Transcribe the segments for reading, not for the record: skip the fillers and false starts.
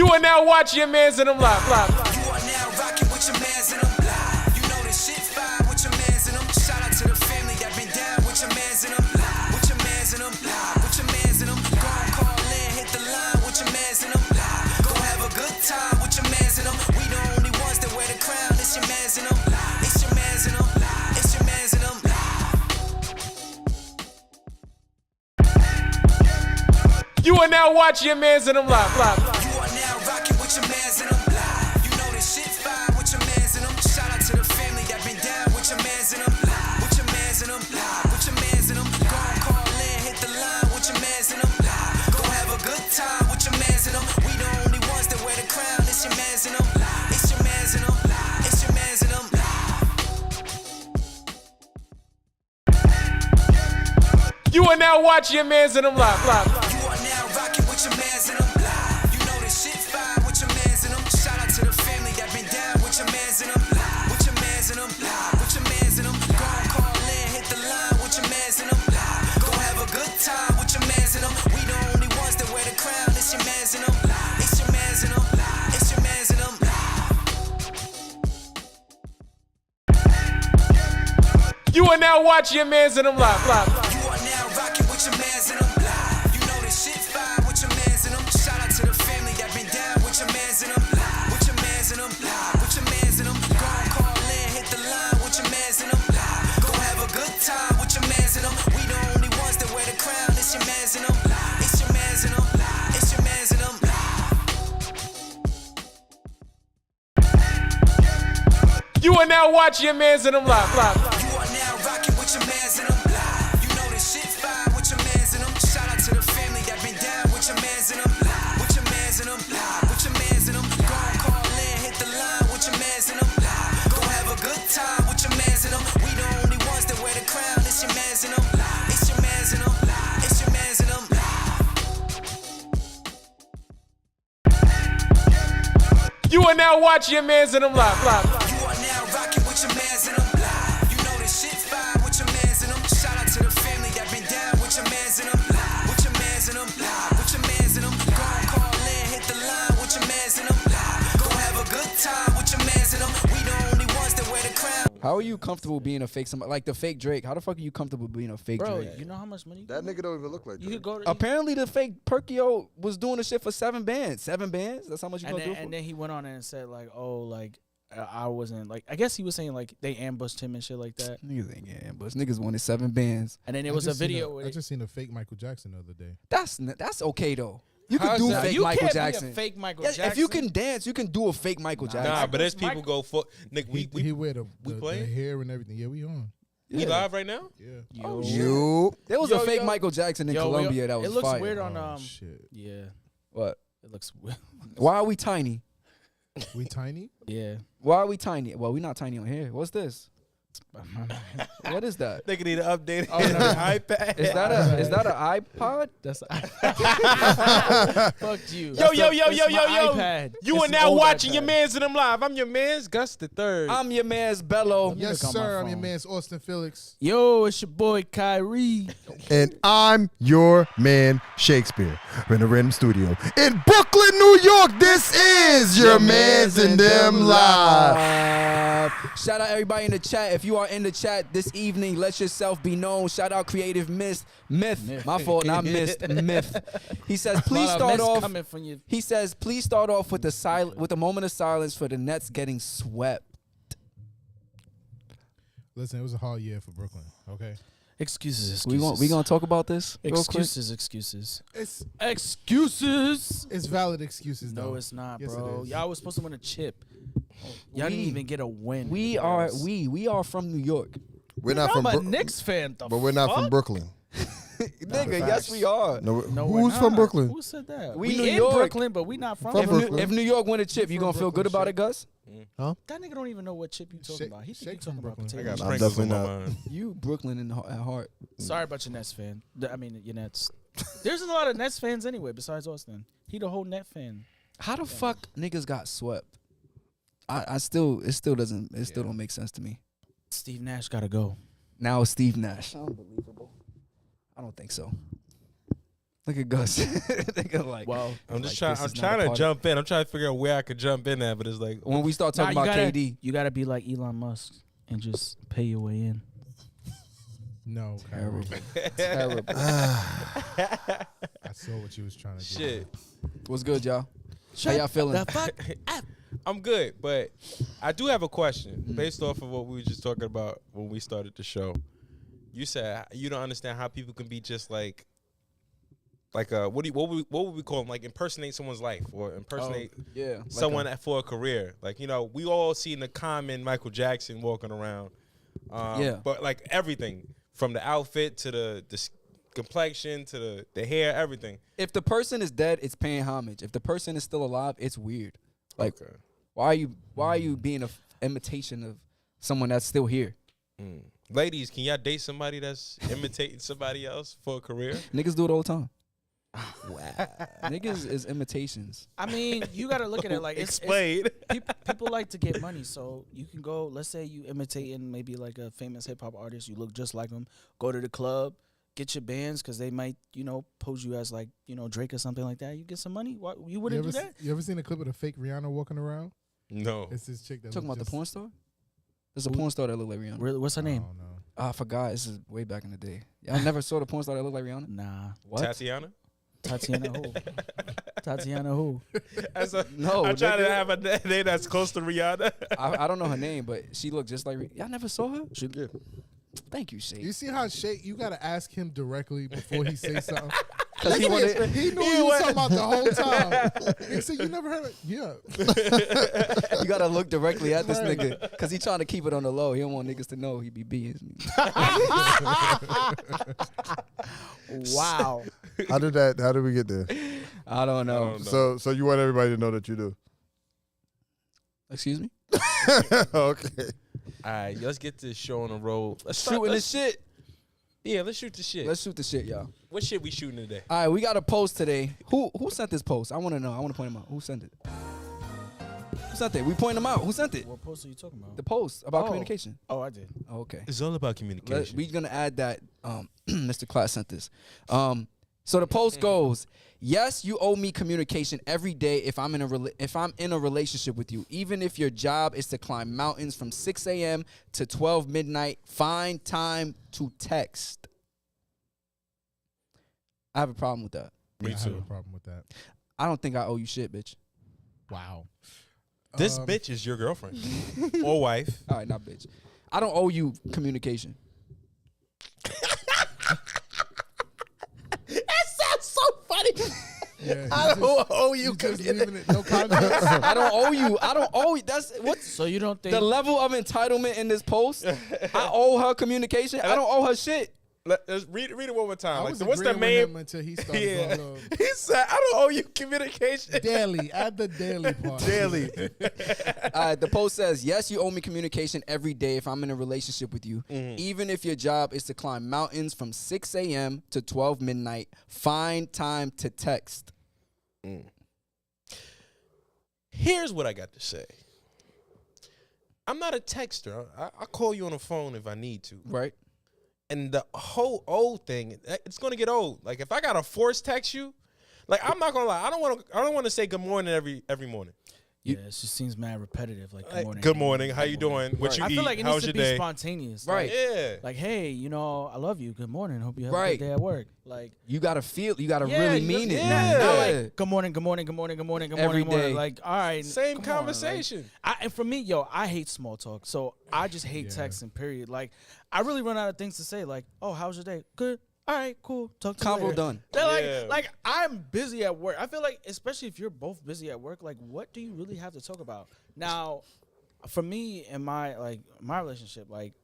You are now watching your mans in them live. You are now rocking with your mans in them. You know this shit fire with your mans in them. Shout out to the family that been down with your mans in them. With your mans in them. With your mans in them. Go and call in, hit the line with your mans in them. Go have a good time with your mans in them. We the only ones that wear the crown. It's your mans in them. It's your mans in them. It's your mans in them. You are now watching your mans in them live. You are now rocking with your mans in them. You know this shit fire with your mans in them. Shout out to the family that been down with your mans in them. With your mans in them. With your mans in them. Go and call in, hit the line with your mans in them. Go have a good time with your mans in them. We the only ones that wear the crown. It's your mans in them. It's your mans in them. It's your mans in them. You are now watching your mans in them live. You are now rocking with your mans in them. You know this shit fire with your mans in them. Shout out to the family that been down with your mans in them. With your mans in them. With your mans in them. Go and call in, hit the line with your mans in them. Go have a good time with your mans in them. We the only ones that wear the crown. It's your mans in them. It's your mans in them. It's your mans in them. You are now watching your mans in them live. You are now rocking with your mans in them. You know this shit fire with your mans in them. Shout out to the family that been down with your mans in them. With your mans in them. With your mans in them. Go and call in, hit the line with your mans in them. Go have a good time with your mans in them. We the only ones that wear the crown. It's your mans in them. It's your mans in them. It's your mans in them. You are now watching your mans in them live. You are now rocking with your mans in them. You know this shit fire with your mans in them. Shout out to the family that been down with your mans in them. With your mans in them. With your mans in them. Go and call in, hit the line with your mans in them. Go have a good time with your mans in them. We the only ones that wear the crown. It's your mans in them. It's your mans in them. It's your mans in them. You are now watching your mans in them live. You are now rocking with your mans in them. You know this shit fire with your mans in them. Shout out to the family that been down with your mans in them. With your mans in them. With your mans in them. Go and call in, hit the line with your mans in them. Go have a good time with your mans in them. We the only ones that wear the crown. How are you comfortable being a fake somebody like the fake Drake? How the fuck are you comfortable being a fake Bro, Drake? you know how much money That nigga don't even look like you Drake. could go to. Apparently the fake Perkio was doing the shit for 7 bands. 7 bands? That's how much you And gonna then, do for? and then he went on and said like, oh, like I wasn't like. I guess he was saying like they ambushed him and shit like that. Niggas ain't getting ambushed. Niggas wanted 7 bands. And then there I was a just seen video. with I it. just seen a fake Michael Jackson the other day. That's okay though. You can How's do that? fake You Michael can't Jackson. Be a fake Michael Yes, Jackson. if you can dance, you can do a fake Michael Jackson. Nah, but there's Michael- people go for Nick. He wear the playing? hair and everything. Yeah, we on. We live right now. Yeah. Yo, You. There was a Yo, fake yo. Michael Jackson in Yo, Colombia that was it looks fire. weird on Oh, shit. Yeah, What? it looks weird. Why are we tiny? We tiny? Yeah. Why are we tiny? Well, we're not tiny on here. What's this? What is that? They could need to update it Oh, on no. the iPad. Is that an iPod? That's fuck you. Yo, yo, yo, That's yo, my yo, yo. iPad. You It's are an now old watching iPad. your mans in them live. I'm your mans, Gus the Third. I'm your man's Bello. Yes, look on my sir. I'm your phone. man's Austin Felix. Yo, it's your boy Kyrie. And I'm your man, Shakespeare. We're in a random studio in Brooklyn, New York. This is your man's in them live. Shout out everybody in the chat. If you are in the chat this evening, let yourself be known. Shout out Creative Myth. My fault, not Mist. Myth. He says, please Lot of start mess off. coming from you. He says, please start off with a moment of silence for the Nets getting swept. Listen, it was a hard year for Brooklyn. Okay. Excuses. We gonna talk about this real quick? Excuses. It's Excuses. valid excuses though. No, it's not, Yes, it bro. is. Y'all was supposed to win a chip. Y'all didn't even get a win. We are from New York. We're not I'm from a Brooklyn, Knicks fan, but we're not from Brooklyn. Nigga, yes we are. No, No, we're who's from not. Brooklyn? Who said that? We We New in York. Brooklyn, but we not from From If, Brooklyn. Brooklyn. if New York win a chip, you gonna feel good about it, Gus? That nigga don't even know what chip you talking about. He think you Shake talking from about Brooklyn. I potatoes. got I'm sprinkles definitely on my not. mind. You Brooklyn at heart. Sorry about your Nets fan. I mean, your Nets. There's a lot of Nets fans anyway, besides Austin. He the whole Net fan. How the fuck niggas got swept? It still don't make sense to me. Steve Nash gotta go. Now it's Steve Nash. Unbelievable. I don't think so. Look at Gus. Nigga like, Well, I'm just like, trying. this I'm is not a trying to part of- jump in. I'm trying to figure out where I could jump in at, but it's like when we start nah, talking about KD, you gotta be like Elon Musk and just pay your way in. No. terrible, Kyrie. terrible. I saw what you was trying to do. shit. What's good, y'all? How y'all feeling? The fuck? I'm good, but I do have a question based off of what we were just talking about when we started the show. You said you don't understand how people can be just like what would we call them? Like impersonate someone's life or impersonate Yeah, like someone for a career. Like, you know, we all seen the common Michael Jackson walking around. Yeah. But like everything from the outfit to the complexion to the hair, everything. if the person is dead, it's paying homage. If the person is still alive, it's weird. Like, Okay. why are you being an imitation of someone that's still here? Ladies, can y'all date somebody that's imitating somebody else for a career? Niggas do it all the time. Niggas is imitations. I mean, you gotta look at it like Explain. people like to get money, so you can go. Let's say you imitating maybe like a famous hip hop artist. You look just like them. Go to the club, get your bands because they might, pose you as like, Drake or something like that. You get some money. Why, you wouldn't do that? You ever seen a clip of the fake Rihanna walking around? No. It's this chick that Talking about looks the porn just- star? There's a porn star that look like Rihanna. Really? What's her name? Oh, no. I forgot. This is way back in the day. I never saw the porn star that looked like Rihanna. Nah, What? Tatiana? Tatiana who? Tatiana who? No, I'm trying to nigga. have a name that's close to Rihanna. I don't know her name, but she looked just like y'all never saw her? She did. Thank you, Shay. You see how Shay, you got to ask him directly before he says something? Because he wanted. He knew you was talking about the whole time. He said, you never heard of Yeah. You gotta look directly at this Right. nigga because he trying to keep it on the low. He don't want niggas to know he be being. Wow. How did we get there? I don't know. So you want everybody to know that you do. Excuse me. Okay. All right, let's get this show on the road. Let's Shooting this shit. Yeah, let's shoot the shit. Let's shoot the shit, y'all. What shit we shooting today? All right, we got a post today. Who sent this post? I want to know. I want to point him out. Who sent it? Who sent it? We point him out. Who sent it? What post are you talking about? The post about Oh. communication. Oh, I did. Oh, okay. It's all about communication. We're gonna add that. Mr. Class sent this. So the post goes: yes, you owe me communication every day if I'm in a relationship with you. Even if your job is to climb mountains from 6 a.m. to 12 midnight, find time to text. I have a problem with that. Me I have too. a problem with that. I don't think I owe you shit, bitch. Wow. This bitch is your girlfriend or wife. All right, not bitch. I don't owe you communication. Yeah, I don't owe you you just communication. leaving it no context. I don't owe you. I don't owe you. That's what's So you don't think the level of entitlement in this post. I owe her communication. I don't owe her shit. Let's read it one more time. I Like, was so what's the agreeing with main? him until he started Yeah. going He said, "I don't owe you communication." daily. Add the daily part. Daily. The post says, yes, you owe me communication every day if I'm in a relationship with you. Even if your job is to climb mountains from 6 a.m. to 12 midnight, find time to text. Here's what I got to say. I'm not a texter. I call you on the phone if I need to. Right? And the whole old thing, it's gonna get old. Like if I gotta force text you, like I'm not gonna lie, I don't want to say good morning every morning. Yeah, it just seems mad repetitive. Like, Like, good morning. good morning. How you doing? What you I eat? feel like it How's needs your to be day? spontaneous. Right. Yeah. Like, hey, I love you. Good morning. Hope you have a Right. good day at work. Like, You gotta feel. You gotta yeah, really you mean it. yeah. Not like, good morning, good morning, good morning, good morning, good Every morning, good morning. day. Like, all right. Same come on, like, conversation. and for me, I hate small talk. So I just hate texting, period. Like, I really run out of things to say. Like, oh, how's your day? Good. All right, cool. Talk to you Convo later. done. They're Yeah. like I'm busy at work. I feel like, especially if you're both busy at work, like, what do you really have to talk about? Now, for me and my relationship, like,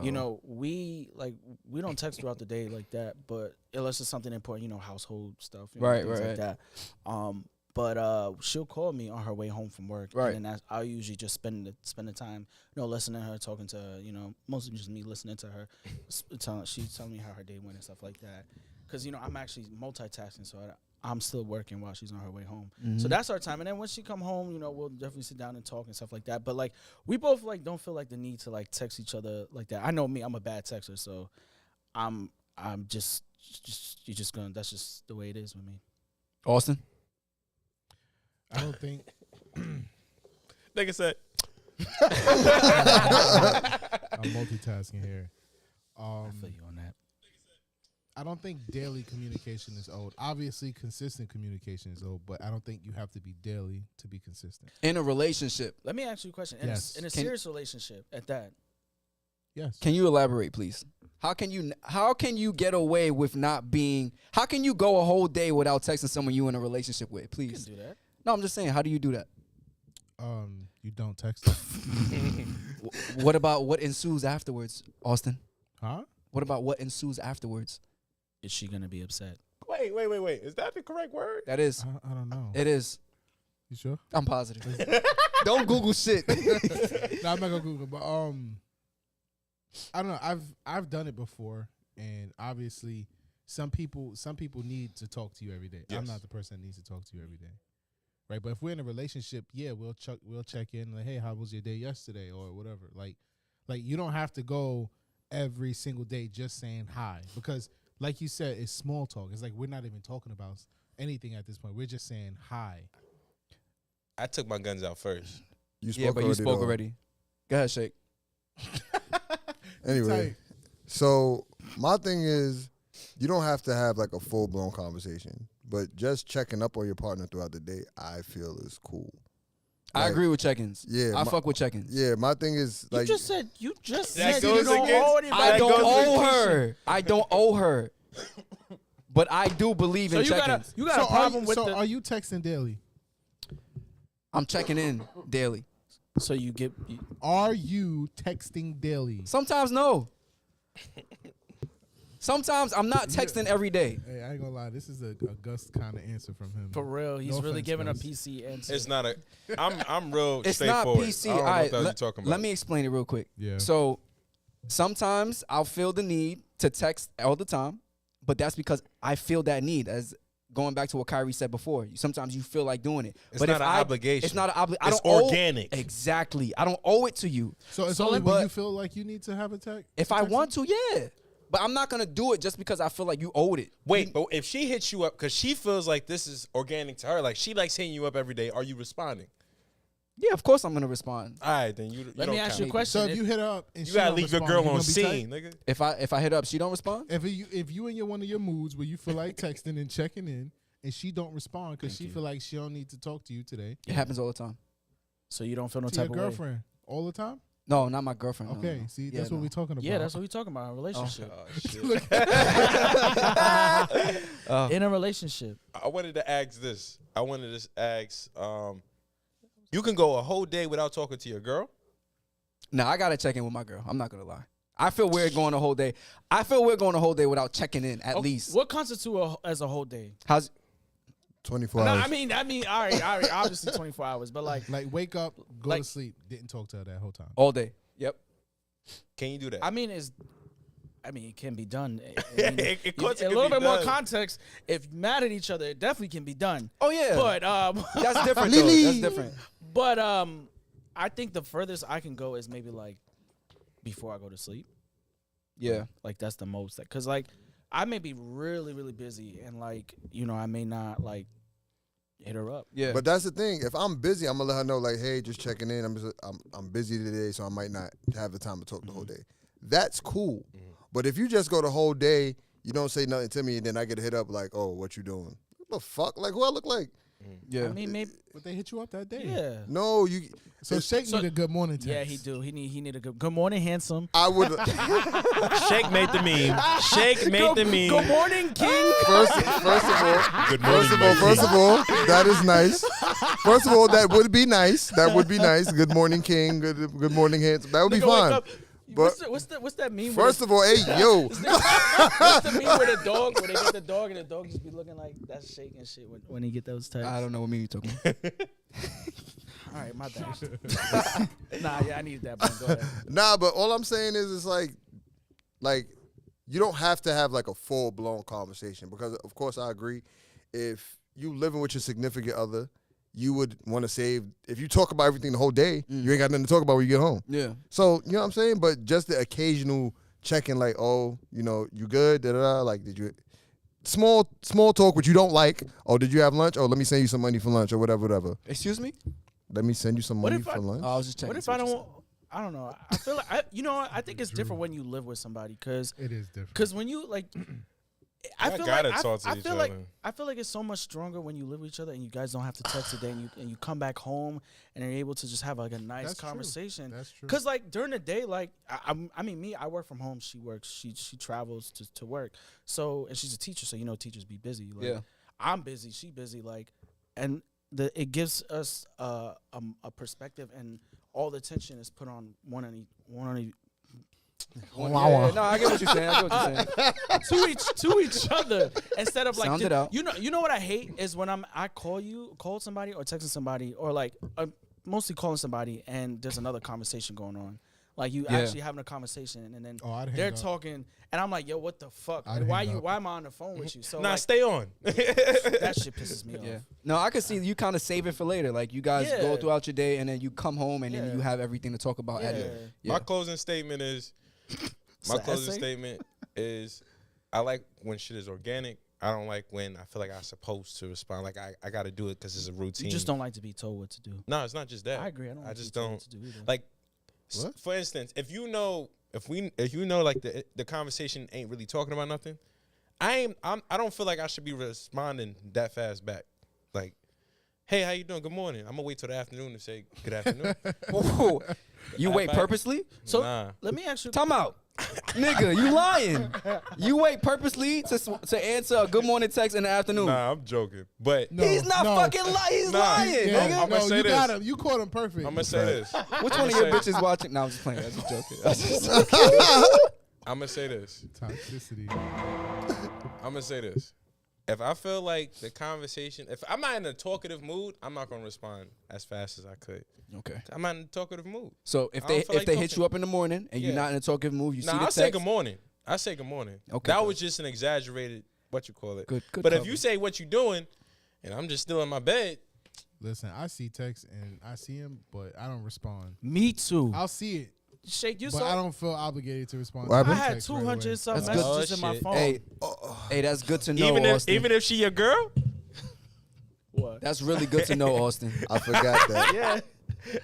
we don't text throughout the day like that, but unless it's something important, household stuff, Right, things right, like that. But she'll call me on her way home from work, Right. and then I'll usually just spend the time, listening to her, talking to her, mostly just me listening to her, she's telling me how her day went and stuff like that. Because I'm actually multitasking, so I'm still working while she's on her way home. So that's our time. And then when she come home, we'll definitely sit down and talk and stuff like that. But like we both like don't feel like the need to like text each other like that. I know me, I'm a bad texter, so I'm just you just gonna. That's just the way it is with me. Austin? I don't think. Nigga said, I'm multitasking here. I feel you on that. I don't think daily communication is old. Obviously, consistent communication is old, but I don't think you have to be daily to be consistent. In a relationship, Let me ask you a question. Yes. In a Can- serious relationship, at that, Yes. can you elaborate, please? How can you get away with not being? How can you go a whole day without texting someone you in a relationship with? you Please. can do that. No, I'm just saying. How do you do that? You don't text them. What about what ensues afterwards, Austin? Huh? What about what ensues afterwards? Is she gonna be upset? wait. Is that the correct word? That is. I don't know. It is. You sure? I'm positive. Don't Google shit. No, I'm not gonna Google. But I don't know. I've done it before, and obviously, some people need to talk to you every day. I'm Yes. not the person that needs to talk to you every day, right? But if we're in a relationship, yeah, we'll check in. Like, hey, how was your day yesterday, or whatever. Like you don't have to go every single day just saying hi, because like you said, it's small talk. It's like we're not even talking about anything at this point. We're just saying hi. I took my guns out first. You spoke Yeah, but you spoke though. already. Go ahead, Shake. Anyway, Tight. so my thing is, you don't have to have like a full blown conversation, but just checking up on your partner throughout the day, I feel is cool. I Like, agree with check-ins. yeah, I my- fuck with check-ins. Yeah, my thing is like You just said That you goes don't against- owe anybody. I That don't goes owe against- her. I don't owe her. But I do believe So in you got check-ins. a problem with are you texting daily? I'm checking in daily. So you get Are you texting daily? Sometimes no. Sometimes I'm not texting every day. Hey, I ain't gonna lie. This is a Gus kind of answer from him. for real. He's No really offense, giving a Gus. PC answer. It's not a. I'm real It's not straightforward. PC. I don't know All right, what the hell you're talking about. let me explain it real quick. Yeah. So sometimes I'll feel the need to text all the time, but that's because I feel that need. As going back to what Kyrie said before, sometimes you feel like doing it. It's but not if an obligation. It's not an obligation. It's organic. Exactly. I don't owe it to you. So it's So only but- when you feel like you need to have a text. If I want to, yeah. But I'm not gonna do it just because I feel like you owed it. Wait, but if she hits you up because she feels like this is organic to her, like she likes hitting you up every day, are you responding? Yeah, of course I'm gonna respond. All right, then you. Let don't me ask you a count. question. So if you hit her up and You she gotta don't leave your respond, girl you on gonna be scene, tight? nigga. If I hit up, she don't respond. If you in one of your moods where you feel like texting and checking in, and she don't respond because she feel like she don't need to talk to you today, It happens all the time. So you don't feel no to your type of way. girlfriend all the time. No, not my girlfriend. no, Okay, no. see, Yeah, that's what no. we're talking about. Yeah, that's what we're talking about. A relationship. Oh, shit. In a relationship. I wanted to ask this. I wanted to ask. You can go a whole day without talking to your girl. No, I gotta check in with my girl. I'm not gonna lie. I feel weird going a whole day. I feel weird going a whole day without checking in at least. What constitutes as a whole day? How's 24 No, hours. I mean, all right, obviously 24 hours, but like, wake up, go Like- to sleep, didn't talk to her that whole time. all day? Yep. Can you do that? I mean, it can be done. I mean, Of course it a can little be bit more done. context. If you're mad at each other, it definitely can be done. Oh yeah. But that's different. Though. Lily. That's different. but I think the furthest I can go is maybe like before I go to sleep. Yeah. Like that's the most. Because like I may be really really busy and like I may not like hit her up. Yeah. But that's the thing. If I'm busy, I'm gonna let her know, like, hey, just checking in. I'm busy today, so I might not have the time to talk the whole day. That's cool. But if you just go the whole day, you don't say nothing to me, and then I get a hit up like, oh, what you doing? What the fuck? Like, who I look like? yeah. I mean maybe But they hit you up that day. yeah. No, you. So Shake need a good morning text. Yeah, he do. He need a good morning, handsome. I would. Shake made the meme. Shake made the meme. Good morning, King. First of all, Good morning, first of all, that is nice. First of all, that would be nice. That would be nice. Good morning, King. Good morning, handsome. That would be Nigga wake fine. up. But What's that meme? first of all, hey, yo. what's the meme with a dog where they get the dog and the dog just be looking like that's shaking shit when he get those texts. I don't know what mean you talking about. All right, my bad. Nah, yeah, I needed that. But go ahead. Nah, but all I'm saying is, it's like you don't have to have like a full blown conversation, because of course I agree. If you living with your significant other, you would want to save. If you talk about everything the whole day, you ain't got nothing to talk about when you get home. Yeah. So you know what I'm saying. But just the occasional check-in, like, oh, you good? Da da da. Like, did you small talk, which you don't like. Oh, did you have lunch? Oh, let me send you some money for lunch or whatever. Excuse me? Let me send you some money for lunch. I was just checking. What if I don't? I don't know. I feel like I think it's different when you live with somebody because It is different. because when you like. I Y'all feel gotta like talk to I each feel like other. I feel like it's so much stronger when you live with each other and you guys don't have to text a day and you come back home and are able to just have like a nice That's true. conversation. That's true. Cause like during the day, like I mean me, I work from home. She works. She travels to work. So and she's a teacher. So you know teachers be busy. Like, Yeah. I'm busy. She busy. Like and it gives us a perspective and all the tension is put on one on each. Yeah, no, I get what you're saying. to each other instead of like Sound it out. you know what I hate is when I call somebody or texting somebody or like mostly calling somebody and there's another conversation going on. Like you actually having a conversation and then I'd hang they're up. talking and I'm like, yo, what the fuck? I'd Why hang up. why am I on the phone with you? So Nah, like, stay on. that shit pisses me Yeah. off. No, I could see you kind of save it for later. Like you guys go Yeah. throughout your day and then you come home and Yeah. then you have everything to talk about at it. My closing statement is an essay? statement is I like when shit is organic. I don't like when I feel like I'm supposed to respond. Like I got to do it because it's a routine. You just don't like to be told what to do. No, it's not just that. I agree. I don't. I like just to be told don't what to do either. like. What? For instance, if you know like the conversation ain't really talking about nothing, I don't feel like I should be responding that fast back. Like, hey, how you doing? Good morning. I'm gonna wait till the afternoon to say good afternoon. Whoa. You wait I- purposely? So Nah. let me ask you. Time out. Nigga, you lying. You wait purposely to answer a good morning text in the afternoon. Nah, I'm joking. But No, He's not no. fucking lying. He's Nah. lying, Yeah, nigga. I'ma say you this. got him. You caught him perfect. I'm gonna say this. Which one of your bitches watching? No, I'm just playing. I'm just joking. I'm just joking. I'm gonna say this. Toxicity. I'm gonna say this. If I feel like the conversation, if I'm not in a talkative mood, I'm not gonna respond as fast as I could. Okay. I'm not in a talkative mood. So if I they don't feel like hit talking. you up in the morning and you're Yeah. not in a talkative mood, you see Nah, the I text. say good morning. I say good morning. Okay, That good. was just an exaggerated what you call it. Good But if cover. you say what you doing, and I'm just still in my bed, Listen, I see text and I see him, but I don't respond. Me too. I'll see it, Shake you but saw. I don't feel obligated to respond. What to I happened? had text right 200 away. some That's good. messages Oh, in my shit. phone. Hey, that's good to know, Austin. even if she your girl, What? That's really good to know, Austin. I forgot that. Yeah.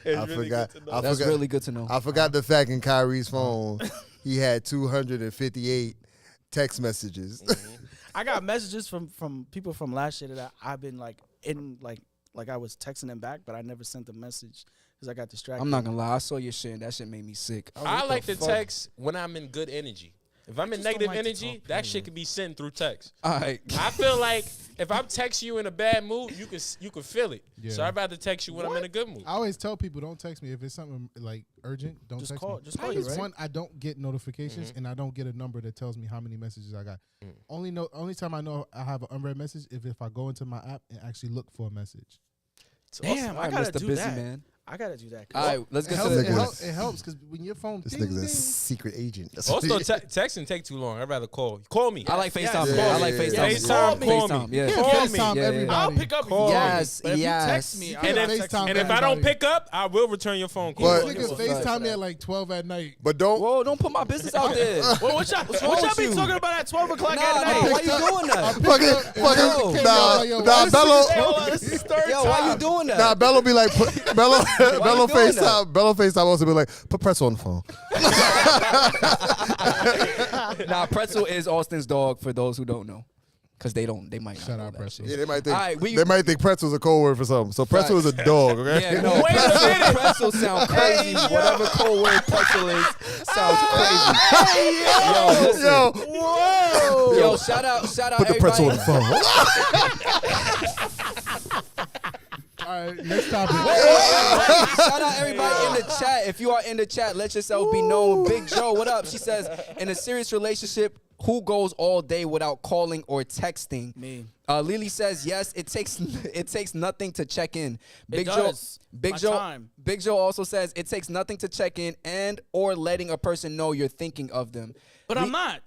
it's I really forgot. good to know. I That's forgot. really good to know. I forgot the fact in Kyrie's phone, he had 258 text messages. I got messages from people from last year that I've been like in like I was texting them back, but I never sent the message because I got distracted. I'm not gonna lie. I saw your shit and that shit made me sick. I like the to fuck? text when I'm in good energy. If I'm in just don't negative like to energy, talk, that shit period. can be sent through text. All right. I feel like if I'm texting you in a bad mood, you can feel it. So Yeah. I'd rather text you when I'm in a good mood. I always tell people don't text me if it's something like urgent. Don't Just text call- me. just call you, right? One, I don't get notifications and I don't get a number that tells me how many messages I got. Only time I know I have an unread message if I go into my app and actually look for a message. Damn, All I right, gotta Mr. do Busy that. Man. I gotta do that. All right, let's It get to helps. the. nigga- It helps because when your phone This ding, nigga's a ding, secret agent. That's Also, what he- texting take too long. I'd rather call. Call me. I like FaceTime. Yes. more. I Yeah, like yeah, FaceTime. yeah. FaceTime, call me. FaceTime. Yeah. Yeah, Call FaceTime me. Yeah. everybody. I'll pick up. Call if you me. Yes, but if yes. you text me, You I'll can't And text FaceTime you. And if I don't everybody. pick up, I will return your phone call. But- Nigga, Give a fuck. FaceTime me at like 12 at night. But don't. Whoa! Don't put my business out there. Well, what y'all wrong be with you? talking about at 12 o'clock Nah, at nah, night? why you doing that? Fucking, Yo, nah, yo, nah, this Bello, This is third Yo, why you doing that? nah, Bello be like, Bello doing FaceTime, Bello FaceTime also be like, put Pretzel on the phone. Nah, Pretzel is Austin's dog. For those who don't know, because they might not Shout know out that Pretzel. shit. Yeah, they might think, All right, they might think Pretzel's a code word for something. So Pretzel is a dog, okay? Yeah, no. Wait a minute. Pretzel sound crazy. Whatever code word pretzel is sounds crazy. Yo, listen. Yo, Yo, shout out put the pretzel on everybody. the phone. All right, next topic. Shout out everybody in the chat. If you are in the chat, let yourself be known. Big Joe, what up? She says, in a serious relationship, who goes all day without calling or texting? Me. Lily says yes. It takes nothing to check in. Big does. Big My Joe. time. Big Joe also says it takes nothing to check in and or letting a person know you're thinking of them. But I'm not.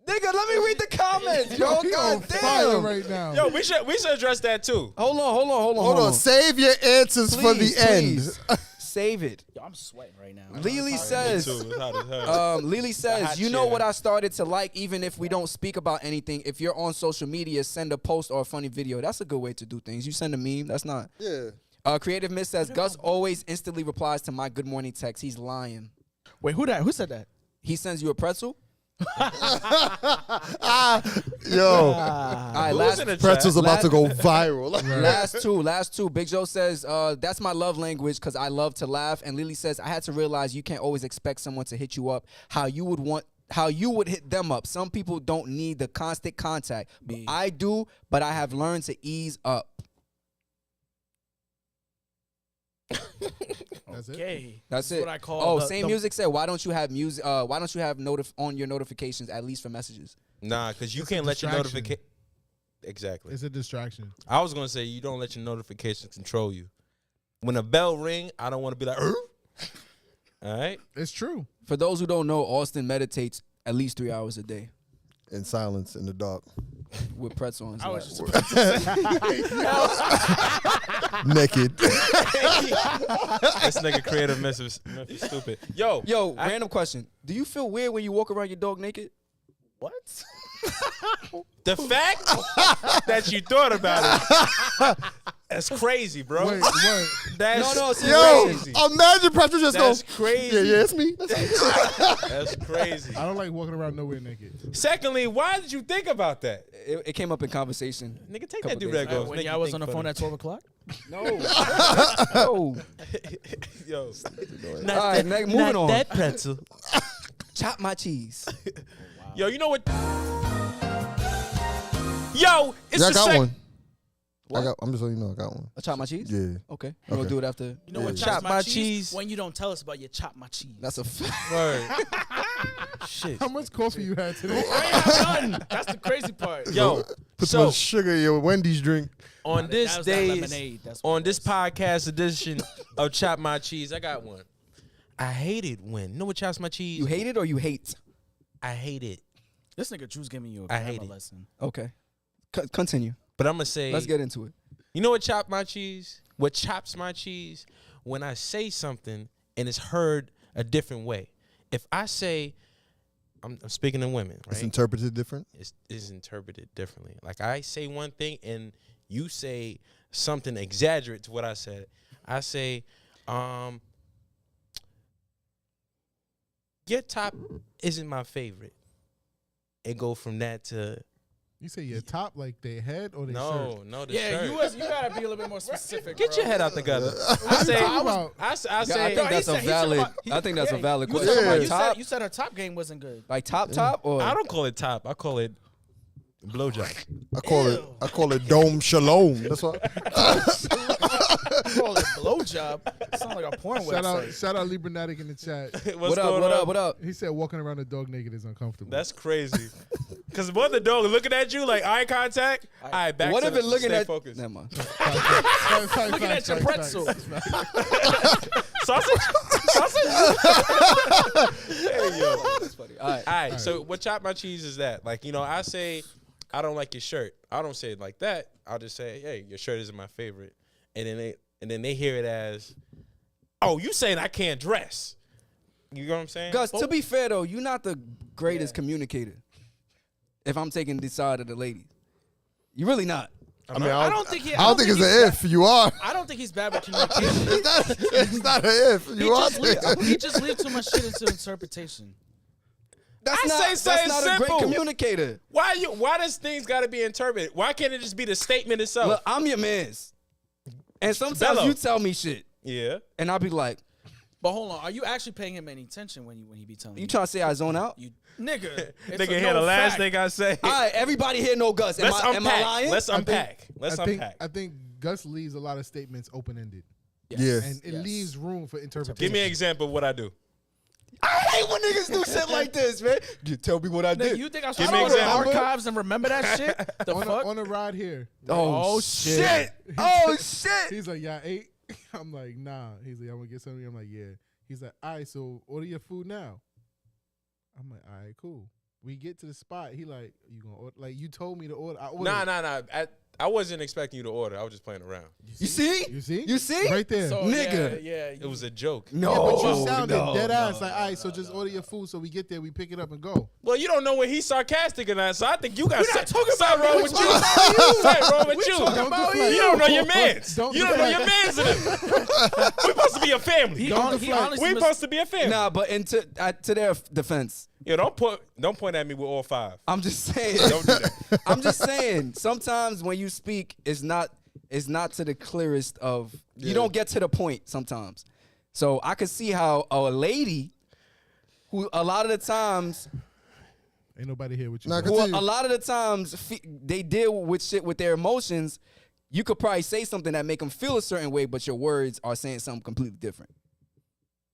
Nigga, let me read the comments, yo. He on God fire damn. right now. Yo, we should address that too. Hold on. Hold on, save your answers for the end. Please. save it. Yo, I'm sweating right now. Lily says, It's hot as hell. Lily says, hot you know chair. what I started to like, even if we don't speak about anything. If you're on social media, send a post or a funny video. That's a good way to do things. You send a meme. That's not. Yeah. Creative Miss says, Gus always instantly replies to my good morning text. He's lying. Wait, who said that? He sends you a pretzel. Yo, All right, Who's in the pretzel's chat? about to go viral. last two. Big Joe says, that's my love language because I love to laugh. And Lily says, I had to realize you can't always expect someone to hit you up how you would hit them up. Some people don't need the constant contact. I do, but I have learned to ease up. That's it. Okay, That's this is it. what I call. Same music said, why don't you have music? Why don't you have on your notifications at least for messages? Nah, because you It's a can't let your distraction. notification. Exactly. It's a distraction. I was gonna say you don't let your notifications control you. When a bell ring, I don't want to be like, all right. It's true. For those who don't know, Austin meditates at least 3 hours a day In silence, in the dark. with pretzel on his I lap. was just about to say, Naked. This nigga creative Memphis stupid. Yo, Random question. Do you feel weird when you walk around your dog naked? what? the fact that you thought about it, that's crazy, bro. Wait, what? That's No, it's Yo, crazy. imagine Pretzel just That's goes, crazy. yeah, it's me. That's me. That's crazy. I don't like walking around nowhere naked. Secondly, why did you think about that? It came up in conversation. Nigga, take Couple that dude days that ago. goes. When make y'all you was think on the phone funny. at 12 o'clock? No. No. Yo, All right, moving on. that pretzel. Chop my cheese. Yo, you know what? Yo, it's Yeah, I the got sec- one. I'm just letting you know I got one. A chop my cheese? Yeah. Okay. We're going to do it after. You know what? Yeah. Chop Chop my my cheese? cheese. When you don't tell us about your chop my cheese. That's a fact. Word. Shit. How much coffee you had today? I ain't have none. That's the crazy part. Yo, Put so some sugar in your Wendy's drink. on this That was that day, lemonade. That's what on it this was. podcast edition of Chop My Cheese, I got one. I hate it when. You know what chops my cheese? You hate it or you hate? I hate it. This nigga Drew's giving you a I hate grammar it. lesson. Okay. Continue. But I'm going to say, Let's get into it. you know what chops my cheese? What chops my cheese? When I say something and it's heard a different way. If I say, I'm speaking to women, right? It's interpreted different. It's interpreted differently. Like I say one thing and you say something exaggerate to what I said. I say, your top isn't my favorite. It go from that to You say your top like their head or their shirt? no, the Yeah, shirt. you gotta be a little bit more specific. Get bro. your head out together. I What say, you talking about? I I say, think he that's said- a he said valid. about- I think that's a valid You question. said, Yeah. you, Top, said, you said her top game wasn't good. like top, or I don't call it top. I call it blowjob. I call it Dome Shalom. That's what. Call it blowjob. Sounds like a porn website. Shout out Libranatic in the chat. What's what up? going What on? up? What up? He said walking around a dog naked is uncomfortable. That's crazy. Because what the dog looking at you like eye contact? All right, back What to if the, it looking stay at? focused. Never mind. Looking at your pretzel. Sausage? Hey, yo. That's funny. All right. All right, so what chop my cheese is that? Like, you know, I say, I don't like your shirt. I don't say it like that. I'll just say, hey, your shirt isn't my favorite. And then they hear it as, oh, you saying I can't dress. You know what I'm saying? Gus, to be fair though, you're not the greatest communicator. If I'm taking the side of the ladies, you're really not. I mean, I don't think he. I don't think it's an if. You are. I don't think he's bad with communication. It's not an if. You are. He just leaves too much shit into interpretation. That's I not, say that's something not a simple. great communicator. Why does things got to be interpreted? Why can't it just be the statement itself? Look, I'm your man's, and sometimes Bello. you tell me shit, yeah. and I'll be like, But hold on, are you actually paying him any attention when he be telling you? "You trying to say I zone out?" You nigga. It's Nigga a hear no the last fact. thing I say. All right, everybody here know Gus. Am Let's I unpack. lying? Let's unpack. Let's I think, unpack. I think Gus leaves a lot of statements open ended, Yeah. and it Yes. leaves room for interpretation. Give me an example of what I do. I hate when niggas do shit like this, man. You tell me what I Nigga, did. you think I Give should me go an to the example. archives and remember that shit? The fuck? on a ride here. Oh shit! Oh shit! He's like, yeah, I ate. I'm like, nah. He's like, I'm gonna get something. I'm like, yeah. He's like, all right, so order your food now. I'm like, all right, cool. We get to the spot. He like, you gonna order? Like, you told me to order. I ordered. Nah. I wasn't expecting you to order. I was just playing around. You see? You see? You see? Right there. So, Nigga. Yeah. It was a joke. No, Yeah, but you sounded no, dead no, ass like, all right, so just order your food so we get there, we pick it up and go. Well, you don't know when he's sarcastic or not, so I think you got We're not talking about wrong me. with We're you. talking about you. Something wrong with you. talking about You you. don't know your mans. Don't You don't know your mans in it. We're supposed to be a family. He honestly We're supposed to be a family. Nah, but to their defense, Yo, don't point at me with all five. I'm just saying. Don't do that. I'm just saying. Sometimes when you speak, it's not to the clearest of. You don't get to the point sometimes. So I could see how a lady, who a lot of the times, Ain't nobody here with you. Nah, bro. who Continue. a lot of the times they deal with shit with their emotions. You could probably say something that make them feel a certain way, but your words are saying something completely different.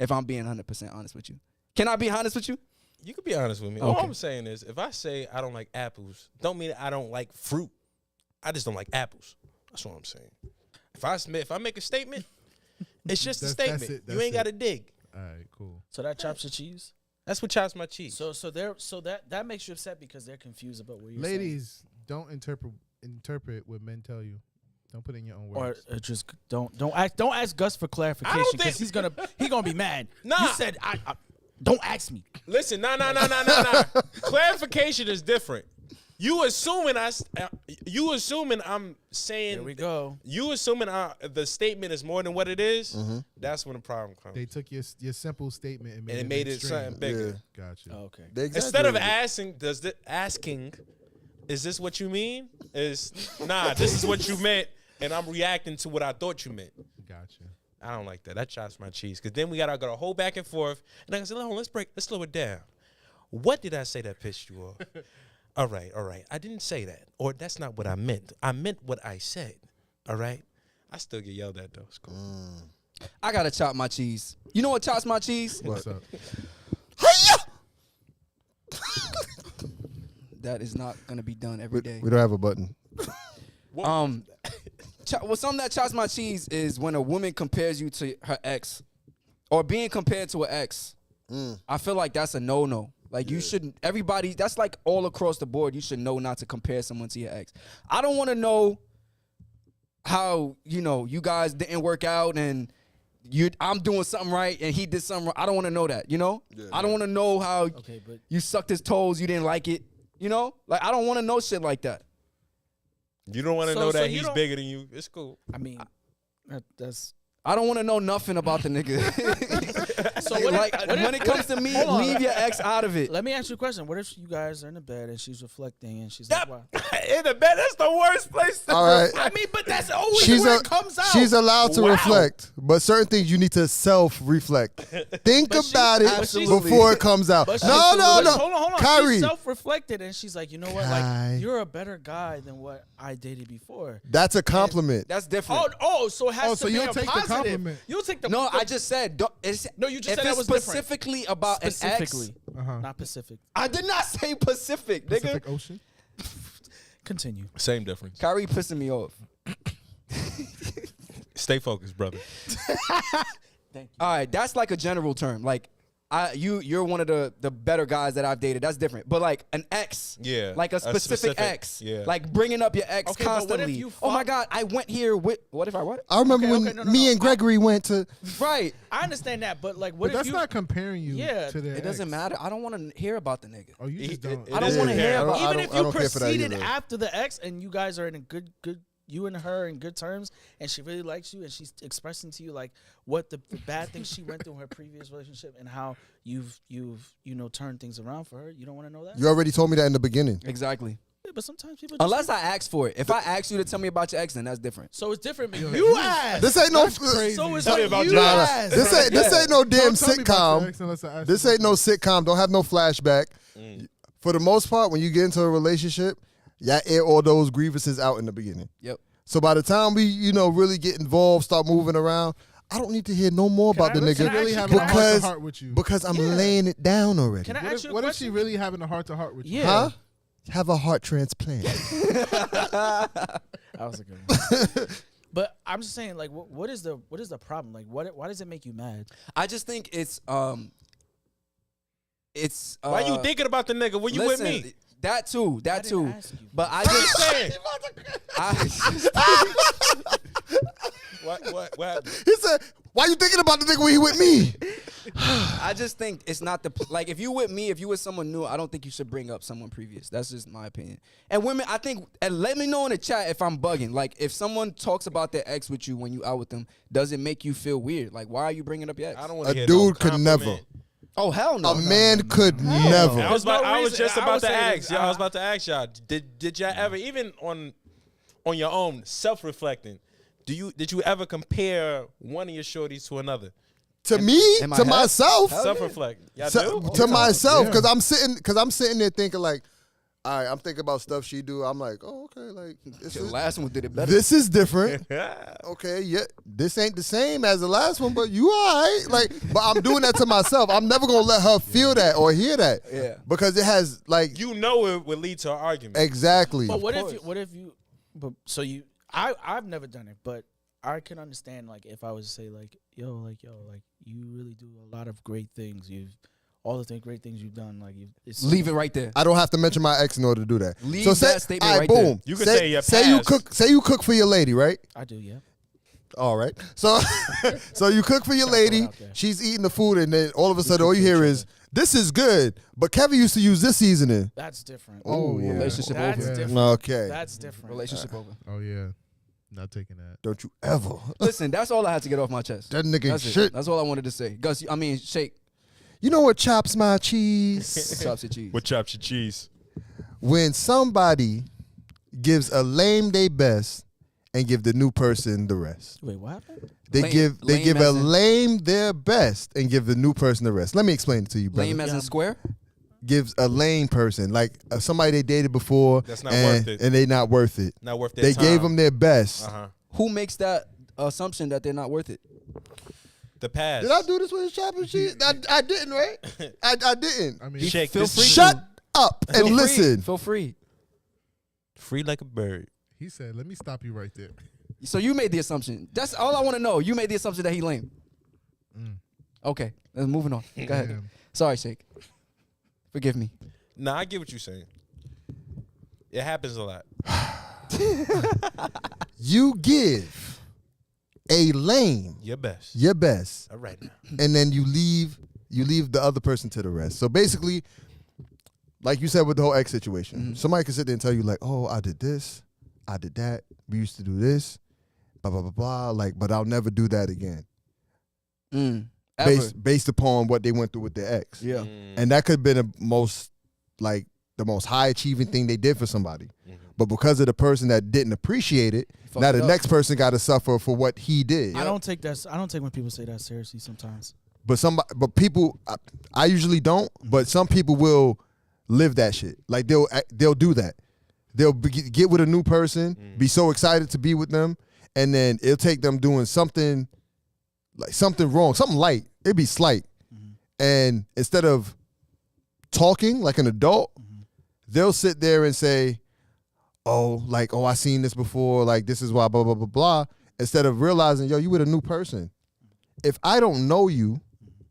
If I'm being 100% honest with you, can I be honest with you? You can be honest with me. All Okay. I'm saying is, if I say I don't like apples, don't mean I don't like fruit. I just don't like apples. That's what I'm saying. If I make a statement, it's just a That's statement. it, You that's ain't got to it. dig. All right, cool. So that chops your cheese. That's what chops my cheese. So that makes you upset because they're confused about what you're saying. Ladies, don't interpret what men tell you. Don't put it in your own Or words. just don't ask Gus for clarification because he's gonna be mad. Nah. You said I don't ask me. Listen, nah. Clarification is different. You assuming I'm saying. There we go. You assuming the statement is more than what it is, That's when the problem comes. They took your simple statement and And it made it extreme. something bigger. Gotcha. Oh, okay. They Instead of exaggerated. asking, is this what you mean? Nah, this is what you meant, and I'm reacting to what I thought you meant. Gotcha. I don't like that. That chops my cheese. Because then we got to go a whole back and forth. And I said, let's slow it down. What did I say that pissed you off? All right. I didn't say that. Or that's not what I meant. I meant what I said. All right? I still get yelled at, though. It's cool. I gotta chop my cheese. You know what chops my cheese? What's up? That is not gonna be done every day. We don't have a button. Something that chops my cheese is when a woman compares you to her ex, or being compared to an ex. I feel like that's a no-no. Like you shouldn't. Everybody, that's like all across the board. You should know not to compare someone to your ex. I don't want to know how you guys didn't work out and I'm doing something right and he did something wrong. I don't want to know that. I don't want to know how but you sucked his toes. You didn't like it. Like I don't want to know shit like that. You don't want to So- know so that you he's don't- bigger than you. It's cool. I mean, that's I don't want to know nothing about the nigga. so. When it comes to me, hold on. leave your ex out of it. Let me ask you a question. What if you guys are in the bed and she's reflecting and she's like, "Wow." In the bed, that's the worst place to All right. I mean, but that's always where it comes out. She's allowed to Wow. reflect, but certain things you need to self-reflect. Think But she- about it Absolutely. before it comes out. But No. Hold on. Kyrie, She's self-reflected and she's like, you know what? Kai. Like, you're a better guy than what I dated before. that's a compliment. That's different. So it has Oh, to so be you'll a take the positive. compliment. You'll take the No, I just said. No, you just if said that it's was different. specifically about specifically, an ex. Uh-huh. not Pacific. I did not say Pacific, nigga. Pacific Ocean. Continue. Same difference. Kyrie pissing me off. Stay focused, brother. All right, that's like a general term. Like, you're one of the better guys that I've dated. That's different. But like an ex, Yeah, like a a specific specific, ex, yeah. like bringing up your ex Okay, but what if constantly. you Oh my fuck- God, I went here with. What if I what? I remember Okay, when okay, no, me and Gregory went to. Right. I understand that, but like, But what if that's you? not comparing you Yeah, to their It doesn't ex. matter. I don't want to hear about the nigga. Oh, you just don't. I don't is want to fair. hear I about. don't- Even if I you don't care for that proceeded either. after the ex and you guys are in a good, you and her in good terms, and she really likes you, and she's expressing to you like what the bad things she went through in her previous relationship and how you've turned things around for her. You don't want to know that. You already told me that in the beginning. Exactly. Yeah, but sometimes people. Unless I ask for it. If I ask you to tell me about your ex, then that's different. So it's different. But you asked. This ain't no. crazy. So it's Tell me like about you your asked. This ain't no damn Don't tell me about your sitcom. ex unless I ask This you ain't no about sitcom. Don't have no flashback. For the most part, when you get into a relationship, y'all air all those grievances out in the beginning. Yep. So by the time we, really get involved, start moving around, I don't need to hear no more about the What if she nigga really having a heart to because heart with you? because I'm laying it down already. Can I What ask you a if question? she really having a heart to heart with you? Yeah. Huh? Have a heart transplant. That was a good one. But I'm just saying, like, what is the problem? Like, why does it make you mad? I just think it's Why you thinking about the nigga? When you with me? That too. I didn't ask you. But I just saying. What happened? He said, "Why you thinking about the nigga when he with me?" I just think it's not like if you with me, if you with someone new, I don't think you should bring up someone previous. That's just my opinion. And women, I think, and let me know in the chat if I'm bugging. Like if someone talks about their ex with you when you out with them, does it make you feel weird? Like why are you bringing up your ex? I don't want A to hear dude no could never. compliment. Oh hell no. A man could never. I was just I about would to say ask. this, Y'all, I was about to ask y'all. Did y'all ever, even on your own, self-reflecting, did you ever compare one of your shorties to another? To me, in my to head? myself, Self-reflect. Y'all So- do? to myself, Yeah. because I'm sitting there thinking like, all right, I'm thinking about stuff she do. I'm like, oh, okay, like The last one did it better. this is different. Okay, yeah, this ain't the same as the last one, but you all right. Like, but I'm doing that to myself. I'm never gonna let her feel that or hear that. Yeah. Because it has like You know it would lead to an argument. exactly. But what if you? But so you, I've never done it, but I can understand like if I was to say like yo, you really do a lot of great things. All the great things you've done, like it's Leave it right there. I don't have to mention my ex in order to do that. Leave so say, that statement all right boom. there. You can say your say you past. cook. Say you cook for your lady, right? I do, yeah. All right. So, so you cook for your lady. out there. She's eating the food, and then all of a sudden, all you hear is, "This is good," but Kevin used to use this seasoning. That's different. Oh, yeah. Relationship That's over. different. Okay. That's different. Relationship over. Oh yeah, not taking that. Don't you ever? Listen, that's all I had to get off my chest. That nigga That's it. shit. That's all I wanted to say. Gus, Shake. You know what chops my cheese? Chops your cheese. What chops your cheese? When somebody gives a lame they best and give the new person the rest. Wait, what happened? They Lame- give lame a as in- lame their best and give the new person the rest. Let me explain it to you, brother. Lame as in square? Gives a lame person, like somebody they dated before, That's not and, worth it. and they not worth it. Not worth their They time. gave them their best. Uh-huh. Who makes that assumption that they're not worth it? The past. Did I do this with his chopping shit? I didn't, right? I didn't. I mean, Shake Feel this free Shut to. up Feel and free. listen. Feel free. Free like a bird. he said, "Let me stop you right there." So you made the assumption. That's all I want to know. You made the assumption that he lame. Okay, let's moving on. Go ahead. Yeah. Sorry, Shake. Forgive me. Nah, I get what you're saying. It happens a lot. You give a lame Your best. your best, All right now. and then you leave the other person to the rest. So basically, like you said with the whole ex situation, somebody can sit there and tell you like, "Oh, I did this, I did that. We used to do this, blah blah blah blah." Like, but I'll never do that again. Ever. Based upon what they went through with their ex. Yeah. And that could have been the most high achieving thing they did for somebody. But because of the person that didn't appreciate it, Fucked now it the up. next person got to suffer for what he did. I don't take when people say that seriously sometimes. But people, I usually don't. But some people will live that shit. Like they'll do that. They'll get with a new person, be so excited to be with them, and then it'll take them doing something wrong, something light. It'd be slight, and instead of talking like an adult, they'll sit there and say, "Oh, I seen this before. Like this is why blah blah blah blah." Instead of realizing, yo, you with a new person. If I don't know you,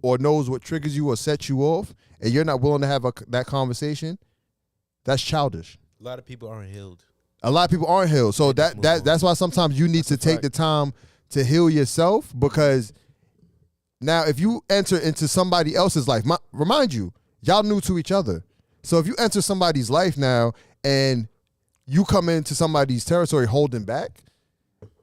or knows what triggers you or sets you off, and you're not willing to have that conversation, that's childish. A lot of people aren't healed. A lot of people aren't healed, so that's why sometimes you need to take the time to heal yourself, because now if you enter into somebody else's life, remind you, y'all new to each other. So if you enter somebody's life now and you come into somebody's territory holding back,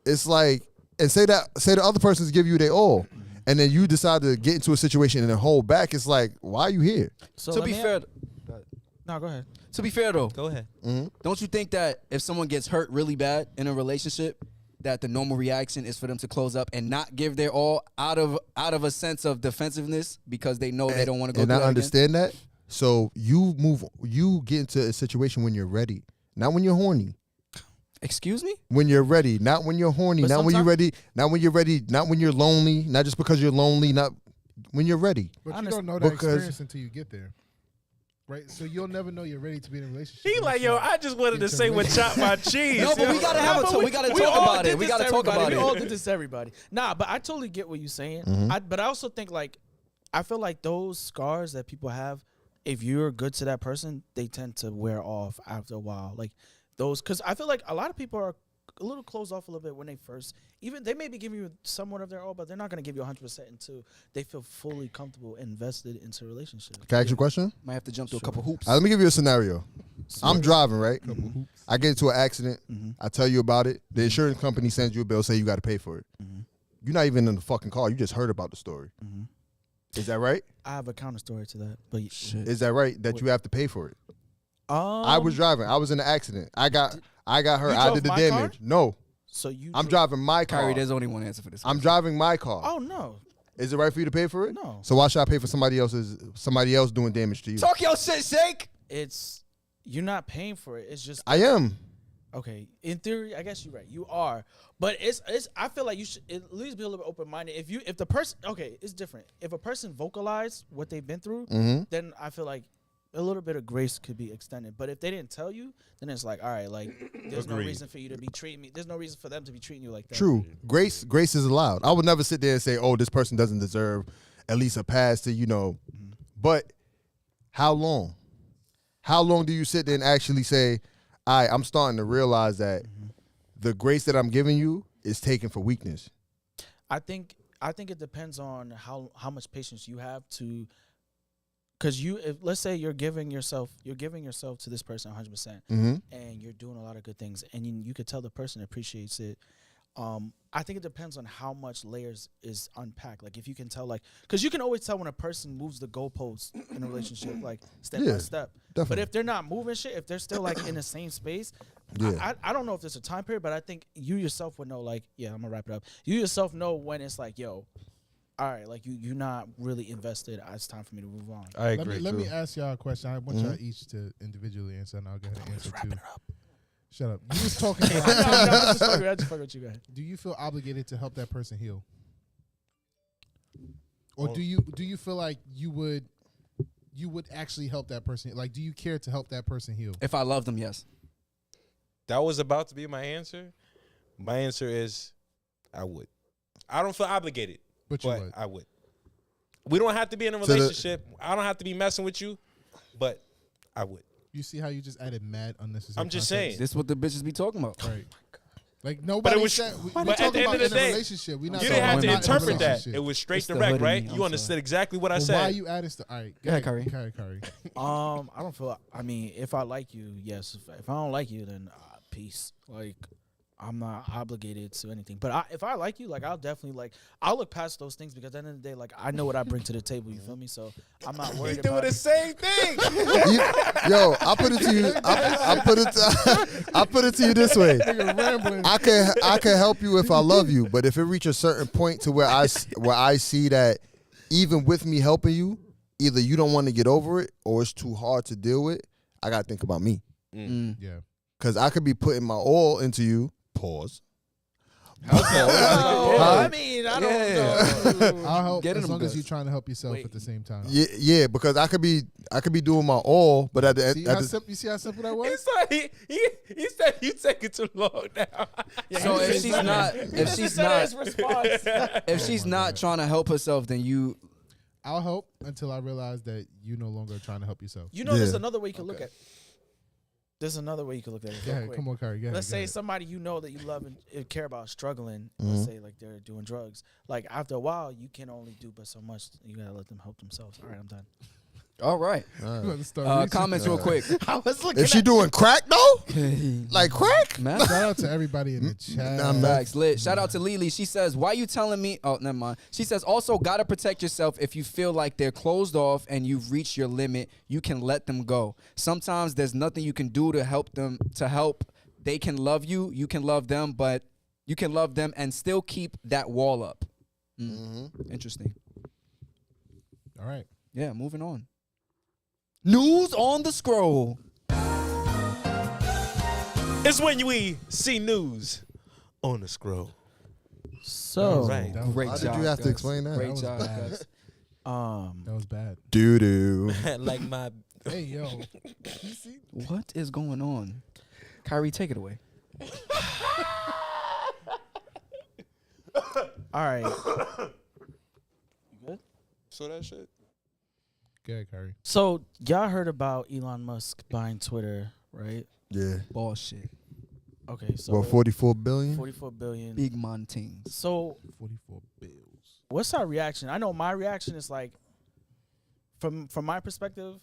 it's like, and say the other person's give you their all, and then you decide to get into a situation and then hold back. It's like, why are you here? So To let be me fair, no, go ahead. to be fair though, Go ahead. don't you think that if someone gets hurt really bad in a relationship, that the normal reaction is for them to close up and not give their all out of a sense of defensiveness because they know they don't want to go And through I that understand that. So you get into a situation when you're ready, not when you're horny. Excuse me? When you're ready, not when you're horny, But not when you're sometimes- ready, not when you're ready, not when you're lonely, not just because you're lonely, not when you're ready. But you don't know that Because- experience until you get there, right? So you'll never know you're ready to be in a relationship. He like, yo, I just wanted to say what chop my cheese. No, but we gotta have we gotta talk about it. We gotta talk about We all it. did this to everybody. Nah, but I totally get what you're saying. Mm-hmm. But I also think I feel like those scars that people have, if you're good to that person, they tend to wear off after a while. Like those, because I feel like a lot of people are a little closed off a little bit when they first, even they may be giving you somewhat of their all, but they're not going to give you 100% until they feel fully comfortable invested into a relationship. Can I ask you a question? Might have to jump through a couple hoops. Let me give you a scenario. I'm driving, right? Mm-hmm. I get into an accident. Mm-hmm. I tell you about it. The insurance company sends you a bill, say you got to pay for it. Mm-hmm. You're not even in the fucking car. You just heard about the story. Mm-hmm. Is that right? I have a counter story to that, but Is that right that you have to pay for it? I Um, was driving. I was in an accident. I got hurt. You I drove did the my damage. car? No, So you, I'm driving my car. Kyrie, there's only one answer for this. I'm driving my car. Oh no, Is it right for you to pay for it? No. So why should I pay for somebody else doing damage to you? Talk your shit, Shake. it's you're not paying for it. It's just I am. okay. In theory, I guess you're right. You are, but it's. I feel like you should at least be a little bit open minded. If the person, okay, it's different. If a person vocalized what they've been through, Mm-hmm. then I feel like a little bit of grace could be extended. But if they didn't tell you, then it's like, all right, like there's no Agreed. reason for you to be treating me. There's no reason for them to be treating you like that. True. Grace is allowed. I would never sit there and say, oh, this person doesn't deserve at least a pass to, But how long? How long do you sit there and actually say, all right, I'm starting to realize that the grace that I'm giving you is taken for weakness? I think it depends on how much patience you have to, because let's say you're giving yourself to this person 100%, Mm-hmm. and you're doing a lot of good things, and you could tell the person appreciates it. I think it depends on how much layers is unpacked. Like if you can tell, like, because you can always tell when a person moves the goalposts in a relationship, like step Yeah, by step. definitely. But if they're not moving shit, if they're still like in the same space, Yeah. I don't know if there's a time period, but I think you yourself would know. Like, yeah, I'm gonna wrap it up. You yourself know when it's like, yo, all right, like you're not really invested. It's time for me to move on. I Let agree. me ask y'all a question. I want y'all each to individually answer, and I'll go ahead and answer too. Shut up. You was talking I about. just fuck with you guys. Do you feel obligated to help that person heal, or do you feel like you would actually help that person? Like, do you care to help that person heal? If I love them, yes. That was about to be my answer. My answer is I would. I don't feel obligated, But you would. I would. We don't have to be in a relationship. I don't have to be messing with you, but I would. You see how you just added mad unnecessary. I'm just context? saying. This is what the bitches be talking about. Right. Like nobody was- said. but We at talking the end about of the in a day, relationship. We not You talking didn't have about to not in a interpret that. relationship. It was straight It's the direct, hood in right? me. You I'm understood sorry. exactly what I Well, said. why you adding stuff? All right, Go ahead, Curry. Curry. I don't feel. I mean, if I like you, yes. If I don't like you, then peace. Like, I'm not obligated to anything. But if I like you, like, I'll definitely I'll look past those things, because at the end of the day, like, I know what I bring to the table. You feel me? So I'm not He worried doing about the it. same thing. Yo, I put it to you. I put it to you this way. Rambling. I can help you if I love you, but if it reaches a certain point to where I see that even with me helping you, either you don't want to get over it or it's too hard to deal with, I gotta think about me, Yeah. because I could be putting my all into you. Pause. I mean, I don't know. I'll help Get in as them long as guts. you're trying to help yourself Wait. at the same time. Yeah, because I could be doing my all, but at the See end, how you see how simple that was? He said you taking too long now. So if she's not trying to help herself, then you I'll help until I realize that you no longer are trying to help yourself. You know, there's Yeah. another way you can look at. There's another way you can look at it. Go real ahead, quick. come on, Curry. Go ahead. Let's go say ahead. somebody you know that you love and care about struggling. Mm-hmm. Let's say like they're doing drugs. Like after a while, you can only do but so much. You gotta let them help themselves. All right, I'm done. all right. You want to start reaching? Comments real quick. I was looking. if she doing crack though, like crack, Man, Shout out to everybody in the chat. Nah, man. facts lit. Shout out to Lily. She says, "Why you telling me?" Oh, never mind. She says, "Also, gotta protect yourself. If you feel like they're closed off and you've reached your limit, you can let them go. Sometimes there's nothing you can do to help them. They can love you. You can love them, but you can love them and still keep that wall up." Interesting. All right. Yeah, moving on. News on the scroll. It's when we see news on the scroll. So, Right. That was, Great Why job. did you have to guys. explain that? Great was job, bad. guys. that was bad. Doo doo. Like my Hey, yo. You see? What is going on? Kyrie, take it away. all right. so that shit. Go ahead, Kyrie. So y'all heard about Elon Musk buying Twitter, right? Yeah. Bullshit. Okay, so Well, 44 billion. 44 billion. Big Montings. So 44 bills. what's our reaction? I know my reaction is like, from my perspective,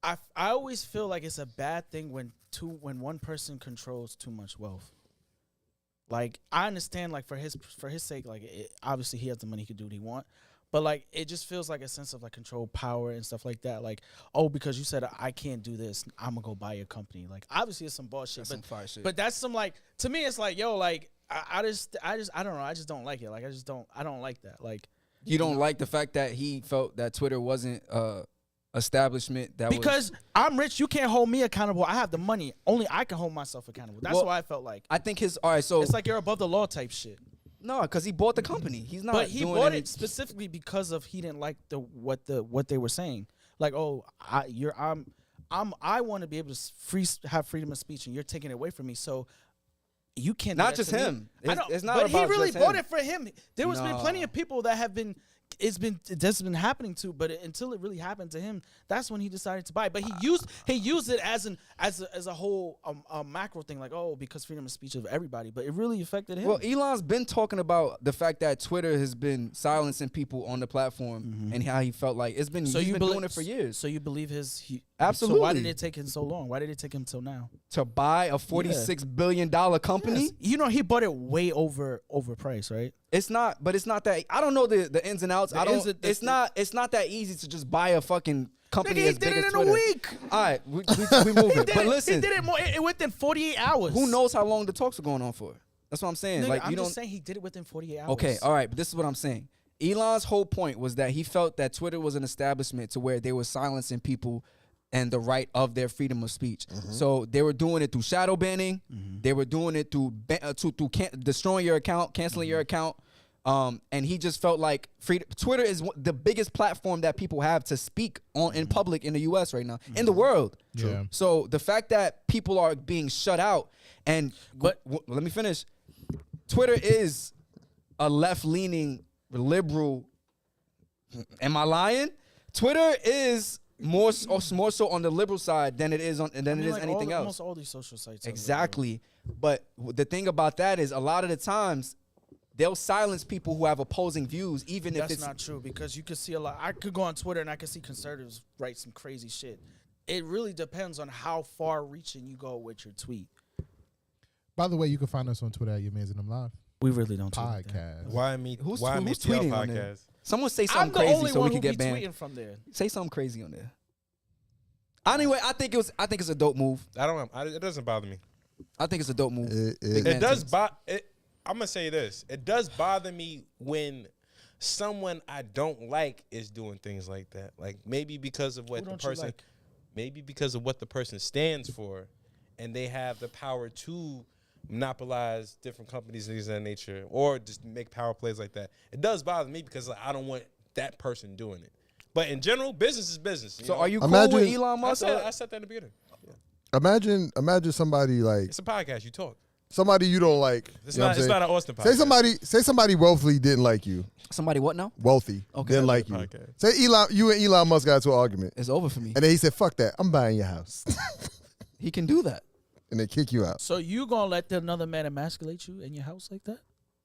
I always feel like it's a bad thing when one person controls too much wealth. Like, I understand, like, for his sake, like, obviously he has the money, he can do what he want. But, like, it just feels like a sense of, like, control, power, and stuff like that. Like, oh, because you said I can't do this, I'm going to go buy your company. Like, obviously it's some bullshit. That's some fire shit. But that's some, like, to me, it's like, yo, like, I don't know. I just don't like it. Like, I don't like that. Like, You don't like the fact that he felt that Twitter wasn't establishment that because I'm rich, you can't hold me accountable. I have the money. Only I can hold myself accountable. That's Well, what I felt like. I think all right, so It's like you're above the law type shit. no, because he bought the company. He's not. But he doing bought any- it specifically because of he didn't like what they were saying. Like, oh, I want to be able to have freedom of speech, and you're taking it away from me. So you can't. do Not that just to me. him. I know, It's not but he about really just bought him. it for him. There has been plenty of people that have been. That's been happening to, but until it really happened to him, that's when he decided to buy it. But he used it as a whole macro thing, like, oh, because freedom of speech of everybody. But it really affected him. Well, Elon's been talking about the fact that Twitter has been silencing people on the platform and how he felt like he's been doing it for years. So you believe Absolutely. So why did it take him so long? Why did it take him till now? To buy a $46 billion company? Yes. You know, he bought it way overpriced, right? It's not, but it's not that. I don't know the ins and outs. It's not that easy to just buy a fucking company Nigga, he as big did it as in a Twitter. week. All right, we move it. But listen, he did it within 48 hours. who knows how long the talks are going on for? That's what I'm saying. Nigga, Like I'm you don't. just saying he did it within 48 hours. Okay, all right, but this is what I'm saying. Elon's whole point was that he felt that Twitter was an establishment to where they were silencing people and the right of their freedom of speech. So they were doing it through shadow banning. They were doing it through destroying your account, canceling your account. And he just felt like Twitter is the biggest platform that people have to speak on in public in the U.S. right now, in the world. Yeah. So the fact that people are being shut out, but let me finish. Twitter is a left-leaning liberal. Am I lying? Twitter is more so on the liberal side than it is anything else. Almost all these social sites. Exactly. But the thing about that is a lot of the times they'll silence people who have opposing views, even if That's it's not true, because you could see a lot. I could go on Twitter and I could see conservatives write some crazy shit. It really depends on how far reaching you go with your tweet. By the way, you can find us on Twitter at Yah Mans and I'm Live We really don't tweet like that. podcast. Who's YMATL tweeting on there? podcast. Someone say I'm something the crazy only so one we who can be get banned. tweeting from there. Say something crazy on there. Anyway, I think it's a dope move. It doesn't bother me. I think it's a dope move. It It does I'm gonna say this. It does bother me when someone I don't like is doing things like that. Like maybe because of what Who the don't you person, like? maybe because of what the person stands for, and they have the power to monopolize different companies and things of that nature, or just make power plays like that. It does bother me because I don't want that person doing it. But in general, business is business. So know? are you cool Imagine- with Elon Musk? I said that in the beginning. Imagine somebody like It's a podcast. You talk. somebody you don't like. It's you know what not. I'm It's saying? not an Austin podcast. Say somebody wealthy didn't like you. Somebody what now? Wealthy Okay. didn't like you. Podcast. Say you and Elon Musk got into an argument, It's over for me. and then he said, "Fuck that, I'm buying your house," He can do that. and they kick you out. So you gonna let another man emasculate you in your house like that?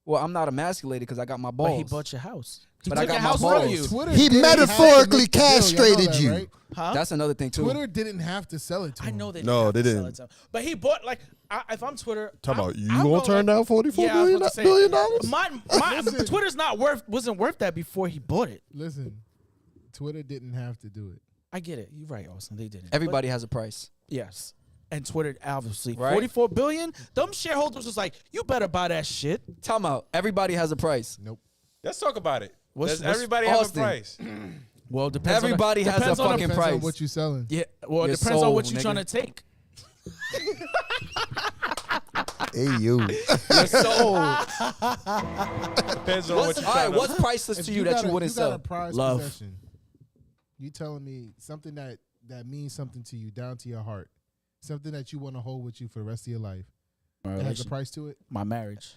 Well, I'm not emasculated because I got my balls. But he bought your house. He But I took got your my house balls. from you. Twitter He didn't have to metaphorically make the deal. Y'all know castrated that, you. right? Huh? That's another thing too. Twitter didn't have to sell it to I him. know they No, didn't. they have to didn't. sell it to him. But he bought if I'm Twitter. Talking I'm- about you I'm gonna gonna turn let- down $44 Yeah, I was billion about to say, billion dollars? My Twitter's wasn't worth that before he bought it. Listen, Twitter didn't have to do it. I get it. You're right, Austin. They didn't. Everybody has a price. But, yes. And Twitter, obviously, Right. 44 billion. Them shareholders was like, you better buy that shit. Time out. Everybody has a price. Nope. Let's talk about it. What's- Does what's- everybody have a Austin. price? Well, depends. Everybody has a depends on the- fucking Depends price. on what you selling. Yeah. Well, it Your depends soul, on what you're nigga. trying to take. Hey you. So, Depends on what you're all right, trying to. what's priceless If to you that you wouldn't got a sell? prized Love. possession, you telling me something that means something to you, down to your heart, something that you want to hold with you for the rest of your life. My, It has a price to it. my marriage.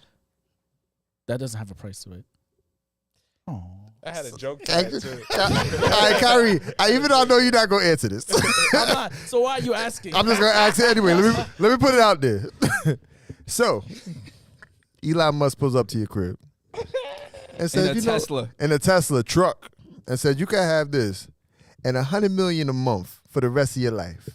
That doesn't have a price to it. Oh. I had a joke to All that too. right, Kyrie. Even though I know you're not gonna answer this, I'm not. So why are you asking? I'm just gonna ask it anyway. Let me put it out there. So, Elon Musk pulls up to your crib and says, In a Tesla. in a Tesla truck, and said, "You can have this and $100 million a month for the rest of your life."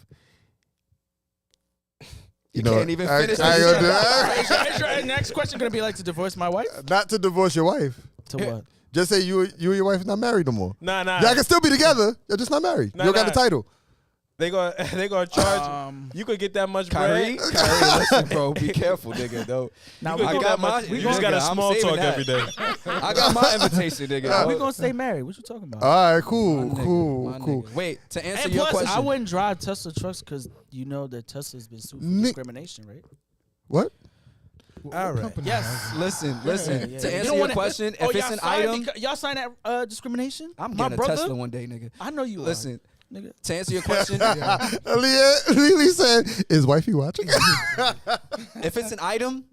You can't even finish I this. ain't gonna do that. Is your next question gonna be like to divorce my wife? Not to divorce your wife. To what? Just say you and your wife are not married no more. Nah. Y'all can still be together. You're just not married. Nah, you don't got nah. the title. They gonna charge. You could get that much Kyrie, bread. Kyrie, listen, bro, be careful, nigga. Though. Now You I got got my- my. you just got a small talk every day. I got my invitation, nigga. we gonna stay married. What you talking about? All right, cool, My cool. nigga. Wait, to answer And your plus, question. I wouldn't drive Tesla trucks because you know that Tesla's been sued for discrimination, right? What? All right. Yes. Listen. Yeah. To You answer don't your wanna- question, Oh, if it's y'all an signed item, y'all sign that discrimination. I'm My getting a brother. Tesla one day, nigga. I know you. Listen, are, nigga. to answer your question, Lily said, "Is wifey watching?" if it's an item,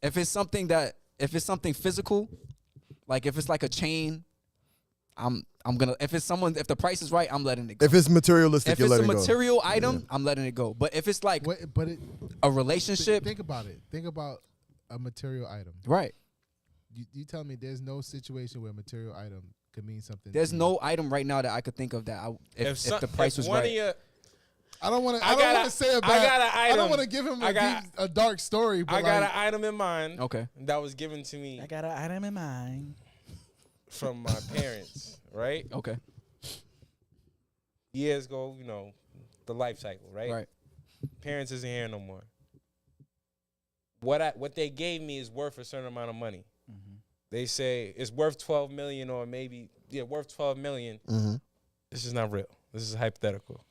if it's something physical, like if it's like a chain, I'm gonna. If the price is right, I'm letting it go. If it's materialistic, If you're it's a letting go. material item, I'm letting it go. But if it's like But it, a relationship, think about it. Think about a material item. right? You tell me there's no situation where a material item could mean something. There's to you. no item right now that I could think of that if the price was one right. of your, I don't want to. I I don't got want a- to say about. I got an I don't item. want to give him I got- a dark story. But I got like, an item in mind. Okay. That was given to me I got an item in mind. from my parents. Right. Okay. Years ago, the life cycle. Right. Right. Parents isn't here no more. What they gave me is worth a certain amount of money. They say it's worth 12 million or maybe worth 12 million. Mhm. This is not real. This is hypothetical.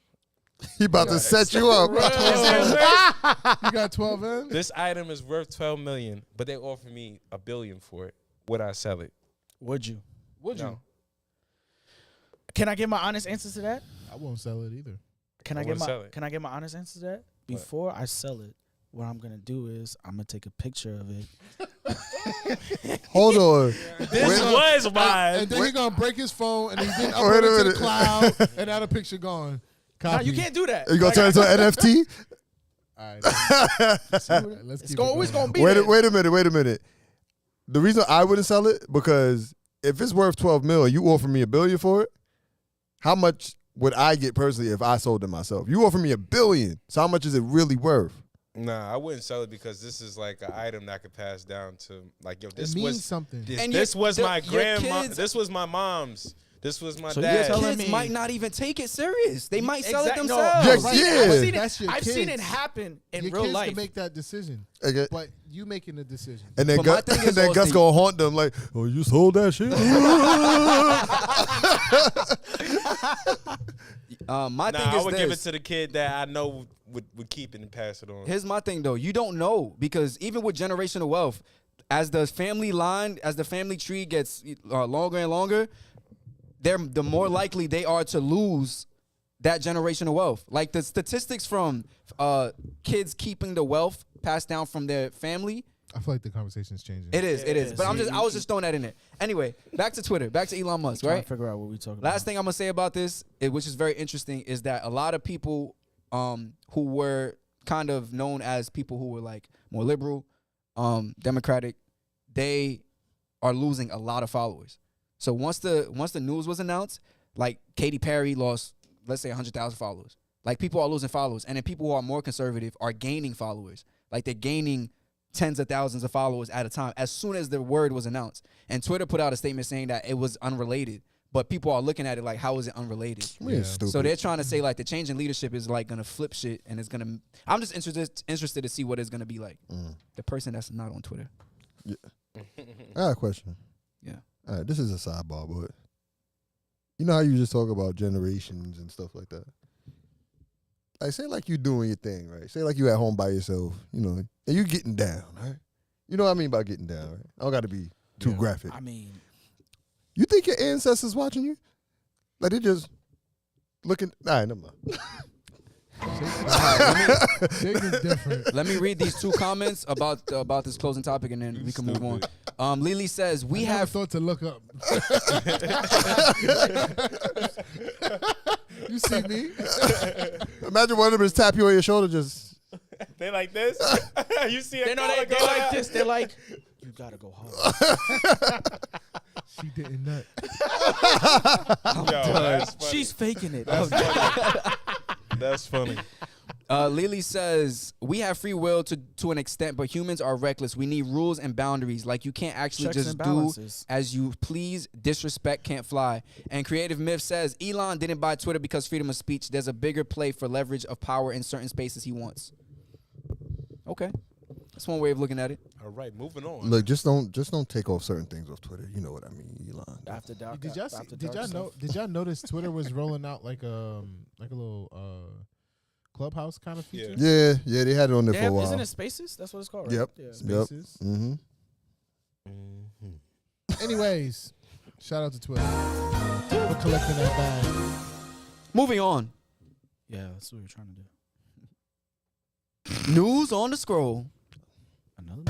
He about to set you up. you got 12 in. This item is worth 12 million, but they offer me $1 billion for it. Would I sell it? Would you? Would No. Can I get my honest answer to that? I won't sell it either. Can I I get wouldn't my sell it. Can I get my honest answer to that? Before I sell it, what I'm gonna do is I'm gonna take a picture of it. Hold on. This was mine. And then he's gonna break his phone and he didn't Wait upload a it to the minute. cloud and now the picture gone. No, Copy. you can't do that. You gonna turn it into an NFT? All right. Let's It's keep it always going. gonna be Wait there. a minute. The reason I wouldn't sell it, because if it's worth 12 million, you offer me $1 billion for it. How much would I get personally if I sold it myself? You offer me $1 billion. So how much is it really worth? Nah, I wouldn't sell it because this is like an item that could pass down to This means something. This was my your grandma. kids- This was my mom's. This was my So you're dad's. telling Kids me- might not even take it serious. They might sell it Exact- no. themselves. Yes, yeah. I've seen That's your I've seen kids. it happen in Your real kids life. can make that decision, Okay. but you making the decision. And then But my Gus, thing and is then Gus also- gonna haunt them like, oh, you sold that shit? My Nah, thing I is would this. give it to the kid that I know would keep it and pass it on. Here's my thing though. You don't know, because even with generational wealth, as the family tree gets longer and longer, the more likely they are to lose that generational wealth. Like the statistics from kids keeping the wealth passed down from their family. I feel like the conversation's changing. It is. is. But I was just throwing that in there. Anyway, back to Twitter. Back to Elon Musk, Trying right? to figure out what we talking Last thing I'm gonna say about this, which is very interesting, is that a lot of people who were kind of known as people who were like more liberal, democratic, they are losing a lot of followers. So once the news was announced, like Katy Perry lost, let's say 100,000 followers. Like people are losing followers, and then people who are more conservative are gaining followers. Like they're gaining tens of thousands of followers at a time as soon as the word was announced. And Twitter put out a statement saying that it was unrelated, but people are looking at it like, how is it unrelated? Man, stupid. So they're trying to say like the change in leadership is like gonna flip shit, and it's gonna. I'm just interested to see what it's gonna be like. The person that's not on Twitter. I got a question. Yeah. All right, this is a sidebar, but you know how you just talk about generations and stuff like that? Like, say like you doing your thing, right? Say like you at home by yourself, and you getting down, right? You know what I mean by getting down, right? I don't got to be too graphic. I mean, You think your ancestors watching you? Like they just looking? All right, never mind. Jake is different. Let me read these two comments about this closing topic, and then we can move on. Lily says we I never have. thought to look up. You see me? Imagine one of them just tap you on your shoulder, just. They like this. You see a They know color they go like out. this. They're like, you gotta go hard. She didn't nut. Yo, that's funny. She's faking it. That's funny. Lily says we have free will to an extent, but humans are reckless. We need rules and boundaries. Like you can't actually Checks just and do balances. as you please. Disrespect can't fly. And Creative Myth says Elon didn't buy Twitter because freedom of speech. There's a bigger play for leverage of power in certain spaces he wants. Okay, that's one way of looking at it. All right, moving on. Look, just don't take off certain things off Twitter. You know what I mean, Elon. After dark. Did y'all see, after did dark y'all stuff. know? Did y'all notice Twitter was rolling out like a little Clubhouse kind of feature? Yeah, they had it on there for a while. Isn't it Spaces? That's what it's called, right? Yep. Yeah. Spaces. Mm-hmm. Anyways, shout out to Twitter for collecting that bag. Moving on. Yeah, that's what we're trying to do. News on the scroll. Another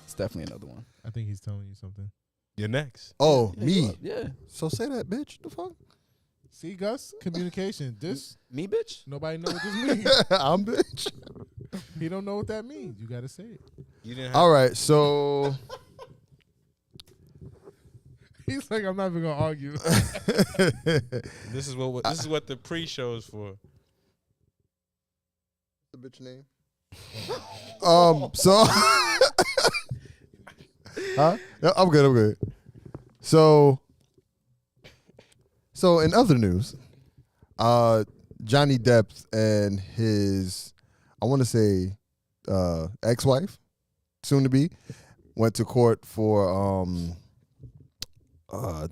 It's definitely another one. I think he's telling you something. You're next. Oh, me. Yeah. So say that, bitch. The fuck? See, Gus, communication. This Me, bitch. nobody know what this means. I'm bitch. He don't know what that means. You gotta say it. You didn't have All right, so He's like, I'm not even gonna argue. this is what the pre-show is for. the bitch name. So huh? No, I'm good. So in other news, Johnny Depp and his, I want to say, ex-wife, soon to be, went to court for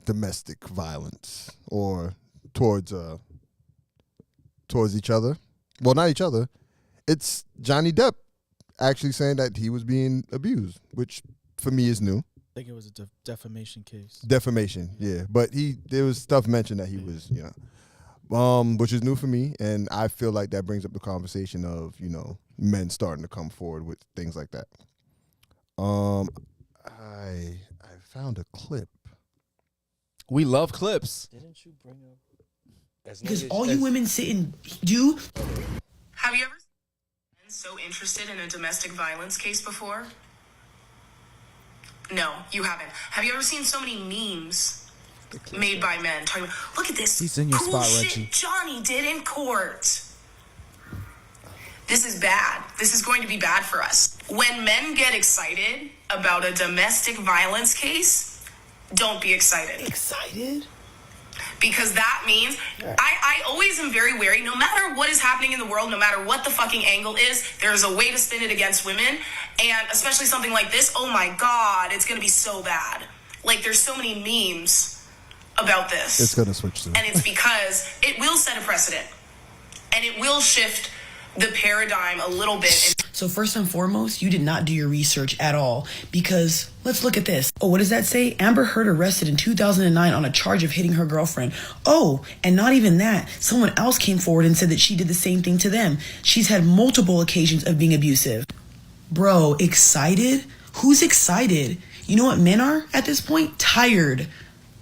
domestic violence or towards each other. Well, not each other. It's Johnny Depp actually saying that he was being abused, which for me is new. I think it was a defamation case. Defamation, yeah. But there was stuff mentioned that he was, which is new for me, and I feel like that brings up the conversation of, men starting to come forward with things like that. I found a clip. We love clips. Didn't you bring up? Because all you women sit and do. Have you ever been so interested in a domestic violence case before? No, you haven't. Have you ever seen so many memes made by men talking about, look at this He's in your cool spot, shit Reggie. Johnny did in court? This is bad. This is going to be bad for us. When men get excited about a domestic violence case, don't be excited. Excited? Because that means I always am very wary. No matter what is happening in the world, no matter what the fucking angle is, there's a way to spin it against women. And especially something like this, oh my God, it's going to be so bad. Like, there's so many memes about this. It's going to switch soon. And it's because it will set a precedent. And it will shift the paradigm a little bit. So first and foremost, you did not do your research at all because let's look at this. Oh, what does that say? Amber Heard arrested in 2009 on a charge of hitting her girlfriend. Oh, and not even that. Someone else came forward and said that she did the same thing to them. She's had multiple occasions of being abusive. Bro, excited? Who's excited? You know what men are at this point? Tired,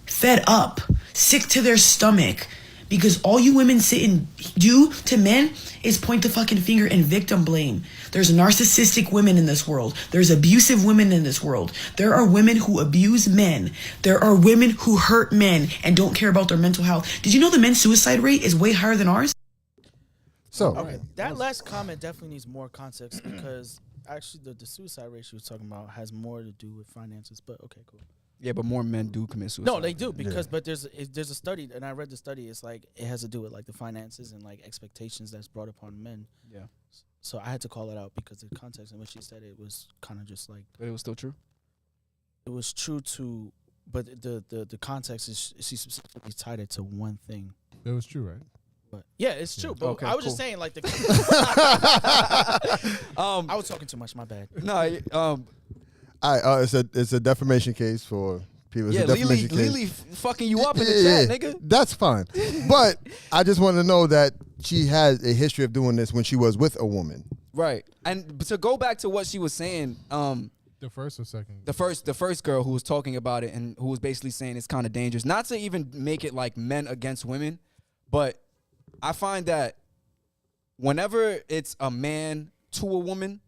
fed up, sick to their stomach. Because all you women sit and do to men is point the fucking finger and victim blame. There's narcissistic women in this world. There's abusive women in this world. There are women who abuse men. There are women who hurt men and don't care about their mental health. Did you know the men's suicide rate is way higher than ours? So, Okay, that last comment definitely needs more context because actually the suicide rate she was talking about has more to do with finances. But okay, cool. Yeah, but more men do commit suicide. No, they do because but there's a study and I read the study. It's like it has to do with like the finances and like expectations that's brought upon men. Yeah. So I had to call it out because the context in which she said it was kind of just like But it was still true. it was true to, but the context is she specifically tied it to one thing. It was true, right? But yeah, it's true. But Okay, I was just cool. saying like the. Um, I was talking too much. My bad. no, it's a defamation case for people. It's yeah, a defamation case. Lily fucking you up in the chat, nigga. That's fine. But I just want to know that she has a history of doing this when she was with a woman. Right. And to go back to what she was saying, The first or second? the first girl who was talking about it and who was basically saying it's kind of dangerous. Not to even make it like men against women, but I find that whenever it's a man to a woman,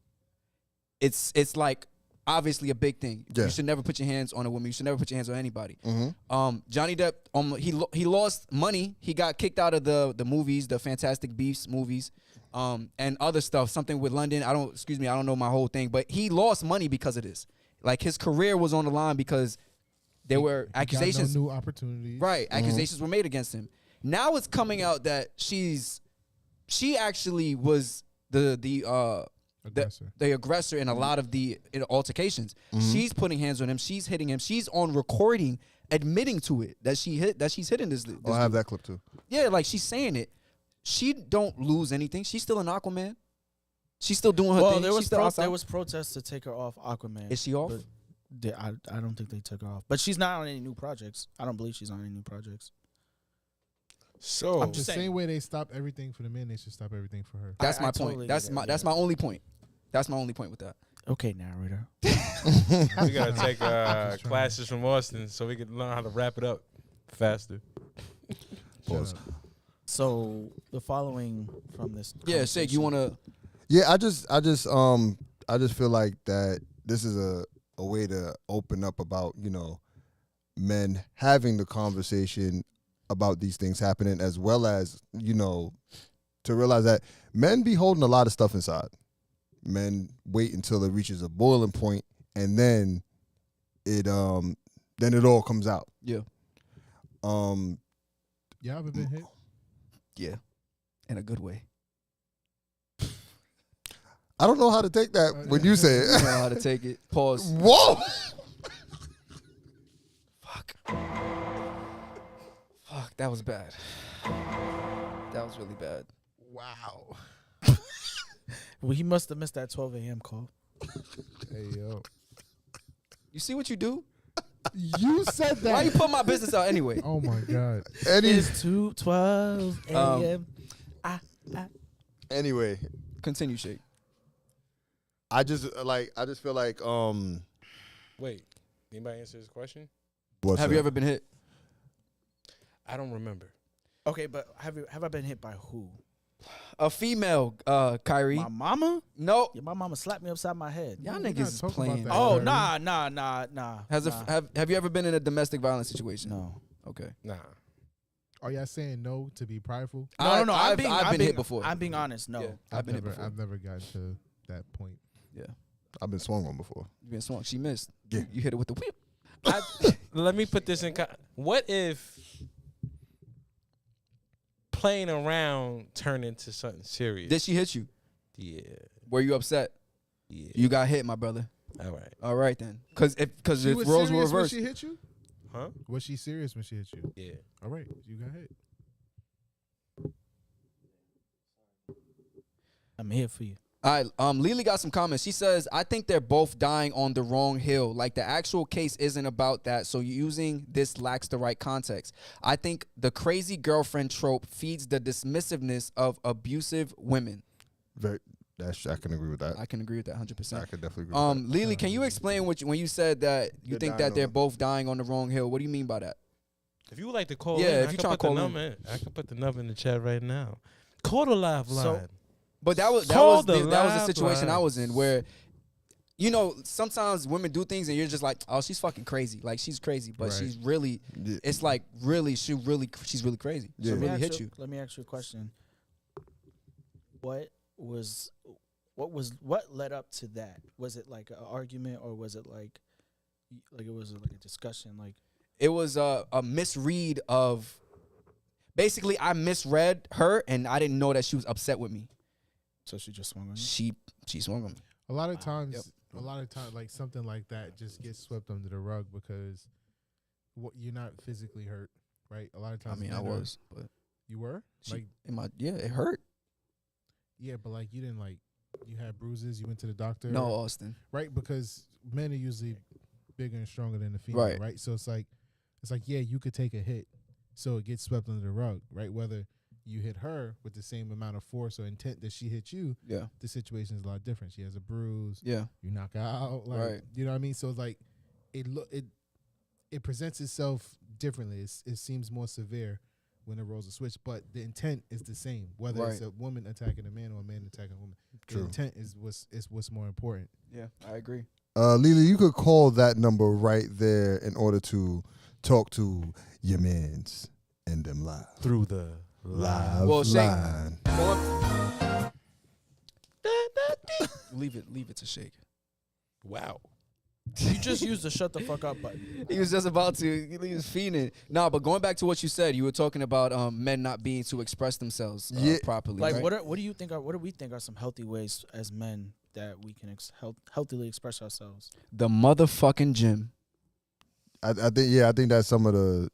it's like obviously a big thing. Yeah. You should never put your hands on a woman. You should never put your hands on anybody. Mm-hmm. Johnny Depp, he lost money. He got kicked out of the movies, the Fantastic Beasts movies, and other stuff. Something with London. I don't know my whole thing, but he lost money because of this. Like his career was on the line because there were accusations. Got no new opportunities. Right, accusations were made against him. Now it's coming out that she actually was the aggressor in a lot of the altercations. She's putting hands on him. She's hitting him. She's on recording, admitting to it that she's hitting this. I have that clip too. Yeah, like she's saying it. She don't lose anything. She's still an Aquaman. She's still doing her thing. There She's still outside. there was protests to take her off Aquaman. Is she off? But I don't think they took her off. But she's not on any new projects. I don't believe she's on any new projects. So I'm The just saying. same way they stop everything for the men, they should stop everything for her. That's I my totally point. get it, That's my only point. That's my only point with that. Okay, narrator. we gotta take classes from Austin so we can learn how to wrap it up faster. Pause. So the following from this. Yeah, Shake, you want to? Yeah, I just feel like that this is a way to open up about, men having the conversation about these things happening, as well as, to realize that men be holding a lot of stuff inside. Men wait until it reaches a boiling point, and then it all comes out. Yeah. Y'all ever been hit? Yeah, in a good way. I don't know how to take that when you say I it. don't know how to take it. Pause. Whoa! Fuck, that was bad. That was really bad. Wow. Well, he must have missed that 12 a.m. call. Hey, yo. You see what you do? You said that. Why you put my business out anyway? Oh, my God. It's 2:12 a.m. Anyway, Continue, Shake. I just feel like Wait, anybody answer this question? what's Have that? you ever been hit? I don't remember. Okay, but have I been hit by who? A female, Kyrie. My mama? No. Yeah, my mama slapped me upside my head. Y'all We're niggas not is talking playing. about Oh, Kyrie. nah. Have you ever been in a domestic violence situation? No. Okay. Nah. Are y'all saying no to be prideful? No. I've been hit before. I'm being honest. No. Yeah, I've been hit before. I've never gotten to that point. Yeah. I've been swung on before. You been swung. She missed. Yeah. You hit it with the whip. Let me put this in. What if playing around turned into something serious? Did she hit you? Yeah. Were you upset? Yeah. You got hit, my brother. All right. All right then. Because if She was roles were serious when reversed. she hit you? Huh? Was she serious when she hit you? Yeah. All right, you got hit. I'm here for you. All right, Lily got some comments. She says, I think they're both dying on the wrong hill. Like, the actual case isn't about that, so using this lacks the right context. I think the crazy girlfriend trope feeds the dismissiveness of abusive women. I can agree with that. I can agree with that 100%. I can definitely agree with that. Lily, can you explain when you said that you They're think dying that they're on- both dying on the wrong hill? What do you mean by that? If you would like to call Yeah, in, if I you can tryna put call the in. number in. I can put the number in the chat right now. Call the live line. But that was Call the the situation I live was in where, sometimes women do things and you're just like, oh, she's fucking crazy. Like, she's crazy, but Right. she's really, Yeah. it's like really, she's really crazy. Yeah. She'll really hit you. Let me ask you a question. What led up to that? Was it like an argument, or was it like it was like a discussion? Like, It was a misread of, basically I misread her and I didn't know that she was upset with me. so she just swung on you? She swung on me. A lot of times, Yep. like something like that just gets swept under the rug because you're not physically hurt, right? A lot of I times, mean, I men are- was, but You were like, it hurt. yeah, but like you didn't like. You had bruises. You went to the doctor. No, Austin. right? Because men are usually bigger and stronger than the female, Right. right? So it's like, yeah, you could take a hit, so it gets swept under the rug, right? Whether you hit her with the same amount of force or intent that she hit you, Yeah. the situation is a lot different. She has a bruise. Yeah. You knock her out. Like, Right. You know what I mean? So it's like it presents itself differently. It seems more severe when the roles are switched, but the intent is the same. Whether it's Right. a woman attacking a man or a man attacking a woman, True. the intent is what's more important. Yeah, I agree. Lily, you could call that number right there in order to talk to your mans and them live. Through the Live Well, Shake, line. leave it to Shake. Wow. You just used the shut the fuck up button. He was just about to. He was fiending. Nah, but going back to what you said, you were talking about men not being to express themselves Yeah. properly. Like, right? what do you think? What do we think are some healthy ways as men that we can healthily express ourselves? The motherfucking gym. I think that's some of the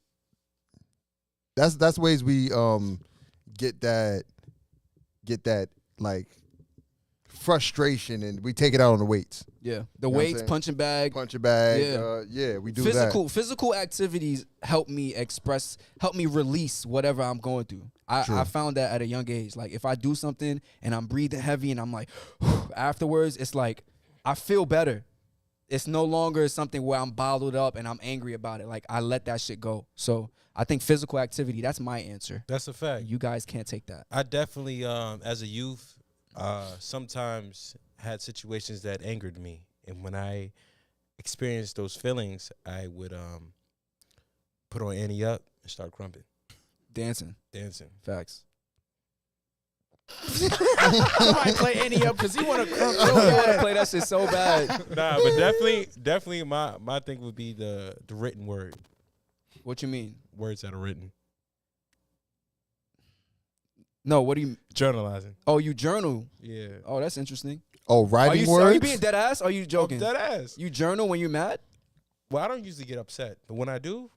that's ways we get that like frustration, and we take it out on the weights. Yeah, the You know what I'm weights, saying? punching bag. Punch your bag. Yeah. We do Physical activities help me release whatever I'm going through. I found that at a young age. Like if I do something and I'm breathing heavy and I'm like, afterwards, it's like I feel better. It's no longer something where I'm bottled up and I'm angry about it. Like I let that shit go. So I think physical activity, that's my answer. That's a fact. You guys can't take that. I definitely, as a youth, sometimes had situations that angered me, and when I experienced those feelings, I would put on Annie Up and start grumping, Dancing. Facts. Somebody play Annie up because he want to crunk. I want to play that shit so bad. Nah, but definitely, my thing would be the written word, What you mean? words that are written, No, what do you? journalizing. Oh, you journal. Yeah. Oh, that's interesting. Oh, Are writing you words. being dead ass? Or are you joking? Dead ass. You journal when you're mad? Well, I don't usually get upset, but when I do,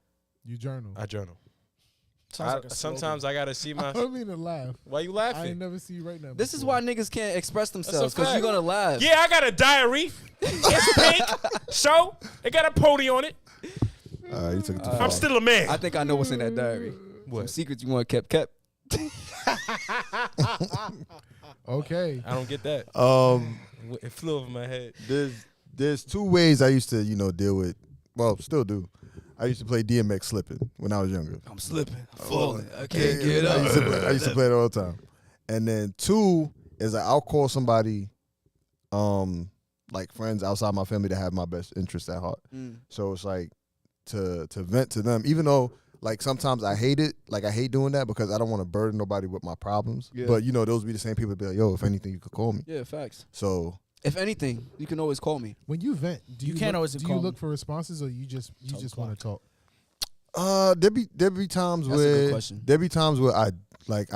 You journal. I journal. Sounds like a Sometimes I gotta see I my. don't mean to laugh. Why you I laughing? ain't never see you right now. This is before. why niggas can't express themselves a because you're fact. gonna laugh. Yeah, I got a diary. It's pink. So it got a pony on it. You took it too far. I'm still a man. I think I know what's in that diary. Some secrets you want kept. Okay. I don't get that. It flew over my head. There's two ways I used to deal with. Well, still do. I used to play DMX slipping when I was younger. I'm slipping. I'm falling. I can't get up. I used to play it all the time. And then two is I'll call somebody, like friends outside my family that have my best interests at heart. So it's like to vent to them, even though like sometimes I hate it. Like I hate doing that because I don't want to burden nobody with my problems. Yeah. But those be the same people that be like, yo, if anything, you could call me. Yeah, facts. So If anything, you can always call me. When you vent, do You you can't look, always do call you look me. for responses or you just want to talk? there be times That's a good where question. there be times where I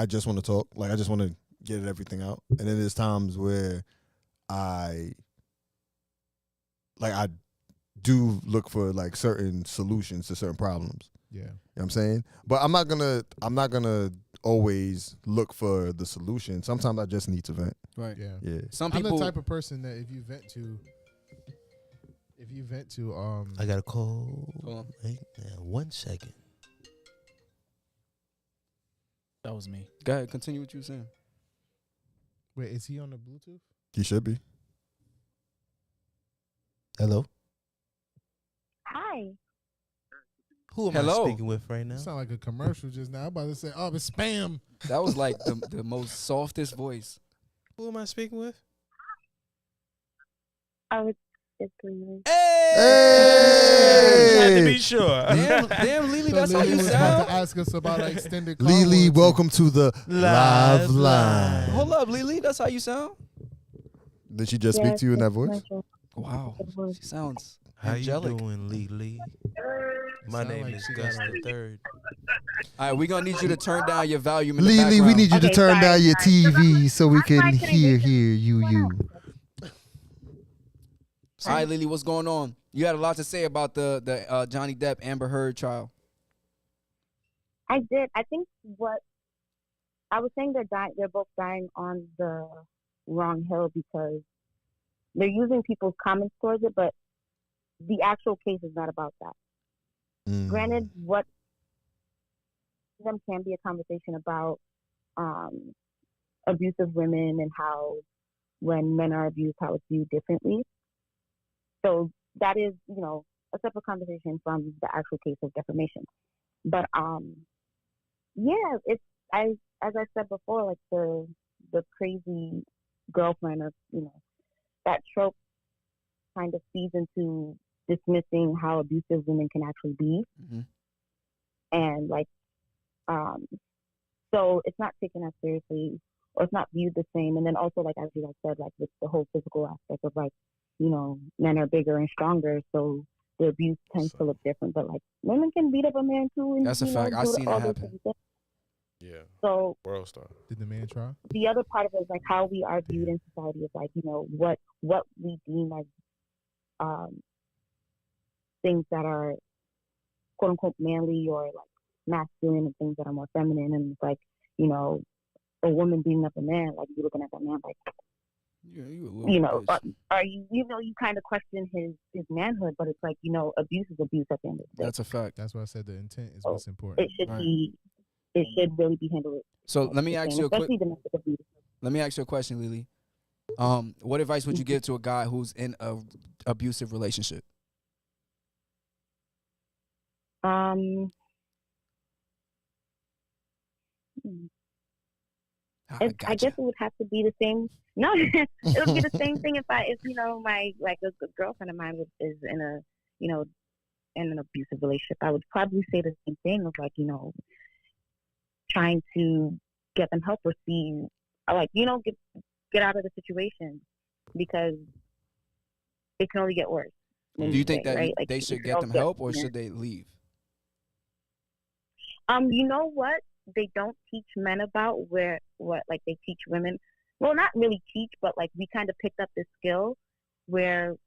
just want to talk. Like I just want to get everything out. And then there's times where I do look for like certain solutions to certain problems. Yeah. You know what I'm saying? But I'm not gonna always look for the solution. Sometimes I just need to vent. Right. Yeah. Yeah. Some I'm people. the type of person that if you vent to I got a call. Hold on. Wait, 1 second. That was me. Go ahead. Continue what you were saying. wait, is he on the Bluetooth? You should be. Hello. Hi. Who am Hello. I speaking with right now? It sound like a commercial just now. I'm about to say, oh, it's spam. That was like the most softest voice. Who am I speaking with? I was just leaving. I had to be sure. Damn, Lily, So that's how Lily you was about sound. to ask us about an extended call Lily, warranty. welcome to the live line. Hold up, Lily, that's how you sound. Did she just speak to you in that voice? Commercial. Wow, she sounds How angelic. you doing, Lily? My Sound name like is she Gus got the Third. All right, we're gonna need you to turn down your volume in the Lily, we background. need you to Okay, turn sorry, down your sorry. TV so we I'm can not gonna hear get you. All right, Lily, what's going on? You had a lot to say about the Johnny Depp Amber Heard trial. I did. I think what I was saying, they're both dying on the wrong hill because they're using people's comments towards it, but the actual case is not about that. Mm. Granted, what them can be a conversation about abusive women and how when men are abused, how it's viewed differently. So that is, a separate conversation from the actual case of defamation. But yeah, as I said before, like the crazy girlfriend of that trope kind of feeds into dismissing how abusive women can actually be, and like so it's not taken as seriously or it's not viewed the same. And then also, like as you guys said, like with the whole physical aspect of like men are bigger and stronger, so the abuse tends to look different. But like women can beat up a man too, and That's a fact. I've seen it happen. Yeah. So World star. Did the man try? the other part of it is like how we are viewed in society is like what we deem as things that are quote unquote manly or like masculine and things that are more feminine. And it's like a woman beating up a man, like you looking at that man like are you you kind of question his manhood, but it's like abuse is abuse at the end of the day. That's a fact. That's why I said the intent is what's important. It should be. It should really be handled. So let me ask you a quick. Especially domestic abuse. Let me ask you a question, Lily. What advice would you give to a guy who's in a abusive relationship? I guess it would have to be the same. No, it would be the same thing if my a good girlfriend of mine is in a in an abusive relationship. I would probably say the same thing of like trying to get them help or see get out of the situation, because it can only get worse. Do you think that right? they should get them help or should they leave? You know what? They don't teach men about what they teach women. Well, not really teach, but like we kind of picked up this skill where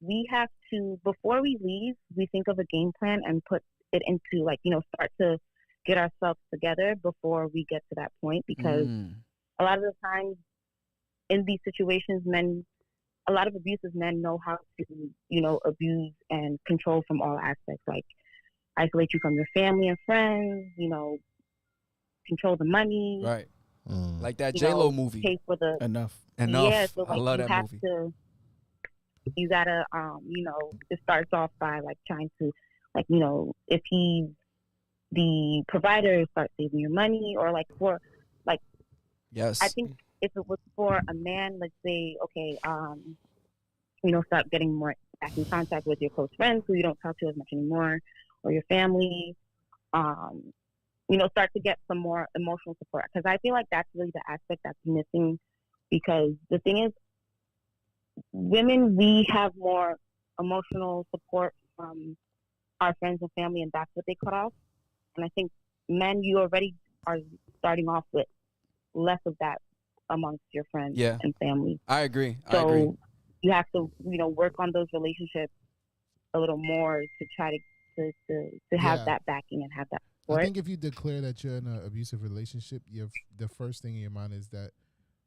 we have to, before we leave, we think of a game plan and put it into start to get ourselves together before we get to that point, because a lot of the times in these situations, a lot of abusive men know how to, abuse and control from all aspects, like isolate you from your family and friends, control the money. Right. Like that J-Lo movie. Pay for the Enough. Yeah, so I love that movie. You gotta, it starts off by like trying to, if he's the provider, start saving your money, or like for, like, yes. I think if it was for a man, let's say, okay, start getting more back in contact with your close friends who you don't talk to as much anymore, or your family, start to get some more emotional support. Because I feel like that's really the aspect that's missing, because the thing is, women, we have more emotional support from our friends and family, and that's what they cut off. And I think men, you already are starting off with less of that amongst your friends and family. I agree. So you have to, work on those relationships a little more to try to have that backing and have that support. I think if you declare that you're in an abusive relationship, the first thing in your mind is that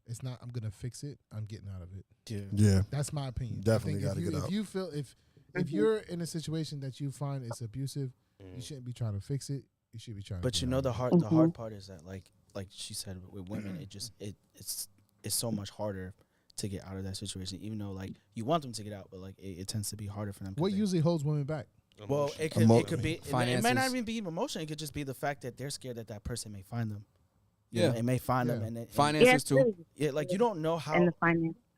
it's not, I'm going to fix it, I'm getting out of it. Yeah. That's my opinion. Definitely got to get out. If you feel, if you're in a situation that you find is abusive, you shouldn't be trying to fix it. You should be trying to. But the hard part is that like she said with women, it's so much harder to get out of that situation, even though like you want them to get out, but like it tends to be harder for them. What usually holds women back? Well, it could be finances. It might not even be emotion. It could just be the fact that they're scared that person may find them. Yeah, it may find them, and finances too. Yeah, like you don't know how and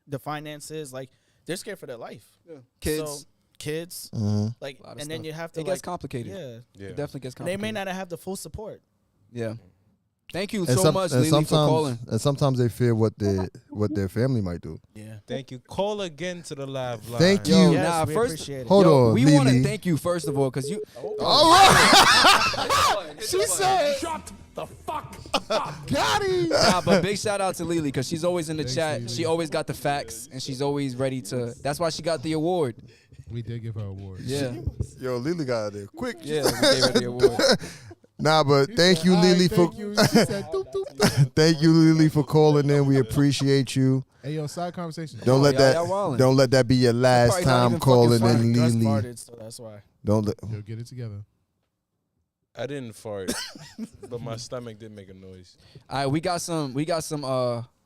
the finances. Like they're scared for their life. Yeah. Kids, like, and then you have to. It gets complicated. Yeah, It definitely gets complicated. They may not have the full support. Yeah. Thank you so much, Lily, for calling. And sometimes they fear what their family might do. Yeah. Thank you. Call again to the live line. Thank you. Yo, Yes, we first, appreciate it. Hold on, we want to Lily. thank you first of all, because you. All right. She said. Shut the fuck up. Got him. Nah, but big shout out to Lily, because she's always in the Thanks, chat. Lily. She always got the facts, and she's always ready to. That's why she got the award. We did give her awards. Yeah. Yo, Lily got out there quick. Yeah, we gave her the award. Nah, but thank you, Lily, for Thank you. She said, doop, doop. thank you, Lily, for calling in. We appreciate you. Hey, yo, side conversation. Don't let y'all wildin'. don't let that be your last probably not time even calling fucking in, Gus Lily. farted, so that's why. Don't let. Yo, get it together. I didn't fart, but my stomach did make a noise. All right, we got some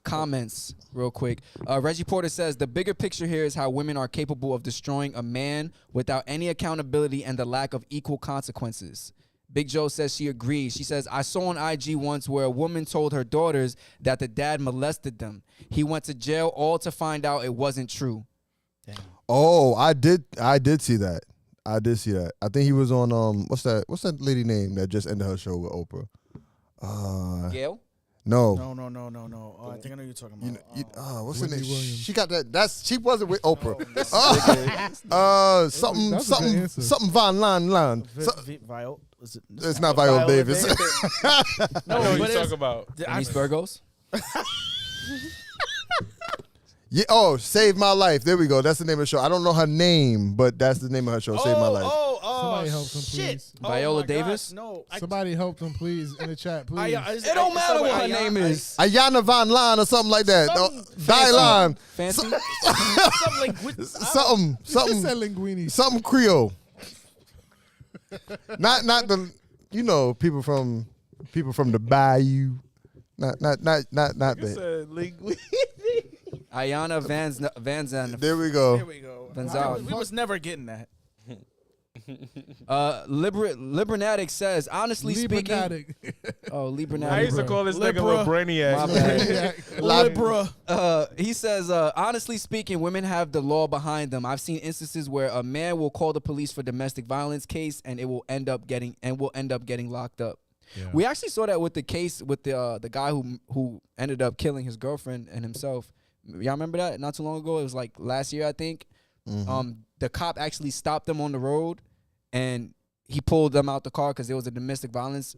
comments real quick. Reggie Porter says the bigger picture here is how women are capable of destroying a man without any accountability and the lack of equal consequences. Big Joe says she agrees. She says, I saw on IG once where a woman told her daughters that the dad molested them. He went to jail all to find out it wasn't true. Damn. Oh, I did see that. I did see that. I think he was on what's that lady name that just ended her show with Oprah? Gail? No. No. Oh, I think I know you're talking about. What's her Whitney name? Williams. She got that. She wasn't with Oprah. That's a good answer. Something Von Lan. Viola. Is it? It's not Viola Davis. I know what but you talk about. Denise Burgos? Yeah. Oh, Save My Life. There we go. That's the name of the show. I don't know her name, but that's the name of her show. Save My Life. Somebody help them, shit. please. Viola my Davis? gosh, no. Somebody help them, please, in the chat, please. It don't matter what her name is. Ayana Von Lan or something like that. Dylan. Fancy? Something. He said linguini. Something Creole. not the people from the Bayou. Not that. Ayana Van Zandt. There we go. There we go. Van Zandt. We was never getting that. Libranatic says, honestly speaking. Oh, Libranatic. I used to call this nigga Libra. little brainiac. My bad. Libra. He says, honestly speaking, women have the law behind them. I've seen instances where a man will call the police for domestic violence case and it will end up getting locked up. Yeah. We actually saw that with the case with the guy who ended up killing his girlfriend and himself. Y'all remember that? Not too long ago. It was like last year, I think. Mm-hmm. The cop actually stopped them on the road and he pulled them out the car because there was a domestic violence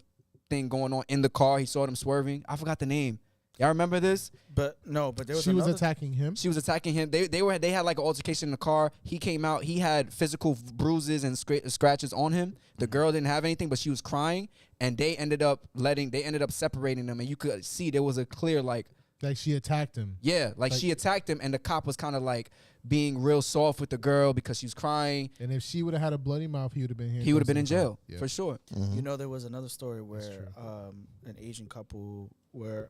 thing going on in the car. He saw them swerving. I forgot the name. Y'all remember this? But there was She was another. attacking him. She was attacking him. They had like an altercation in the car. He came out. He had physical bruises and scratches on him. The girl didn't have anything, but she was crying. And they ended up separating them. And you could see there was a clear like she attacked him. Yeah, like she attacked him, and the cop was kind of like being real soft with the girl because she was crying. And if she would have had a bloody mouth, he would have been here. He would have been in jail for sure. Mm-hmm. You know, there was another story where an Asian couple, the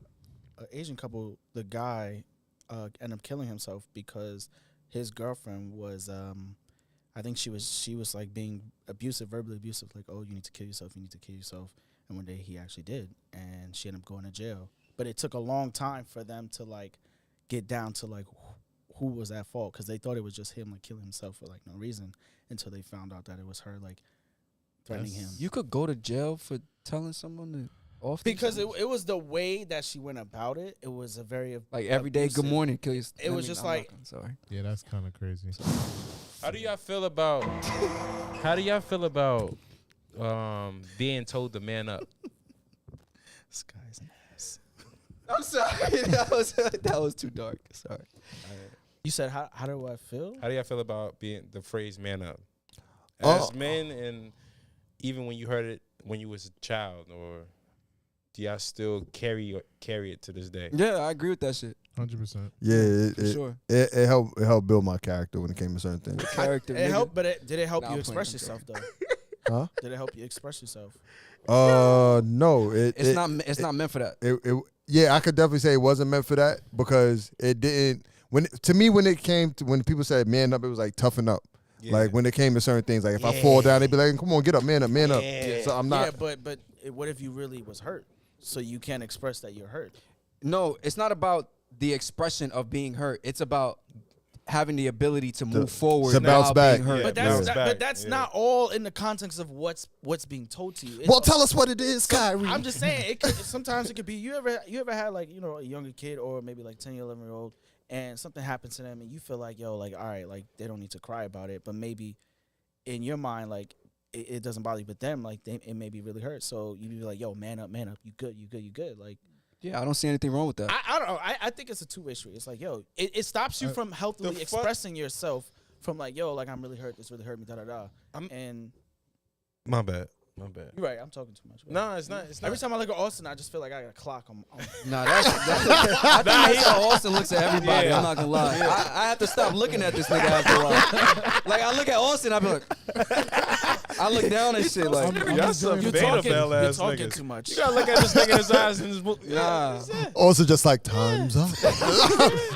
guy ended up killing himself because his girlfriend was, I think she was like being abusive, verbally abusive, like, oh, you need to kill yourself, And one day he actually did, and she ended up going to jail. But it took a long time for them to like get down to like who was at fault, because they thought it was just him like killing himself for like no reason until they found out that it was her like threatening him. You could go to jail for telling someone to off Because it was the way that she went about it. It was a very like every day. Good morning, kill yourself. It was just like sorry. Yeah, that's kind of crazy. How do y'all feel about being told to man up? this guy's an ass. I'm sorry. that was too dark. Sorry. You said how do I feel? How do y'all feel about being the phrase "man up"? As men, and even when you heard it when you was a child, or do y'all still carry it to this day? Yeah, I agree with that shit. 100%. Yeah, For sure. It helped build my character when it came to certain things. Character. It nigga. helped, but did it help Nah, you I'm express playing, yourself though? Huh? Did it help you express yourself? No. It's not meant for that. Yeah, I could definitely say it wasn't meant for that, because it didn't. When people said man up, it was like toughen up. Yeah. Like when it came to certain things, like if I fall down, they'd be like, "Come on, get up, man up." Yeah. So I'm not. Yeah, but what if you really was hurt? So you can't express that you're hurt. No, it's not about the expression of being hurt. It's about having the ability to move forward, to bounce while back. being hurt. Yeah, But bounce that's back. that's Yeah. not all in the context of what's being told to you. It's Well, tell us what it is, Kyrie. I'm just saying, sometimes it could be you ever had like, you know, a younger kid or maybe like 10 or 11 year old, and something happens to them and you feel like, yo, like, all right, like they don't need to cry about it, but maybe in your mind, like it doesn't bother you, but them, like it may be really hurt. So you be like, yo, man up, you good. Like, Yeah, I don't see anything wrong with that. I don't know. I think it's a two-way street. It's like, yo, it stops you from healthily expressing yourself from like, yo, like I'm really hurt. This really hurt me, da-da-da. And My bad. you're right. I'm talking too much. No, it's not. Every time I look at Austin, I just feel like I got a clock. Nah, I think that's how Austin looks at everybody. Yeah. I'm not gonna lie. I have to stop looking at this nigga after a while. Like I look at Austin, I be like, I look down and shit like, Y'all some You're beta talking, fell you're ass talking niggas. too much. You gotta look at this nigga in his eyes and his book. nah. Also, just like time's up.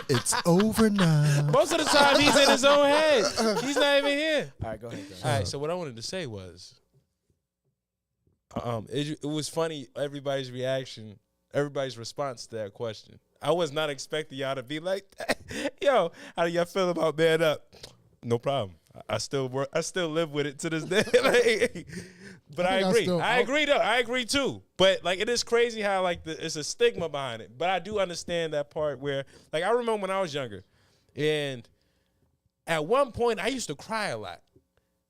It's over now. Most of the time, he's in his own head. He's not even here. All right, go ahead. All right. So what I wanted to say was, it was funny. Everybody's reaction, everybody's response to that question. I was not expecting y'all to be like, "Yo, how do y'all feel about man up?" No problem. I still work. I still live with it to this day. Like, but I agree. I agree though. I agree too. But like, it is crazy how like it's a stigma behind it. But I do understand that part where, like, I remember when I was younger, and at one point I used to cry a lot,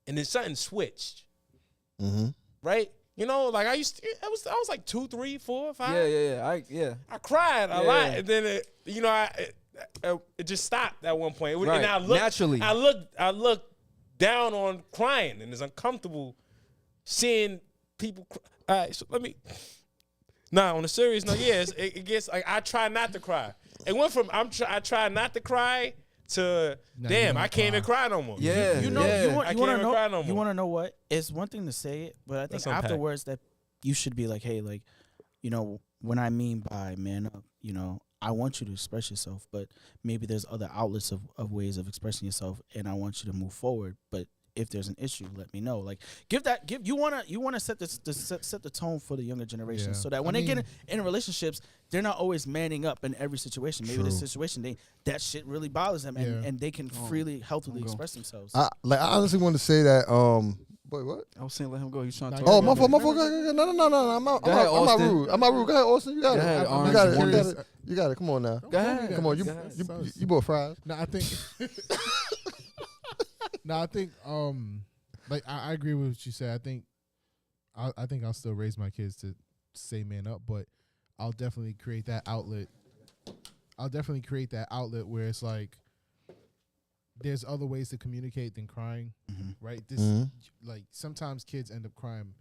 and then something switched. Mm-hmm. Right? You know, like I was like 2, 3, 4, 5. Yeah. I cried a lot, and then it just stopped at one point. Right. And I looked, Naturally. I looked down on crying, and it's uncomfortable seeing people cry. All right, so let me. Nah, on a serious note, yeah, it gets like I try not to cry. It went from I try not to cry to damn, I can't even cry no more. Yeah, You know, yeah. you I want can't to even know. cry no You more. want to know what? It's one thing to say it, but I think Let's unpack. afterwards that you should be like, hey, like, you know, when I mean by man up, you know, I want you to express yourself, but maybe there's other outlets of ways of expressing yourself, and I want you to move forward. But if there's an issue, let me know. Like, you wanna set set the tone for the younger generation, Yeah. so that when they get in relationships, they're not always manning up in every situation. Maybe the situation that shit really bothers them, and they can freely, healthily express themselves. I honestly want to say that. Wait, what? I was saying let him go. He's trying to Nah, talk. Oh, Yeah, my fault. No. I'm not Go ahead, Austin. rude. I'm not rude. Go ahead, Austin. You got Go it. ahead, You Orange got it. Juice. You got it. Come on now. Go ahead. Come on. Go ahead. You bought fries. No, I think. Like I agree with what you said. I think I'll still raise my kids to say man up, but I'll definitely create that outlet. Where it's like there's other ways to communicate than crying, right? Like sometimes kids end up crying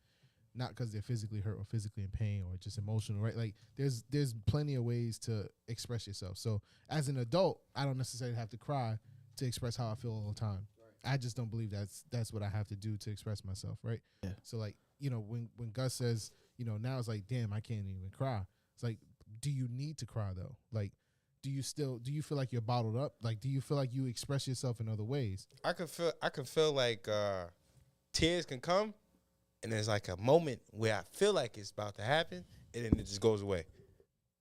not because they're physically hurt or physically in pain or just emotional, right? Like there's plenty of ways to express yourself. So as an adult, I don't necessarily have to cry to express how I feel all the time. I just don't believe that's what I have to do to express myself, right? Yeah. So like, you know, when Gus says, you know, now it's like, damn, I can't even cry. It's like, do you need to cry though? Like, do you feel like you're bottled up? Like, do you feel like you express yourself in other ways? I can feel like tears can come, and there's like a moment where I feel like it's about to happen, and then it just goes away.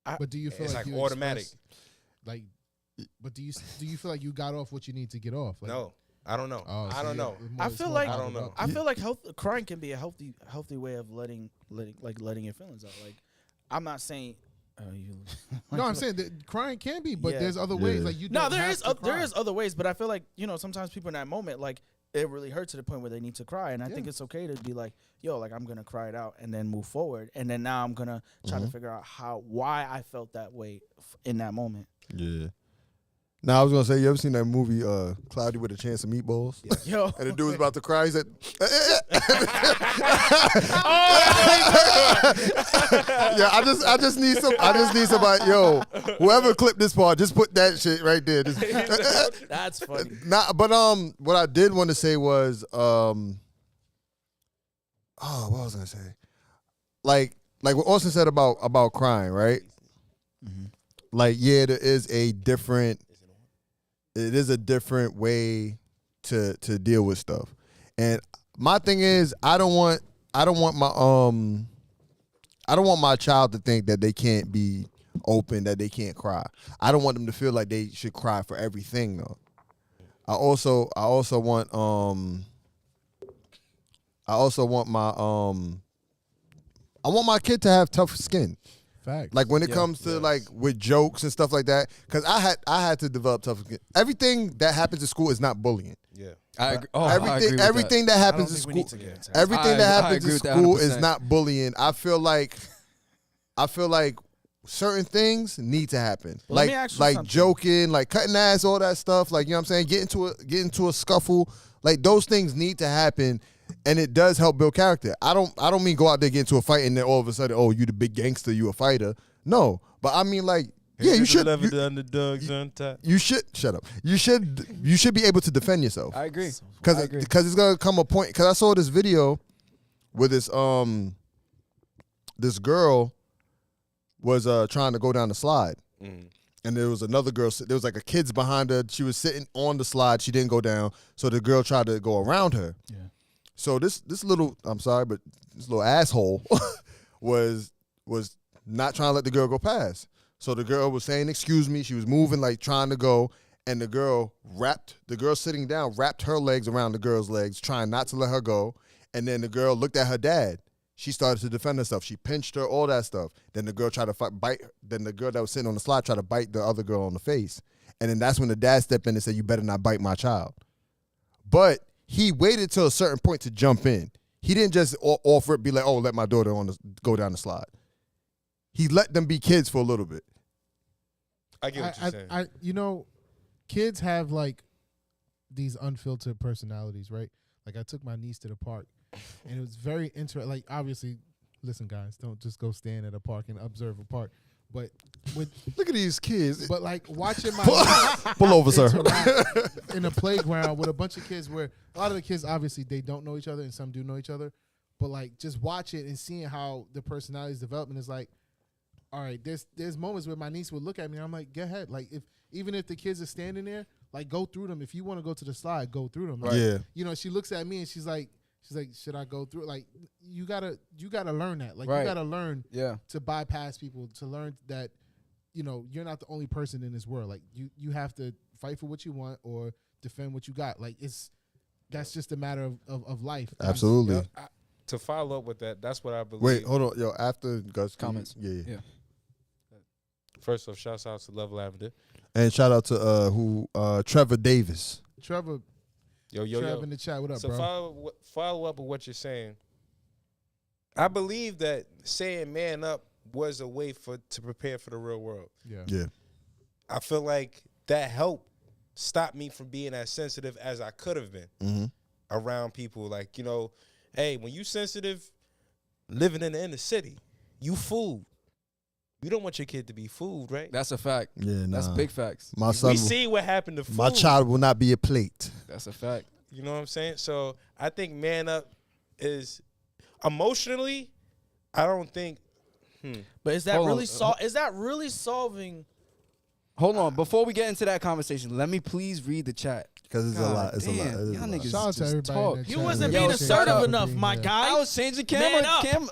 But do you feel It's like like you automatic. But do you feel like you got off what you need to get off? Like, No, I don't know. Oh, I so don't know. I feel like I don't know. I feel like crying can be a healthy way of letting your feelings out. Like, I'm not saying. No, I'm saying that crying can be, but Yeah. there's other ways. Like you. No, don't there have is to there cry. is other ways, but I feel like, you know, sometimes people in that moment, like, it really hurts to the point where they need to cry, and I think it's okay to be like, yo, like, I'm gonna cry it out and then move forward, and then now I'm gonna try to figure out why I felt that way in that moment. Yeah. Now I was gonna say, you ever seen that movie Cloudy with a Chance of Meatballs? Yo, And the dude was about to cry. He said, "Yeah, I just need somebody. Yo, whoever clipped this part, just put that shit right there. Just, that's funny. but what I did want to say was, what was I gonna say? Like what Austin said about crying, right? Like, yeah, there is a different. It is a different way to deal with stuff. And my thing is, I don't want my child to think that they can't be open, that they can't cry. I don't want them to feel like they should cry for everything though. I also want my kid to have tough skin. Fact. Like when it comes to like with jokes and stuff like that, because I had to develop tough skin. Everything that happens at school is not bullying. Yeah. I agree. Oh, I agree with everything that happens at school, everything that happens at school is not bullying. I feel like certain things need to happen. Well, let me like ask you something. joking, like cutting ass, all that stuff. Like, you know what I'm saying? Get into a scuffle. Like, those things need to happen. And it does help build character. I don't mean go out there, get into a fight, and then all of a sudden, oh, you the big gangster, you a fighter. No, but I mean, like, Yeah, you should. Love the underdogs on top. You should shut up. You should be able to defend yourself. I agree. Because I agree. it's gonna come a point. Because I saw this video where this girl was trying to go down the slide, and there was another girl. There was like a kid's behind her. She was sitting on the slide. She didn't go down, so the girl tried to go around her. Yeah. So this little, I'm sorry, but this little asshole was not trying to let the girl go past. So the girl was saying, "Excuse me." She was moving like trying to go, and the girl sitting down wrapped her legs around the girl's legs, trying not to let her go. And then the girl looked at her dad. She started to defend herself. She pinched her, all that stuff. Then the girl tried to bite. Then the girl that was sitting on the slide tried to bite the other girl on the face. And then that's when the dad stepped in and said, "You better not bite my child." But he waited till a certain point to jump in. He didn't just offer it, be like, "Oh, let my daughter go down the slide." He let them be kids for a little bit. I get what you're saying. You know, kids have like these unfiltered personalities, right? Like I took my niece to the park, and it was very interesting. Like obviously, listen, guys, don't just go stand at a park and observe a park. But Look at these kids. But like watching my Pull over, sir. in a playground with a bunch of kids where a lot of the kids obviously they don't know each other and some do know each other. But like just watch it and seeing how the personalities development is like, all right, there's moments where my niece would look at me and I'm like, go ahead. Like even if the kids are standing there, like go through them. If you want to go to the slide, go through them. Like, Yeah. You know, she looks at me and she's like, should I go through? Like you gotta learn that. Like Right. you gotta learn Yeah. to bypass people, to learn that, you know, you're not the only person in this world. Like you have to fight for what you want or defend what you got. Like that's just a matter of life. Absolutely. To follow up with that, that's what I believe. Wait, hold on. Yo, after Gus Comments. Yeah. First off, shouts out to Love Lavender. And shout out to Trevor Davis. Trevor in the chat. What up, So bro? follow up with what you're saying. I believe that saying man up was a way to prepare for the real world. Yeah. I feel like that helped stop me from being as sensitive as I could have been around people. Like, you know, hey, when you sensitive, living in the inner city, you fooled. You don't want your kid to be fooled, right? That's a fact. Yeah, That's nah. big facts. My son, We see what happened to food. my child will not be a plate. That's a fact. You know what I'm saying? So I think man up is emotionally, I don't think. But is that Hold really on. is that really solving? Hold on. Before we get into that conversation, let me please read the chat. Because it's a lot. It's damn, a lot. It is y'all a lot. niggas Shout out to just everybody in talk. the You chat. wasn't Yo, being shut assertive up. enough, my guy. I was changing Man up. Camera.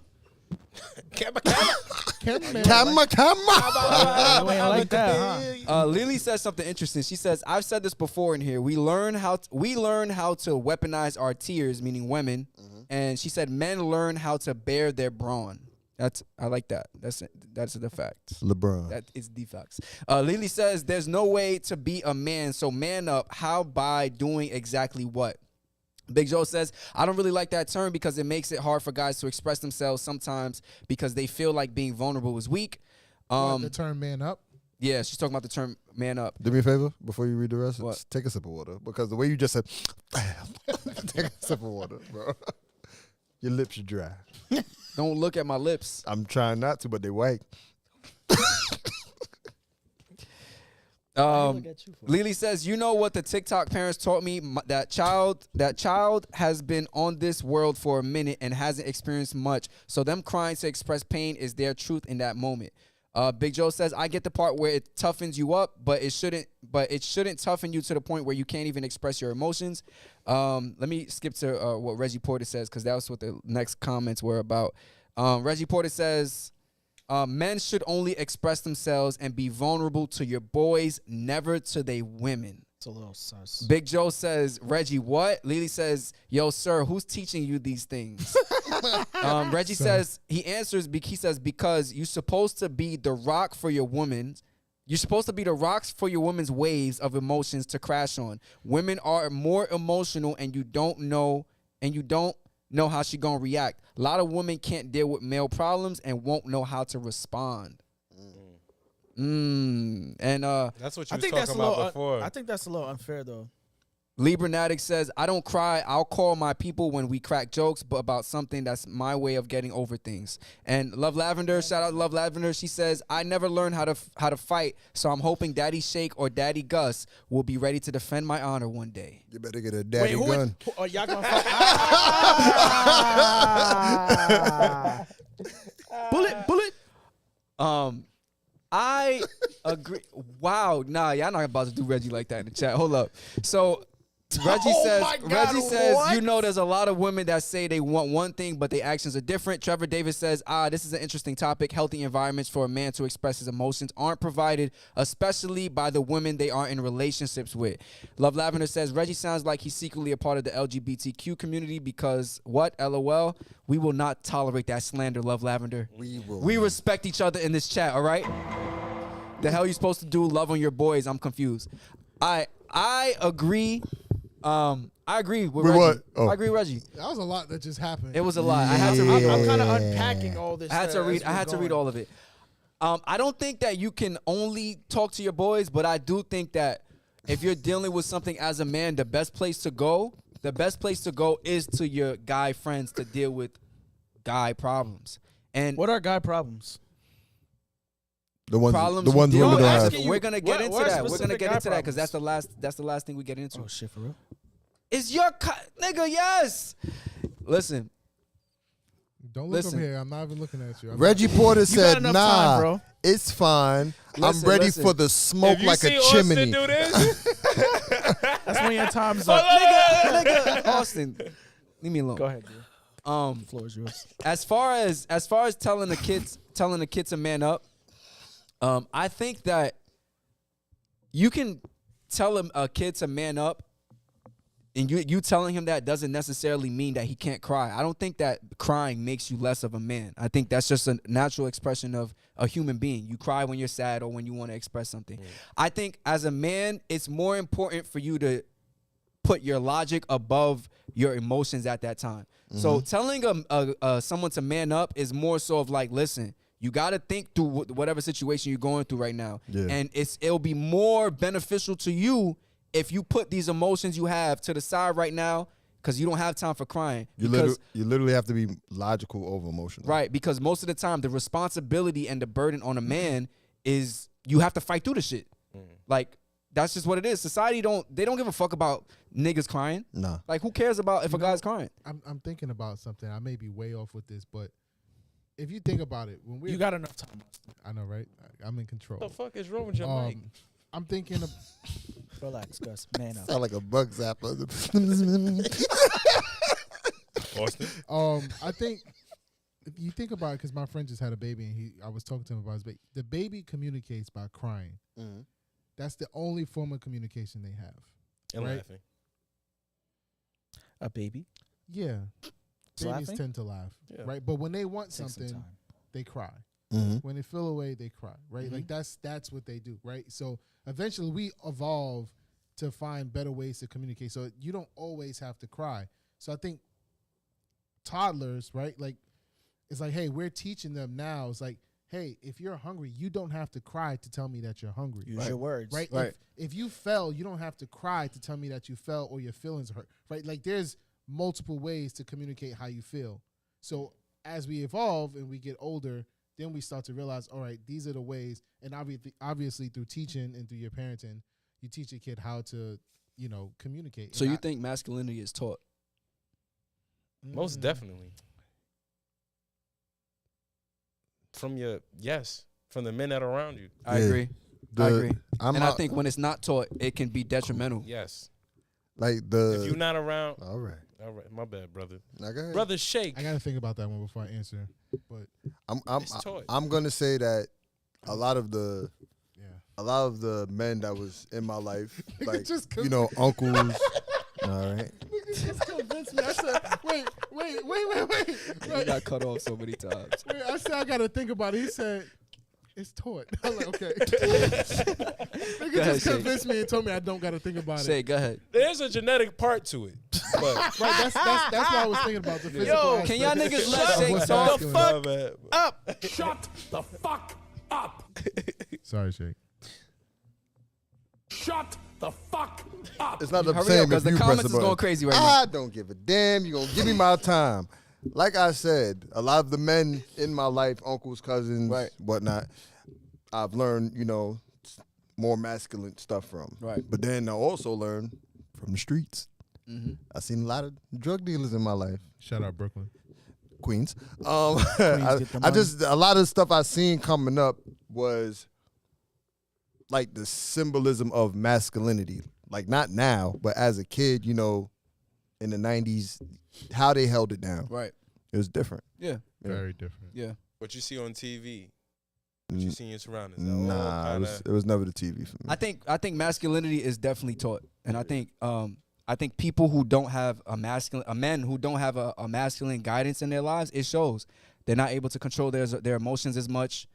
I like that, huh? Lily says something interesting. She says, "I've said this before in here. We learn how to weaponize our tears, meaning women." And she said, "Men learn how to bear their brawn." I like that. That's the fact. LeBron. That is the facts. Lily says, "There's no way to be a man, so man up. How by doing exactly what?" Big Joe says, "I don't really like that term because it makes it hard for guys to express themselves sometimes because they feel like being vulnerable is weak." The term man up. Yeah, she's talking about the term man up. Do me a favor before you read the rest. What? Just take a sip of water because the way you just said, take a sip of water, bro. Your lips are dry. Don't look at my lips. I'm trying not to, but they white. Lily says, "You know what the TikTok parents taught me? That child has been on this world for a minute and hasn't experienced much. So them crying to express pain is their truth in that moment." Big Joe says, "I get the part where it toughens you up, but it shouldn't toughen you to the point where you can't even express your emotions." Let me skip to what Reggie Porter says because that was what the next comments were about. Reggie Porter says, "Men should only express themselves and be vulnerable to your boys, never to they women." It's a little sus. Big Joe says, "Reggie, what?" Lily says, "Yo, sir, who's teaching you these things?" Reggie says, he answers, he says, "Because you're supposed to be the rock for your woman. You're supposed to be the rocks for your woman's waves of emotions to crash on. Women are more emotional and you don't know how she gonna react. A lot of women can't deal with male problems and won't know how to respond." And That's what you I was think that's a talking about little. before. I think that's a little unfair though. Libranatic says, I don't cry. I'll call my people when we crack jokes, but about something that's my way of getting over things. And Love Lavender, shout out to Love Lavender. She says, I never learned how to fight, so I'm hoping Daddy Shake or Daddy Gus will be ready to defend my honor one day. You better get a daddy gun. Are y'all gonna fight? Bullet. I agree. Wow, nah, y'all not about to do Reggie like that in the chat. Hold up. So Reggie says, you know, there's a lot of women that say they want one thing, but their actions are different. Trevor Davis says, this is an interesting topic. Healthy environments for a man to express his emotions aren't provided, especially by the women they are in relationships with. Love Lavender says, Reggie sounds like he's secretly a part of the LGBTQ community because what? LOL. We will not tolerate that slander, Love Lavender. We respect each other in this chat, all right? The hell you supposed to do? Love on your boys. I'm confused. I agree. I agree with Reggie. What? Oh. I agree with Reggie. That was a lot that just happened. It was a lot. I had to read. I'm kind of unpacking all this. I had to read all of it. I don't think that you can only talk to your boys, but I do think that if you're dealing with something as a man, the best place to go is to your guy friends to deal with guy problems. And what are guy problems? The ones problems women don't have. We're gonna get into that. We're gonna specific get guy into that because problems? that's the last thing we get into. Oh shit, for real? It's your nigga, yes. Listen. Don't look over here. I'm not even looking at you. Reggie Porter said, enough nah, time, bro. it's fine. Listen, I'm ready listen. for the smoke like a chimney. Do this? That's when your time's up. nigga, Austin, leave me alone. Go ahead, dude. The floor is yours. As far as telling the kids to man up, I think that you can tell a kid to man up, and you telling him that doesn't necessarily mean that he can't cry. I don't think that crying makes you less of a man. I think that's just a natural expression of a human being. You cry when you're sad or when you want to express something. I think as a man, it's more important for you to put your logic above your emotions at that time. So telling someone to man up is more so of like, listen, you got to think through whatever situation you're going through right now. Yeah. And it'll be more beneficial to you if you put these emotions you have to the side right now because you don't have time for crying. You literally have to be logical over emotional. Right, because most of the time the responsibility and the burden on a man is you have to fight through the shit. Like, that's just what it is. Society don't give a fuck about niggas crying. Nah. Like, who cares about if a guy's crying? I'm thinking about something. I may be way off with this, but if you think about it, when You got enough time. I know, right? I'm in control. What the fuck is wrong with your mic? I'm thinking of Relax, Gus. Man up. Sound like a bug zapper. Austin? I think if you think about it, because my friend just had a baby, and I was talking to him about his baby. The baby communicates by crying. That's the only form of communication they have. And right? laughing. A baby? Yeah. Babies Laughing? tend to laugh, Yeah. right? But when they want Take some something, time. they cry. Mm-hmm. When they feel away, they cry, right? Like that's what they do, right? So eventually we evolve to find better ways to communicate. So you don't always have to cry. So I think toddlers, right? Like, it's like, hey, we're teaching them now. It's like, hey, if you're hungry, you don't have to cry to tell me that you're hungry. Use your words. Right? If you fell, you don't have to cry to tell me that you fell or your feelings hurt, right? Like, there's multiple ways to communicate how you feel. So as we evolve and we get older, then we start to realize, all right, these are the ways. And obviously through teaching and through your parenting, you teach your kid how to, communicate. So you think masculinity is taught? Most definitely. From the men that are around you. I agree. I agree. I think when it's not taught, it can be detrimental. Yes. Like if you're not around. All right. My bad, brother. Now go ahead. Brother Shake. I gotta think about that one before I answer. But I'm gonna say that a lot of the men that was in my life, like uncles. All right. Just convinced me. I said, wait. You got cut off so many times. Wait, I said I gotta think about it. He said it's taught. I'm like, okay. Nigga just convinced me and told me I don't gotta think about it. Go ahead. There's a genetic part to it. But right, that's what I was thinking about. The physical Can y'all aspect niggas of let Shake what's talk? masculine. up. Shut the fuck up. Sorry, Shake. Shut the fuck It's not the Hurry same up, because if the you press comments the is button. going crazy right now. I don't give a damn. You gonna give me my time. Like I said, a lot of the men in my life, uncles, cousins, Right. whatnot, I've learned, more masculine stuff from. Right. But then I also learned from the streets. Mm-hmm. I've seen a lot of drug dealers in my life. Shout out Brooklyn. Queens. get the I money. just a lot of stuff I seen coming up was like the symbolism of masculinity. Like not now, but as a kid, in the 90s, how they held it down. Right. It was different. Yeah. Very different. Yeah. What you see on TV, what you see in your surroundings. Nah, it was never the TV for me. I think masculinity is definitely taught, and I think people who don't have men who don't have a masculine guidance in their lives, it shows. They're not able to control their emotions as much.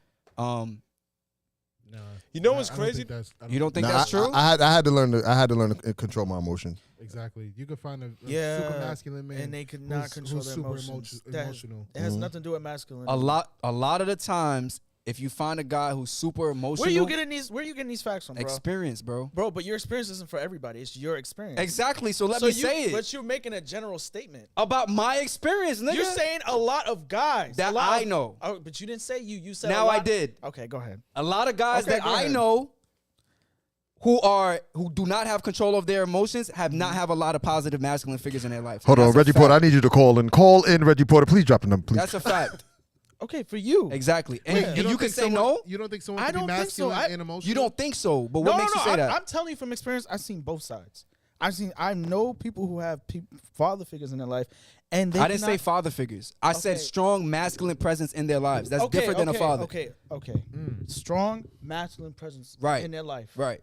Nah, You know what's I don't think crazy? You don't think Nah, that's true? I had to learn to control my emotions. Exactly. You could find a Yeah, super masculine man, and they could not who's control their super emotions. emotional. It has nothing to do with masculinity. a lot of the times, if you find a guy who's super emotional, Where you getting these facts from, bro? experience, bro. Bro, but your experience isn't for everybody. It's your experience. Exactly. So let me say it But you're making a general statement. about my experience, nigga. You're saying a lot of guys that a lot I of- know. Oh, but you didn't say you. You said Now a lot. I did. Okay, go ahead. A lot of guys Okay, that go I ahead. know who do not have control of their emotions not have a lot of positive masculine figures in their life. Hold on, That's a Reggie Porter. I fact. need you to call in. Call in, Reggie Porter. Please drop the number, please. That's a fact. Okay, for you. Exactly. And, Wait, and don't you can think say someone- no. You don't think someone I can be don't think so. masculine and emotional? You don't think so, but No, what makes you say that? I'm telling you from experience. I've seen both sides. I know people who have father figures in their life, and they I didn't say cannot- father figures. I said Okay. strong masculine presence in their lives. That's different than a father. Okay. Strong masculine presence Right. in their life, Right.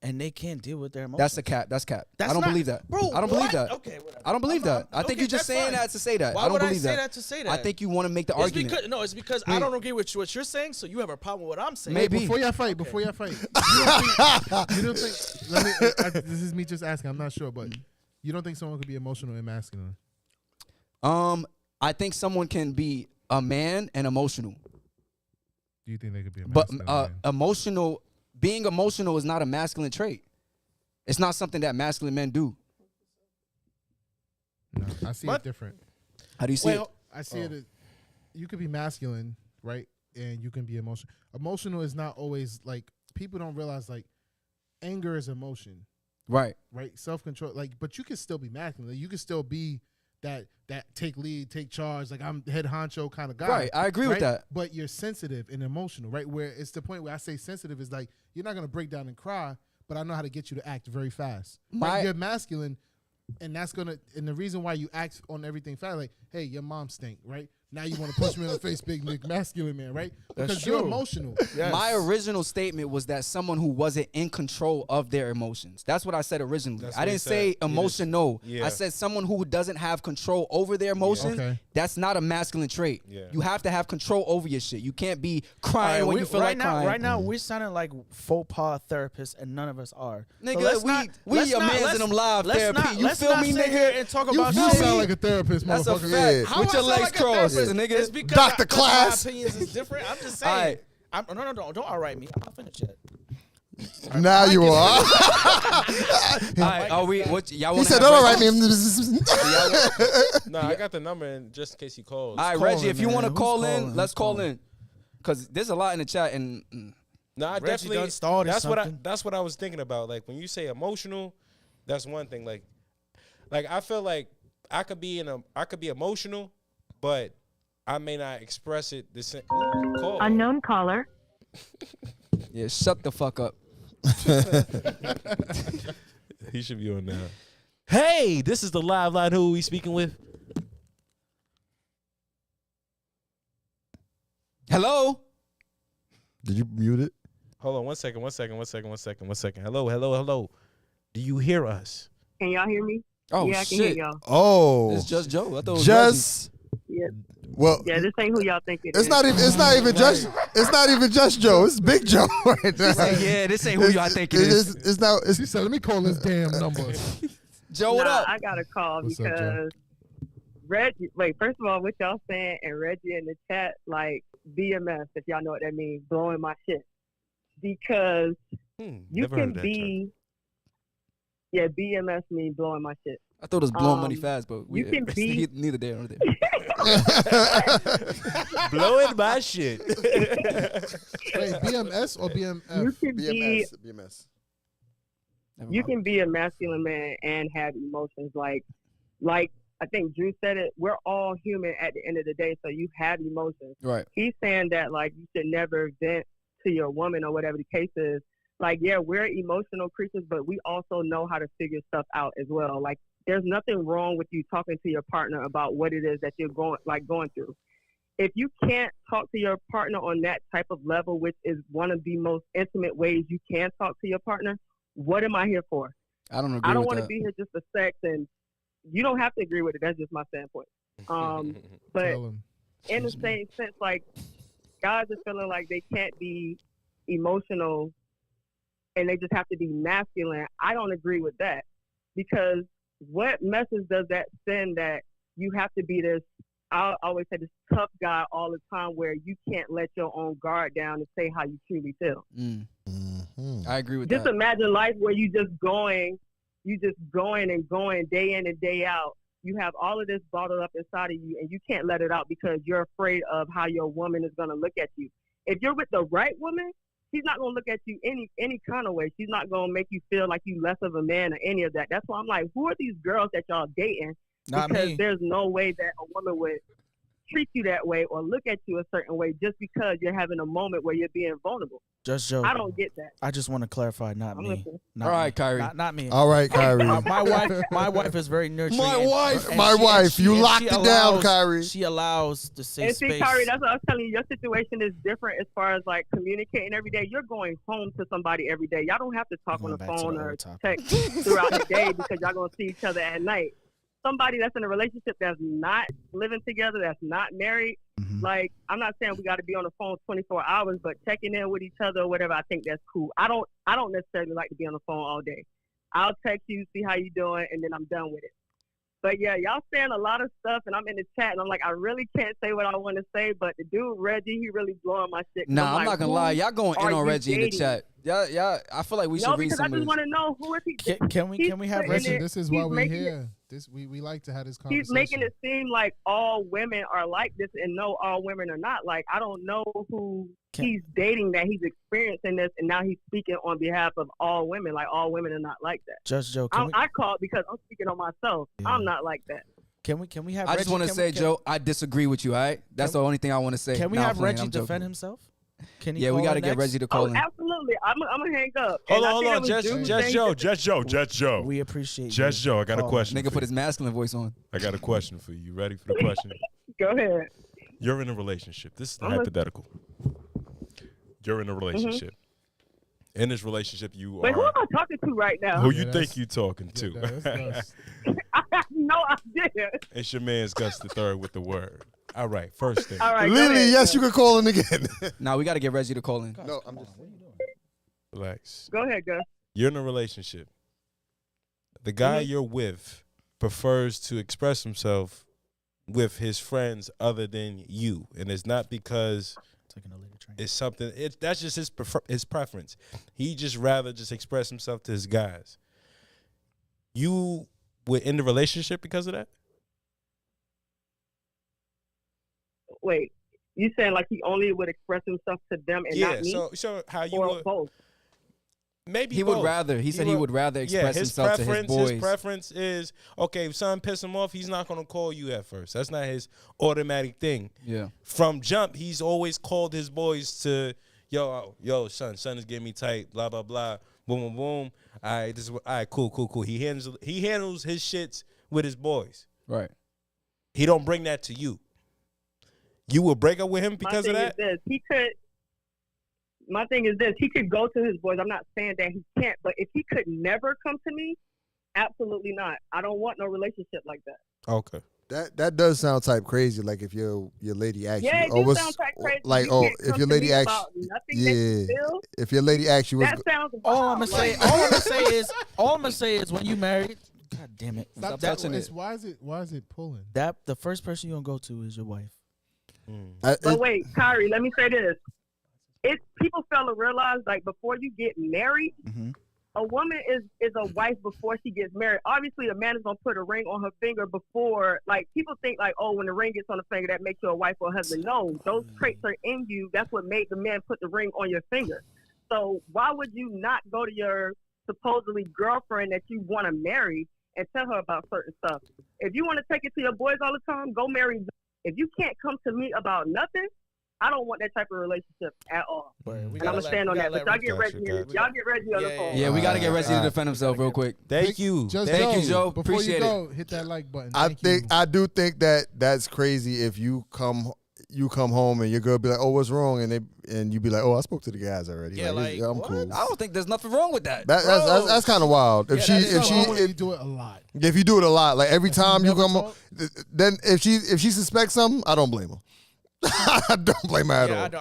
and they can't deal with their emotions. That's a cap. That's cap. That's I don't not- believe that. Bro, I don't believe what? that. Okay, whatever. I don't believe that. I think okay, you're just that's saying fine. that to say that. Why I don't would believe I say that. that to say that? I think you want to make the It's argument. because it's because I don't agree with what you're saying, so you have a problem with what I'm saying. Maybe. Before y'all fight, you don't think, let me, this is me just asking, I'm not sure, but you don't think someone could be emotional and masculine? I think someone can be a man and emotional, Do you think they could be a but masculine man? being emotional is not a masculine trait. It's not something that masculine men do. No, I see it different. How do you see it? I see it as you could be masculine, right? And you can be emotional. Emotional is not always like people don't realize like anger is emotion, Right. right? Self-control, like, but you can still be masculine. You can still be that take lead, take charge, like I'm head honcho kind of guy. Right. I agree with right? that. But you're sensitive and emotional, right? Where it's the point where I say sensitive is like you're not gonna break down and cry, but I know how to get you to act very fast. Right? You're masculine, and that's gonna and the reason why you act on everything fast, like, hey, your mom stink, right? Now you want to punch me in the face, big Nick, masculine man, right? Because you're emotional. My original statement was that someone who wasn't in control of their emotions. That's what I said originally. That's I what he didn't say said. emotional. Yeah. I said someone who doesn't have control over their emotions. Okay. That's not a masculine trait. Yeah. You have to have control over your shit. You can't be crying when you feel like crying. Right now, we're sounding like faux pas therapists, and none of us are. So Nigga, let's we let's your mans let's- in them live let's therapy. not- You let's feel not me, sit nigga? here and talk You about feel You shit. sound like a therapist, That's a motherfucker. fact. Yeah. How With I your sound legs like a crossed, therapist? nigga. It's because Dr. because Class. my opinions is different. I'm just saying. Alright. No, don't outright me. I'm not finished yet. Now you are. All right, are we? What y'all He want? said, "All right, man." No, I got the number in just in case he calls. All right, calling, Reggie, if you man? want to Who's call in, calling? let's Who's call calling? in, because there's a lot in the chat and. No, I Reggie definitely. done started That's something. that's what I was thinking about. Like when you say emotional, that's one thing. Like I feel like I could be emotional, but I may not express it the same. Call. Unknown caller. Yeah, shut the fuck up. He should be on now. Hey, this is the live line. Who are we speaking with? Hello. Did you mute it? Hold on, one second. Hello. Do you hear us? Can y'all hear me? Oh yeah, I can shit. hear y'all. Oh, It's just Joe. I thought it was just Yeah. well. Yeah, this ain't who y'all think it It's is. not even. It's not even just. It's not even just Joe. It's Big Joe. Right now. Reggie. Yeah, this ain't who y'all think it is. It's not. She said, let me call this damn number. Joe, what up? I got a call What's up, Joe? because Reggie. Wait, first of all, what y'all saying and Reggie in the chat, like BMS, if y'all know what that means, blowing my shit. Because you Never heard can of that be Yeah, BMS means blowing my shit. I thought it was blowing money fast, but you can be neither there nor there. Blowing my shit. Wait, BMS or BMF? You can be BMS. you can be a masculine man and have emotions like I think Drew said it. We're all human at the end of the day, so you have emotions. Right. He's saying that like you should never vent to your woman or whatever the case is. Like, yeah, we're emotional creatures, but we also know how to figure stuff out as well. Like, there's nothing wrong with you talking to your partner about what it is that you're going through. If you can't talk to your partner on that type of level, which is one of the most intimate ways you can talk to your partner, what am I here for? I don't agree. I don't want to be here just for sex, and you don't have to agree with it. That's just my standpoint. But in the same sense, like, guys are feeling like they can't be emotional and they just have to be masculine. I don't agree with that, because what message does that send that you have to be this, I always say, this tough guy all the time where you can't let your own guard down and say how you truly feel. I agree with Just that. imagine life where you just going and going day in and day out. You have all of this bottled up inside of you and you can't let it out because you're afraid of how your woman is going to look at you. If you're with the right woman, she's not going to look at you any kind of way. She's not going to make you feel like you less of a man or any of that. That's why I'm like, who are these girls that y'all dating? Because there's no way that a woman would treat you that way or look at you a certain way just because you're having a moment where you're being vulnerable. Just joking. I don't get that. I just want to clarify, not I'm me. listening. Not All right, me. Kyrie. Not me. All right, Kyrie. My wife is very nurturing. My and- wife, and my she- wife. and she- You and locked she it down, allows- Kyrie. She allows the safe And see, space. Kyrie, that's what I was telling you. Your situation is different as far as like communicating every day. You're going home to somebody every day. Y'all don't have to talk on the Going back to phone the or old topic. text throughout the day because y'all gonna see each other at night. Somebody that's in a relationship that's not living together, that's not married, like, I'm not saying we got to be on the phone 24 hours, but checking in with each other or whatever, I think that's cool. I don't necessarily like to be on the phone all day. I'll text you, see how you doing, and then I'm done with it. But yeah, y'all saying a lot of stuff, and I'm in the chat, and I'm like, I really can't say what I want to say, but the dude Reggie, he really blowing my shit. Nah, I'm like, not gonna lie. Y'all going in are on you Reggie in the dating? chat. Yeah. I feel like we should No, read because I some of just this. want to know who is he. Can we have putting Reggie? it- This is he's why we're making here. We like to have this conversation. He's making it seem like all women are like this, and no, all women are not. Like, I don't know who he's dating that he's experiencing this, and now he's speaking on behalf of all women. Like, all women are not like that. Just Joe. I called because I'm speaking on myself. Yeah. I'm not like that. Can we have? I just Reggie- want to can say, we- can- Joe, I disagree with you. All right, that's the only thing I want to say. Can we Nah, I'm have playing, Reggie I'm joking. defend himself? Can he Yeah, we call got to in get next? Reggie to call in. Absolutely. I'm gonna hang up. Hold And I on. think it was Just Joe. We appreciate Just you. Joe, I got a Call question. Nigga for put you. his masculine voice on. I got a question for you. You ready for the question? Go ahead. You're in a relationship. This is the I'm hypothetical. You're in a relationship. In this relationship, you Wait, who are. am I talking to right now? Who you Yeah, think you talking to? That's I have no idea. It's your man's Gus the Third with the word. All right, first thing. All right, go Lily, ahead, yes, Joe. you can call in again. Nah, we got to get Reggie to call in. No, I'm just. Relax. Go ahead, Gus. You're in a relationship. The guy you're with prefers to express himself with his friends other than you, and it's not because Taking a later train. it's something. That's just his preference. He just rather just express himself to his guys. You were in the relationship because of that? Wait, you saying like he only would express himself to them and not me? So how you Or would both? maybe He both. would rather. He said he would rather express his himself to his preference. boys. His preference is okay. If something piss him off, he's not gonna call you at first. That's not his automatic thing. Yeah. From jump, he's always called his boys to yo, son is getting me tight. Blah blah blah. Boom boom boom. All right, all right, cool. He handles his shits with his boys. Right. He don't bring that to you. You will break up with him because of that. My thing is this. He could go to his boys. I'm not saying that he can't, but if he could never come to me, absolutely not. I don't want no relationship like that. Okay. That does sound type crazy. Like if your lady asks Yeah, you, it do sound type crazy. like You oh, can't if come your to lady me asks, about nothing that you feel. if your lady asks you, what's That sounds All wild. I'm gonna say, all I'm gonna say is when you married, God damn it, Stop that, touching it. Why is it pulling? that the first person you're gonna go to is your wife. But wait, Kyrie, let me say this. People fail to realize, like, before you get married, a woman is a wife before she gets married. Obviously, a man is gonna put a ring on her finger before. Like people think like, oh, when the ring gets on the finger, that makes you a wife or a husband. No, those traits are in you. That's what made the man put the ring on your finger. So why would you not go to your supposedly girlfriend that you want to marry and tell her about certain stuff? If you want to take it to your boys all the time, go marry them. If you can't come to me about nothing, I don't want that type of relationship at all. And I'm gonna stand on that. But y'all get Reggie. Y'all get Reggie on the phone. Yeah, we gotta get Reggie to defend himself real quick. Thank you. Thank you, Joe. Before Appreciate you go, it. hit that like button. I do think that that's crazy if you come home and your girl be like, "Oh, what's wrong?" and you be like, "Oh, I spoke to the guys already." Yeah, like, I'm what? cool. I don't think there's nothing wrong with that. That's kind of wild. If you do it a lot. if you do it a lot, like every time you come home, then if she suspects something, I don't blame her. I don't blame her at all.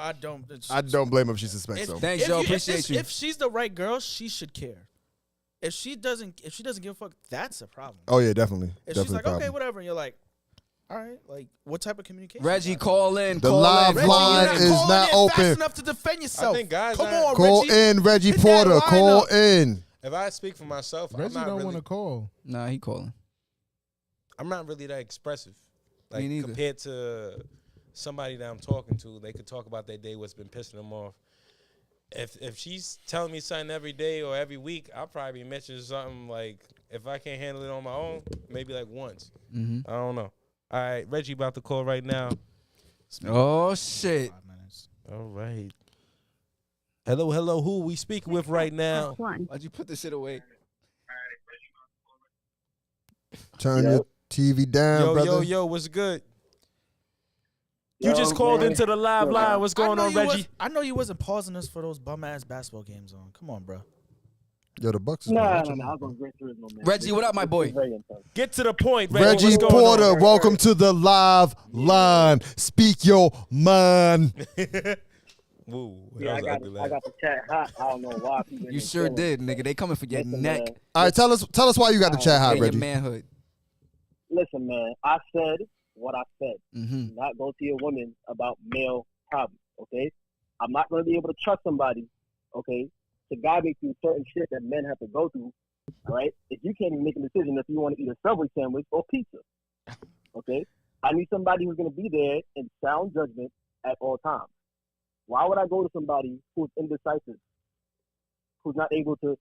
I don't blame her if she suspects something. Thanks, Joe. Appreciate you. If she's the right girl, she should care. If she doesn't give a fuck, that's a problem. Oh yeah, definitely. If Definitely she's like, problem. okay, whatever, and you're like, all right, like, what type of communication? Reggie, call in. The call live in. line Reggie, is you're not calling in fast open. enough to defend yourself. I think guys Come aren't- on, Call Reggie. in, Reggie Hit that Porter. line Call up. in. If I speak for myself, Reggie I'm don't not want to call. Nah, he calling. really that expressive. Like Me neither. compared to somebody that I'm talking to, they could talk about their day, what's been pissing them off. If she's telling me something every day or every week, I'll probably mention something like, if I can't handle it on my own, maybe like once. Mm-hmm. I don't know. All right, Reggie about to call right now. Oh shit. 5 minutes. All right. Hello, who we speaking with right now? Why'd you put this shit away? Turn your TV down, brother. Yo, what's good? You just called into the live line. What's going on, Reggie? I know you wasn't pausing us for those bum ass basketball games on. Come on, bro. Yo, the Bucks is No, going. I was going to Gran Turismo, man. Reggie, what up, my boy? Very intense. Get to the point, Reggie. Reggie What's going Porter, on? welcome to the live line. Speak your mind. Woo, Yeah, I got the chat hot. I don't know why. People You sure did, nigga. They coming for your Listen, neck man. All right, tell us why you got the chat hot, and your Reggie. manhood. Listen, man. I said what I said. Mm-hmm. Do not go to your woman about male problems, okay? I'm not going to be able to trust somebody, okay, to guide me through certain shit that men have to go through, all right? If you can't even make a decision if you want to eat a Subway sandwich or pizza, okay? I need somebody who's going to be there in sound judgment at all times. Why would I go to somebody who's indecisive, who's not able to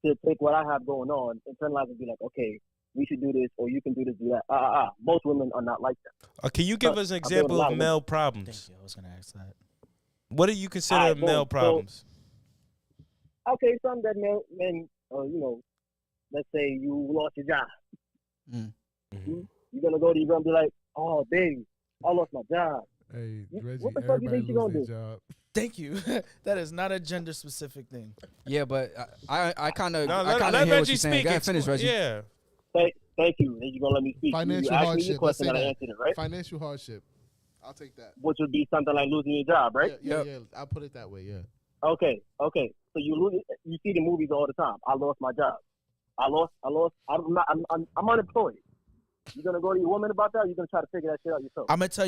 take what I have going on, internalize and be like, okay, we should do this, or you can do this, do that. Most women are not like that. Can you give us an example of male problems? Thank you. I was gonna ask that. What do you consider All right, male boom. problems? Okay, some that men, let's say you lost your job. Mm-hmm. You're gonna go to your girl and be like, oh, baby, I lost my job. Hey, Reggie, What the fuck you everybody think she gonna lose do? their job. Thank you. That is not a gender specific thing. Yeah, but I kind of No, I let kind of hear what Reggie you're saying. speak. Go ahead, finish, Reggie. Yeah. Thank you. And you're gonna let me speak. Financial you asked me hardship. your question Let's and say I that. answered it, right? Financial hardship. I'll take that. Which would be something like losing your job, right? Yeah, I'll put it that way. Yeah. Okay. So you see the movies all the time. I lost my job. I'm unemployed. You gonna go to your woman about that? Or you gonna try to figure that shit out yourself? I'm gonna tell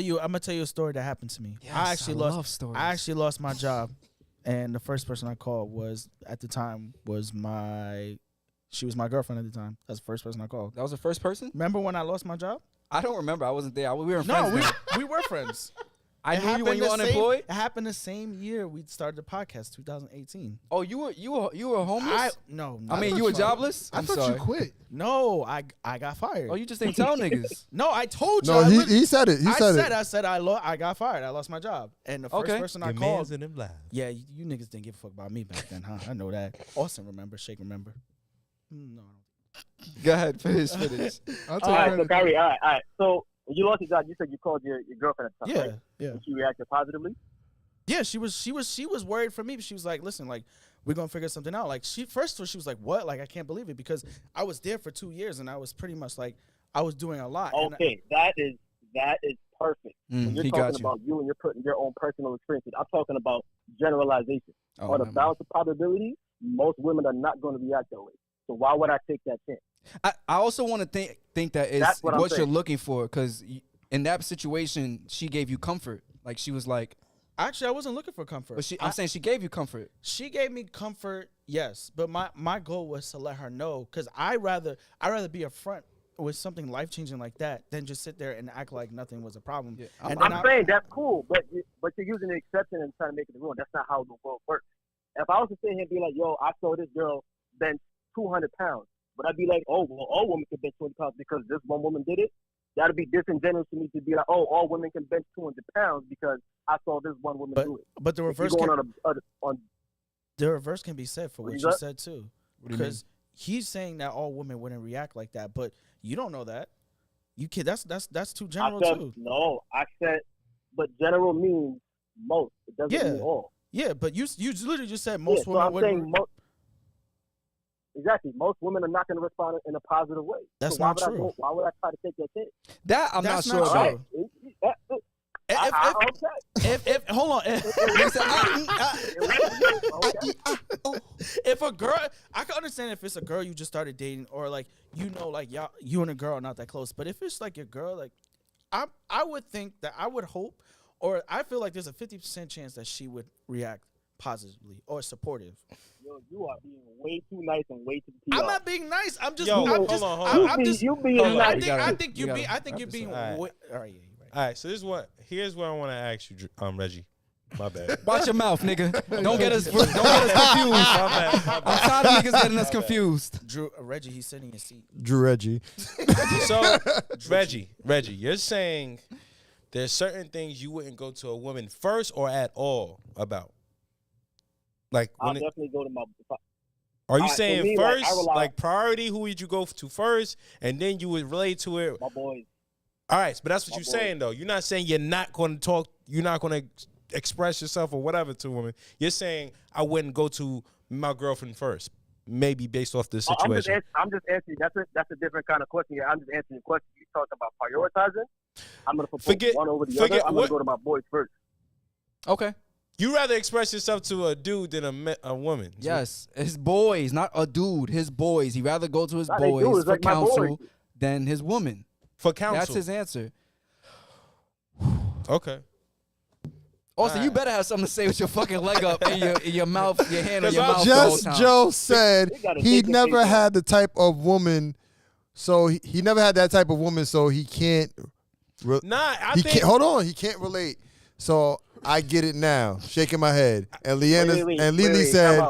you a story that happened to me. Yes, I actually love lost. stories. I actually lost my job, and the first person I called was at the time was she was my girlfriend at the time. That's the first person I called. That was the first person? Remember when I lost my job? I don't remember. I wasn't there. We were friends. No, then. we were friends. I It knew you when you were happened the same- unemployed. It happened the same year we started the podcast, 2018. Oh, you were homeless. No. I mean, you were jobless. I I'm thought sorry. you quit. No, I got fired. Oh, you just ain't tell niggas. No, I told you. No, I he said it. I said I got fired. I lost my job, and the first Okay. person I Your called. man's in them live. Yeah, you niggas didn't give a fuck about me back then, huh? I know that. Austin remember, Shake remember. No. Go ahead, finish. I'll take All right, so credit. Kyrie, all right. So when you lost your job, you said you called your girlfriend at the time, Yeah, right? yeah. And she reacted positively? Yeah, she was worried for me, but she was like, listen, like, we're gonna figure something out. Like she was like, what? Like, I can't believe it, because I was there for 2 years and I was pretty much like I was doing a lot. And Okay, that is perfect. When you're he got talking you. about you and you're putting your own personal experiences. I'm talking about generalization. Oh, On a man. balance of probability, most women are not going to react that way. So why would I take that chance? I also want to think that is That's what I'm what you're saying. looking for, because in that situation, she gave you comfort. Like she was like, actually, I wasn't looking for comfort. but I'm saying she gave you comfort. She gave me comfort, Yes, but my goal was to let her know, because I rather be upfront with something life changing like that than just sit there and act like nothing was a problem. Yeah, And I'm then saying that's cool, but you're using the exception and trying to make it the rule. That's not how the world works. If I was to sit here and be like, yo, I saw this girl bench 200 pounds, but I'd be like, oh, well, all women can bench 200 pounds because this one woman did it. That'd be disingenuous to me to be like, oh, all women can bench 200 pounds because I saw this one woman do it. But the reverse the reverse can be said for what you said too, because he's saying that all women wouldn't react like that, but you don't know that. You kid, that's too general too. No, I said, but general means most. It doesn't mean all. Yeah, but you literally just said most women so I'm wouldn't. saying exactly, most women are not going to respond in a positive way. That's so why not would true. Why would I try to take that chance? That I'm not sure about. If hold on, if a girl, I can understand if it's a girl you just started dating, or like like you and a girl are not that close. But if it's like your girl, like I would think that I would hope, or I feel like there's a 50% chance that she would react positively or supportive. Yo, you are being way too nice and way too. I'm not being nice. I'm just. Yo, I'm just. hold on. I'm just. You being nice. I think you're being. All right. All right. All right, so here's what I want to ask you, Reggie. My bad. Watch your mouth, nigga. Don't get us confused. I'm tired of niggas getting us confused. Drew, Reggie, he's sitting in his seat. Drew Reggie. So, Reggie, you're saying there's certain things you wouldn't go to a woman first or at all about? Like, I'll definitely go to my. Are you saying me, first, like priority? Who would you go to first, and then you would relate to it? My boys. All right, but that's what you're saying, though. You're not saying you're not going to talk, you're not going to express yourself or whatever to a woman. You're saying I wouldn't go to my girlfriend first, maybe based off the situation. I'm just answering. That's a different kind of question. I'm just answering your question. You talked about prioritizing. I'm going to propose one over the other. I'm going to go to my boys first. Okay. You rather express yourself to a dude than a woman? Yes, his boys, not a dude. His boys. He'd rather go to his boys for counsel than his woman. For counsel. That's his answer. Okay. Also, you better have something to say with your fucking leg up in your mouth, your hand on your mouth. Just Joe said he never had the type of woman, so he never had that type of woman, so he can't. Hold on, he can't relate. So I get it now. Shaking my head, and Lily said,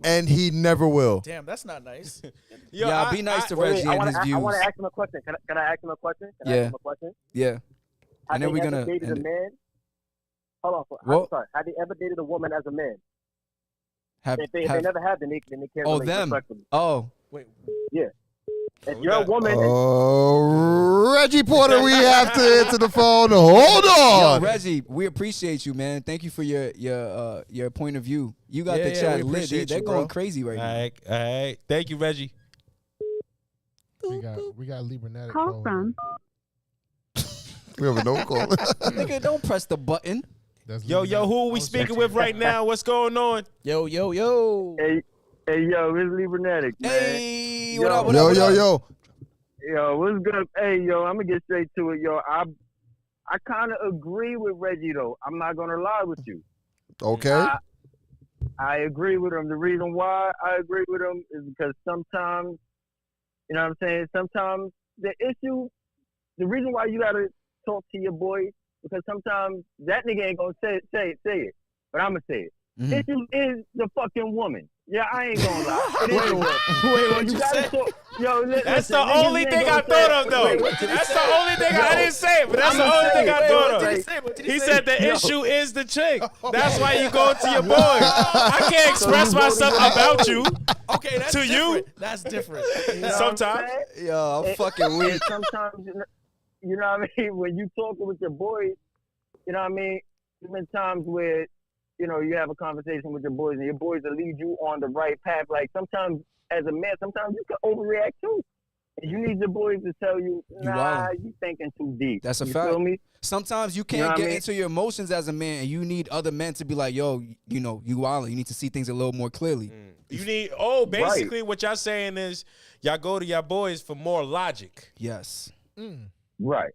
and he never will. Damn, that's not nice. Yo, be nice to Reggie and his views. I want to ask him a question. Can I ask him a question? Yeah. And then we're gonna. Dated a man? Hold on. I'm sorry. Have they ever dated a woman as a man? If they never have, then they can't. Oh, relate them. respectfully. Oh. Wait. Yeah. If you're a woman. Reggie Porter, we have to answer the phone. Hold on. Yo, Reggie, we appreciate you, man. Thank you for your point of view. You got the chat lit. They're going crazy right now. All right. Thank you, Reggie. We got Libranatic. Call from. We have a no call. Nigga, don't press the button. Yo, who are we speaking with right now? What's going on? Yo. Hey, yo, it's Libranatic, man. Hey, what up? Yo. Yo, what's good? Hey, yo, I'm gonna get straight to it, yo. I kind of agree with Reggie, though. I'm not gonna lie with you. Okay. I agree with him. The reason why I agree with him is because sometimes, you know what I'm saying? Sometimes the reason why you gotta talk to your boy, because sometimes that nigga ain't gonna say it, but I'm gonna say it. Mm-hmm. Issue is the fucking woman. Yeah, I ain't gonna lie. Wait, what you said? That's the only thing I thought of, though. That's the only thing I didn't say, but that's the only thing I thought of. He said the issue is the chick. That's why you go to your boy. I can't express myself about you. Okay, that's to different. you. That's different. Sometimes. Yo, I'm fucking weak. Sometimes, you know what I mean? When you talking with your boys, you know what I mean? There's been times where, you know, you have a conversation with your boys and your boys will lead you on the right path. Like sometimes as a man, sometimes you can overreact too. And you need your boys to tell you, nah, you thinking too deep. That's a you fact. Feel me? Sometimes you can't get into your emotions as a man, and you need other men to be like, yo, you know, you wildin'. You need to see things a little more clearly. You need, basically what y'all saying is y'all go to your boys for more logic. Yes. Right.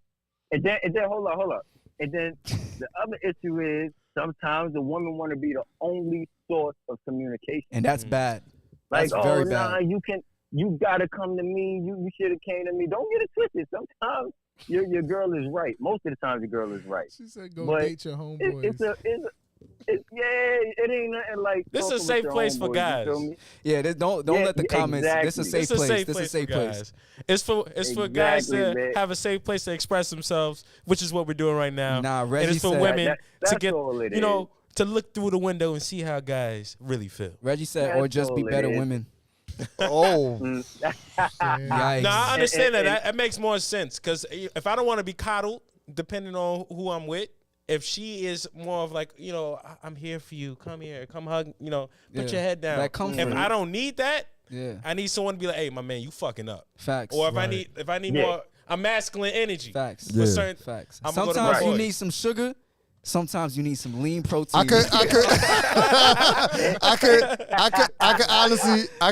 And then hold up. And then The other issue is sometimes the women want to be the only source of communication. And that's bad. Like, That's very nah, bad. you gotta come to me. You should have came to me. Don't get it twisted. Sometimes your girl is right. Most of the time, your girl is right. She said, "Go But date your homeboys." It ain't nothing like. This is a talking with safe your place for homeboys, guys. You feel me? Yeah, don't Yeah, let the comments. This is a exactly. safe It's a place. safe This is a place safe for place. guys. It's for guys to Exactly, man. have a safe place to express themselves, which is what we're doing right now. Nah, and Reggie it's for said women to that's get all it to look through the window and see how guys really feel. Reggie said, That's or just be all it better is. women. Oh, Yikes. Nah, I understand And- that. That makes more sense because if I don't want to be coddled, depending on who I'm with, if she is more of like, I'm here for you, come here, come hug, put Yeah. your head down. That comfort. If I don't need that, Yeah. I need someone to be like, hey, my man, you fucking up. Facts. Or if Right. I need Yeah. more a masculine energy. Facts. For certain, Facts. I'ma go to Sometimes my you boys. need some sugar. Sometimes you need some lean protein. I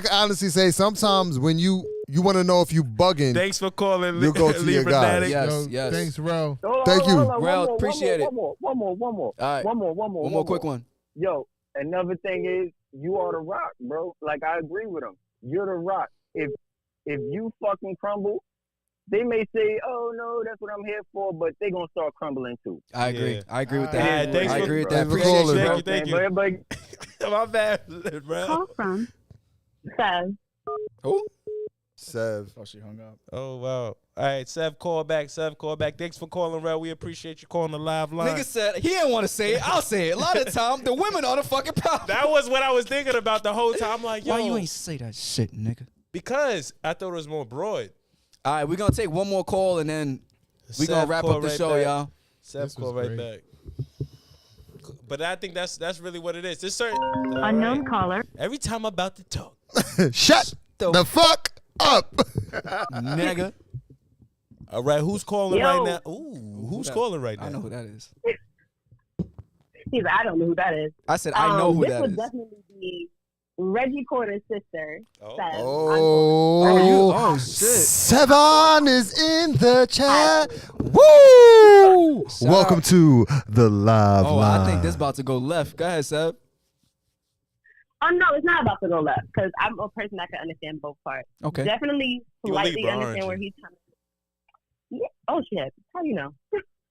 could honestly say sometimes when you want to know if you bugging, Thanks for calling. You go to your guy. Libranatic. Yes, Yo, yes. Thanks, Ro. Thank you. Rel, appreciate it. One more. All right. One more. One more quick one. Yo, another thing is you are the rock, bro. Like I agree with him. You're the rock. If you fucking crumble, they may say, "Oh no, that's what I'm here for," but they gonna start crumbling too. I agree. Yeah. I agree with All that. right, thanks I for- agree with that. thanks for Appreciate calling, you, bro. bro. Thank you. But everybody, My bad, bro. Call from Sev. Who? Sev. Oh, she hung up. Oh, wow. All right, Sev, call back. Thanks for calling, Rel. We appreciate you calling the live line. Nigga said he didn't want to say it. I'll say it. A lot of the time, the women are the fucking problem. That was what I was thinking about the whole time. I'm like, yo. Why you ain't say that shit, nigga? Because I thought it was more broad. All right, we're gonna take one more call and then we're gonna Sev, wrap call up the right show, back. y'all. Sev, This call was right great. back. But I think that's really what it is. There's certain Unknown right. caller. Every time I'm about to talk, Shut the fuck up. Nigga. all right, who's calling Yo. right now? Ooh, who's that? calling right now? I know who that is. He's like, I don't know who that is. I said I know who this that would is. definitely be Reggie Porter's sister. Oh. Sev. Oh, shit. Sevan is in the chat. Woo! Shout Welcome out. to the live Oh, line. I think this about to go left. Go ahead, Seb. Oh no, it's not about to go left because I'm a person that can understand both parts. Okay. Definitely You a slightly Libra, aren't understand where you? he's coming. Yeah. Oh shit. How you know?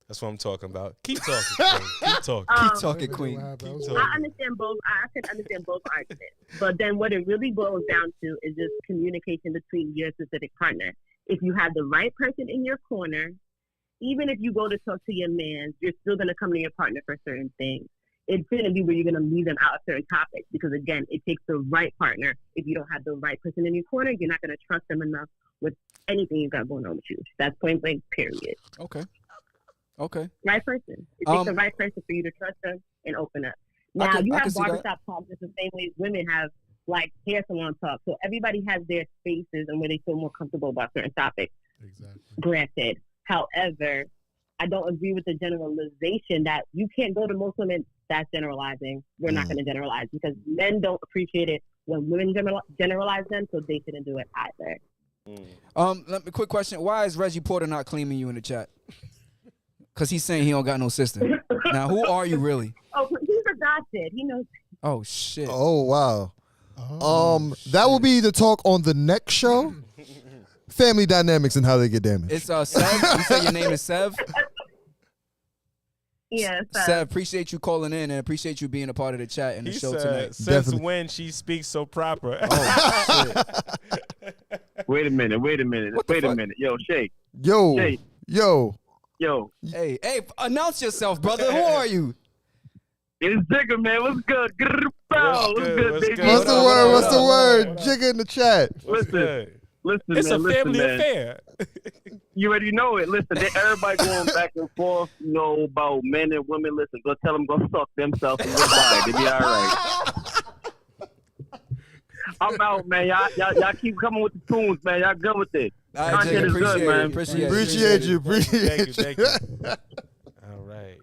That's what I'm talking about. Keep talking. Queen. Keep talking. Keep Um, talking, What Queen. happened? I was Keep like, I understand both. I can understand both arguments. But then what it really boils down to is just communication between your specific partner. If you have the right person in your corner, even if you go to talk to your man, you're still going to come to your partner for certain things. It's going to be where you're going to leave them out of certain topics because, again, it takes the right partner. If you don't have the right person in your corner, you're not going to trust them enough with anything you got going on with you. That's point blank, period. Okay. Okay. Right person. It takes the Um, right person for you to trust them and open up. I Now, can- you I have can see that. barbershop talks just the same way women have, like, hair salon talk. So everybody has their spaces and where they feel more comfortable about certain topics, exactly. granted. However, I don't agree with the generalization that you can't go to most women. That's generalizing. We're not going to generalize because men don't appreciate it when women generalize them, so they shouldn't do it either. Let me quick question. Why is Reggie Porter not claiming you in the chat? Because he's saying he don't got no sister. Now, who are you really? Oh, he's adopted. He knows. Oh, shit. Oh, wow. Oh, That will be the talk on the next show. Family dynamics and how they get damaged. It's Sev. You said your name is Sev? Yeah. So. Sev, appreciate you calling in and appreciate you being a part of the chat and the He show said, tonight. since Definitely. when she speaks so proper. Oh, shit. wait a minute. What the fuck? Yo, Shake. Yo, Jay. yo. Yo, Hey, announce yourself, brother. Who are you? it's Bigga, man. What's good? What's good, What's baby? good? What's What the up, word? what What's up, the what word? up? Jigga in the chat. What's Listen. good? Listen, It's man. a family man. affair. You already know it. Listen, everybody going back and forth, about men and women. Listen, go tell them go suck themselves and goodbye. They be all right. I'm out, man. Y'all keep coming with the tunes, man. Y'all good with it. All right, Content Jigga, is good, appreciate man. it. Appreciate Appreciate you. Thank you. Appreciate you. All right.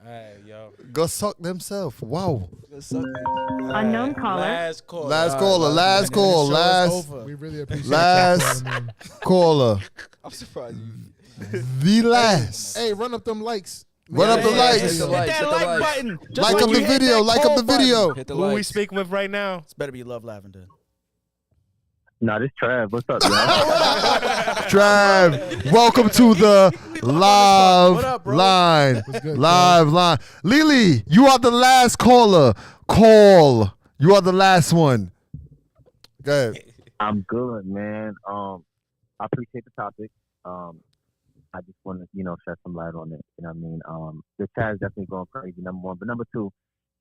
All right, yo. Go suck themselves. Wow. Unknown caller. Last call. Last caller. Last call. Show is Last over. We really appreciate Last- you calling in. caller. I'm surprised you. The last. Hey, run up them likes. Run up the Yeah, likes. hit the Hit likes, that hit the like likes. button. Just Like when up you the hit video. that Like up call the button. video. Hit the Who we likes. speaking with right now? It's better be Love Lavender. Nah, this Trav. What's up, y'all? Trav, welcome to the live What up, bro? line. What's good, Live line. Lily, you are the last caller. Call. You are the last one. Go ahead. I'm good, man. I appreciate the topic. I just want to, shed some light on it. You know what I mean? The chat is definitely going crazy, number one. But number two,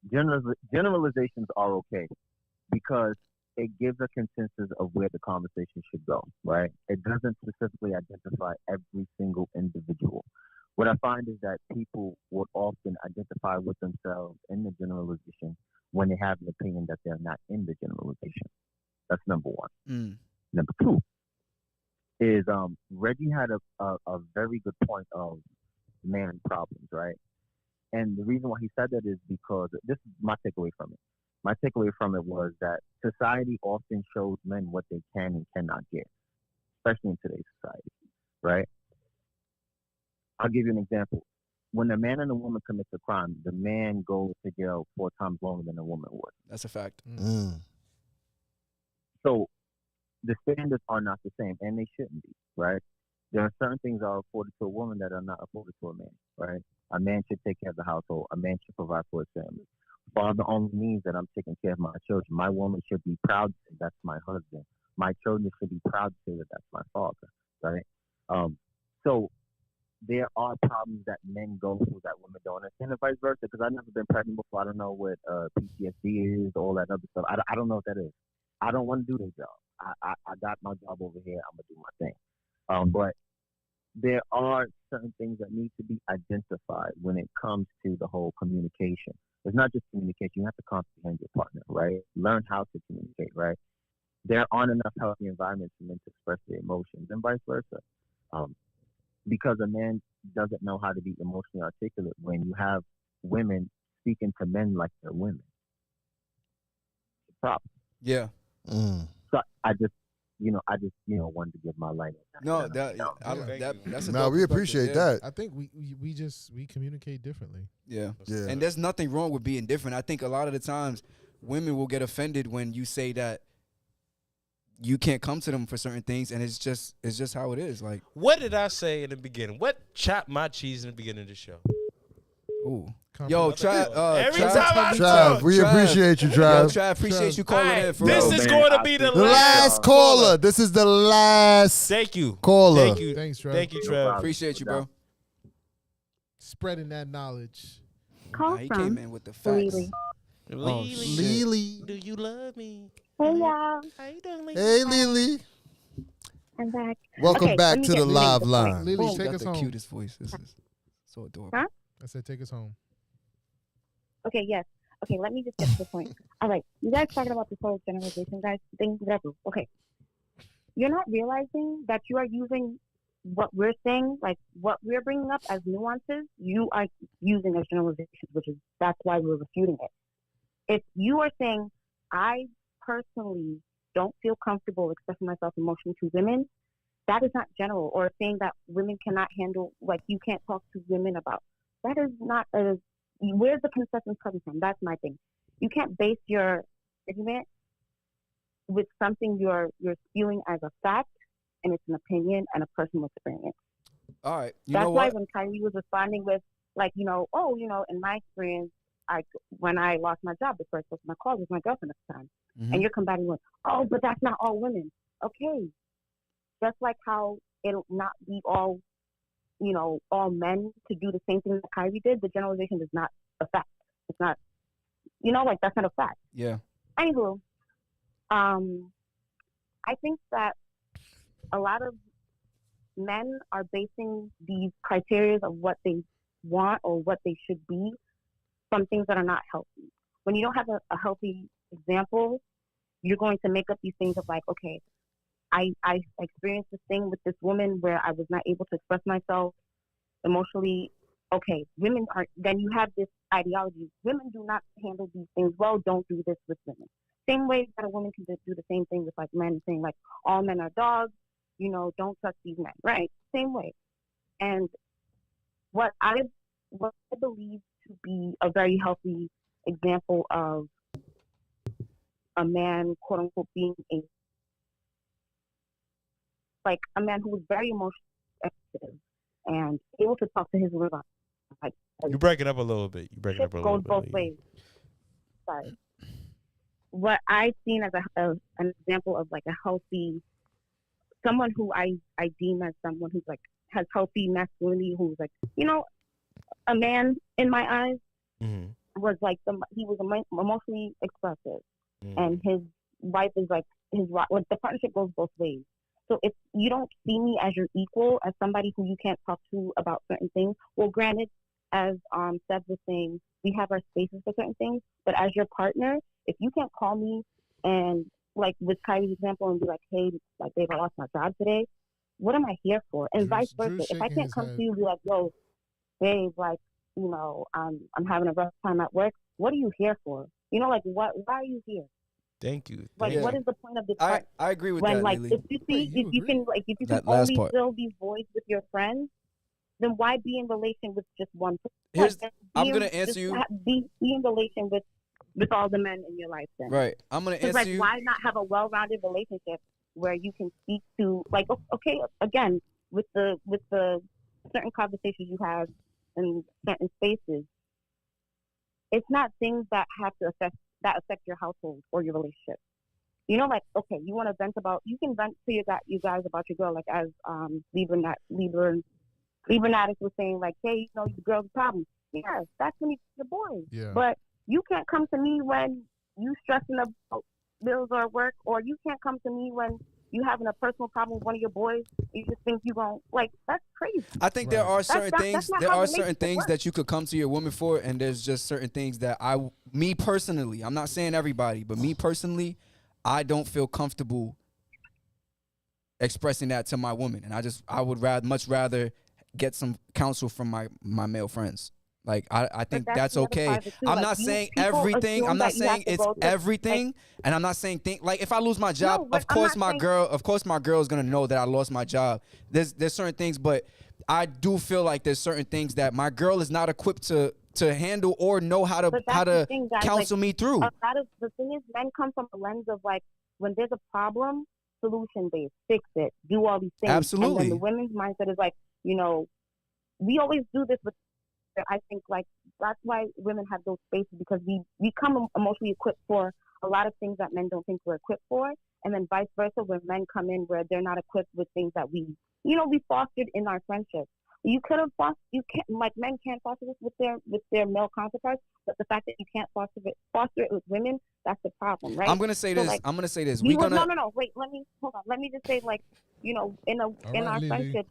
generalizations are okay because it gives a consensus of where the conversation should go, right? It doesn't specifically identify every single individual. What I find is that people would often identify with themselves in the generalization when they have an opinion that they're not in the generalization. That's number one. Number two is Reggie had a very good point of man problems, right? And the reason why he said that is because this is my takeaway from it. My takeaway from it was that society often shows men what they can and cannot get, especially in today's society, right? I'll give you an example. When a man and a woman commits a crime, the man goes to jail 4 times longer than a woman would. That's a fact. So the standards are not the same, and they shouldn't be, right? There are certain things that are afforded to a woman that are not afforded to a man, right? A man should take care of the household. A man should provide for his family. Father only means that I'm taking care of my children. My woman should be proud to say that's my husband. My children should be proud to say that that's my father, right? So there are problems that men go through that women don't understand, and vice versa. Because I've never been pregnant before. I don't know what PTSD is, all that other stuff. I don't know what that is. I don't want to do their job. I got my job over here. I'm gonna do my thing. But there are certain things that need to be identified when it comes to the whole communication. It's not just communication. You have to comprehend your partner, right? Learn how to communicate, right? There aren't enough healthy environments for men to express their emotions, and vice versa. Because a man doesn't know how to be emotionally articulate when you have women speaking to men like they're women. It's a problem. Yeah. So I just wanted to give my light. No, that's a No, dope we perspective, appreciate yeah. that. I think we communicate differently. Yeah. Yeah. And there's nothing wrong with being different. I think a lot of the times women will get offended when you say that you can't come to them for certain things, and it's just how it is. Like, What did I say in the beginning? What chopped my cheese in the beginning of the show? ooh. Yo, Trav, Every Trav, time I Trav, talk. we appreciate you, Yo, Trav. Trav, appreciate you calling Alright, in. For this real. is man, going to I be the appreciate The last last caller. This is the last Thank you. caller. Thank you. Thanks, Trav. Thank you, No Trav. problem. Appreciate you, bro. Spreading that knowledge. Call Nah, he from came in with the facts. Lily. Lily. Do you love me? Hey y'all, How you doing, Lily? Hey, Lily. I'm back. Welcome Okay, back let me to get the straight live to the point. line. Lily, She take got us the home. cutest voice. This is so adorable. Huh? I said, take us home. Okay, yes. Okay, let me just get to the point. All right, you guys talking about this whole generalization, guys, thing, whatever. Okay, you're not realizing that you are using what we're saying, like what we're bringing up as nuances. You are using as generalizations, that's why we're refuting it. If you are saying, I personally don't feel comfortable expressing myself emotionally to women, that is not general. Or saying that women cannot handle, like you can't talk to women about. That is not a. Where's the consensus coming from? That's my thing. You can't base your argument with something you're spewing as a fact, and it's an opinion and a personal experience. All right. You That's know why what? when Kyrie was responding with, like, in my experience, when I lost my job, the first person I called was my girlfriend at the time. Mhm. And you're combating with, oh, but that's not all women. Okay. Just like how it'll not be all men to do the same thing that Kyrie did, the generalization is not a fact. It's not, that's not a fact. Yeah. Anywho, I think that a lot of men are basing these criteria of what they want or what they should be from things that are not healthy. When you don't have a healthy example, you're going to make up these things of like, okay, I experienced this thing with this woman where I was not able to express myself emotionally okay, women are, then you have this ideology. Women do not handle these things well. Don't do this with women. Same way that a woman can just do the same thing with like men, saying like all men are dogs, you know, don't touch these men, right? Same way. And what I believe to be a very healthy example of a man, quote unquote, being a man who was very emotionally sensitive and able to talk to his women. Like, You're breaking up a little bit. Goes both ways. Sorry. What I've seen as an example of like a healthy, someone who I deem as someone who's like has healthy masculinity, who's like, you know, a man in my eyes, was like he was emotionally expressive, and his wife is like the partnership goes both ways. So if you don't see me as your equal, as somebody who you can't talk to about certain things, well, granted, as Seb was saying, we have our spaces for certain things, but as your partner, if you can't call me and like with Kyrie's example and be like, hey, like babe, I lost my job today, what am I here for? And vice versa. If I can't come to you and be like, yo, babe, like, you know, I'm having a rough time at work, what are you here for? You know, like why are you here? Thank you. Like, what is the point of this? I agree with when, that. Like, Lily. if you see, if you can That only part. fill these voids with your friends, then why be in relation with just one person? I'm gonna answer you. Be in relation with all the men in your life. Then, right? I'm gonna answer like, you. Why not have a well-rounded relationship where you can speak to, like, okay, again, with the certain conversations you have in certain spaces, it's not things that have to affect your household or your relationship. You know, like, okay, you want to vent about, you can vent to you guys about your girl, like as Libranatic was saying, like, hey, you know, your girl's a problem. Yes, that's when you're the boys. Yeah. But you can't come to me when you stressing about bills or work, or you can't come to me when you having a personal problem with one of your boys. You just think you going, like, that's crazy. I think there are certain things. There are certain things works. that you could come to your woman for, and there's just certain things that me personally, I'm not saying everybody, but me personally, I don't feel comfortable expressing that to my woman, and I would much rather get some counsel from my male friends. Like, I think that's okay. I'm not saying everything. I'm not saying it's everything, and I'm not saying like if I lose my job, of course my girl is gonna know that I lost my job. There's certain things, but I do feel like there's certain things that my girl is not equipped to handle or know how to counsel me through. The thing is, men come from a lens of like, when there's a problem, solution based, fix it, do all these things. Absolutely. And then the women's mindset is like, you know, we always do this with. I think like that's why women have those spaces, because we come emotionally equipped for a lot of things that men don't think we're equipped for, and then vice versa, when men come in where they're not equipped with things that we fostered in our friendship. You could have men can't foster this with their male counterparts, but the fact that you can't foster it with women, that's the problem, right? I'm gonna say this. Like, I'm gonna say this. No. Wait, hold on. Let me just say, like, you know, in our friendship,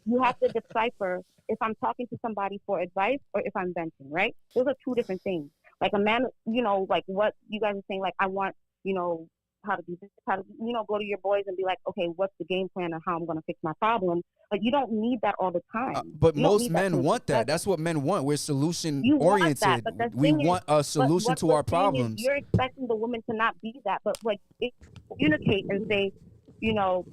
you have to decipher if I'm talking to somebody for advice or if I'm venting, right? Those are two different things. Like a man, you know, like what you guys are saying, like, I want, you know, how to do this, how to, you know, go to your boys and be like, okay, what's the game plan on how I'm going to fix my problem? But you don't need that all the time. But most men want that. That's what men want. We're solution oriented. We want a solution to our problems. You're expecting the woman to not be that, but like, communicate and say, you know,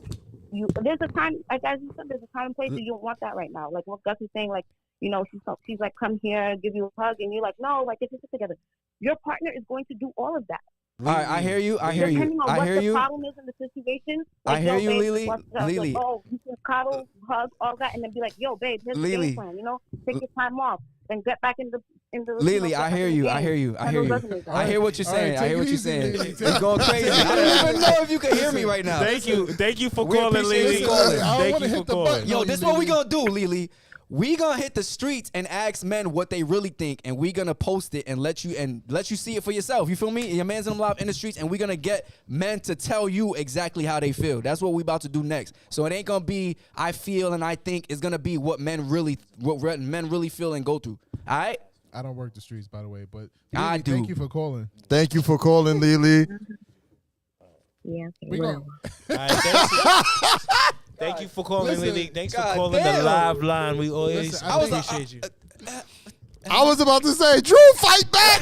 there's a time, like as you said, there's a time and place that you don't want that right now. Like what Gus is saying, like, you know, she's like, come here, give you a hug, and you're like, no, like, let's sit together. Your partner is going to do all of that. All right, I hear you. Depending on what the problem is in the situation. Like, I hear you, babe, Lily. Like, oh, you can cuddle, hug, all that, and then be like, yo, babe, here's the game plan. You know, take your time off, then get back in the. Lily, I hear you. I hear what you're saying. I hear what you're saying. It's going crazy. I don't even know if you can hear me right now. Thank you for calling, Lily. Thank you for calling. Yo, this is what we gonna do, Lily. We gonna hit the streets and ask men what they really think, and we gonna post it and let you see it for yourself. You feel me? Your man's in them live in the streets, and we gonna get men to tell you exactly how they feel. That's what we about to do next. So it ain't gonna be I feel and I think. It's gonna be what men really feel and go through. All right. I don't work the streets, by the way, but I do. Thank you for calling. Thank you for calling, Lily. Yeah. We go. Thank you for calling, Listen, Lily. Thanks for God calling damn. the live line. We always Listen, appreciate you. I was about to say, Drew, fight back,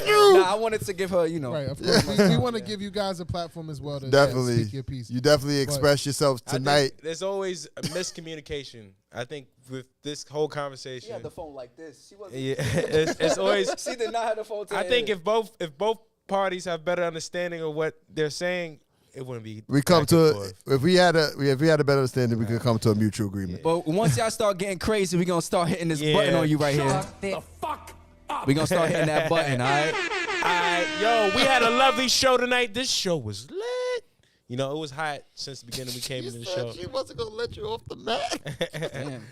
Drew. Nah, I wanted to give her, you know. Right, of course. We want to give you guys a platform as well to Definitely. speak your piece. You definitely express yourself I think tonight. there's always a miscommunication. I think with this whole conversation. She had the phone like this. She wasn't. Yeah, it's always. She did not have the phone. To I her think ear. if both parties have better understanding of what they're saying, it wouldn't be. We come back to and forth. if we had a better understanding, we could come to a mutual agreement. But once y'all start getting crazy, we gonna start hitting this button on you right here. The fuck up. We gonna start hitting that button, all right? Yo, we had a lovely show tonight. This show was lit. You know, it was hot since the beginning we came into the show. She wasn't gonna let you off the mat. Damn.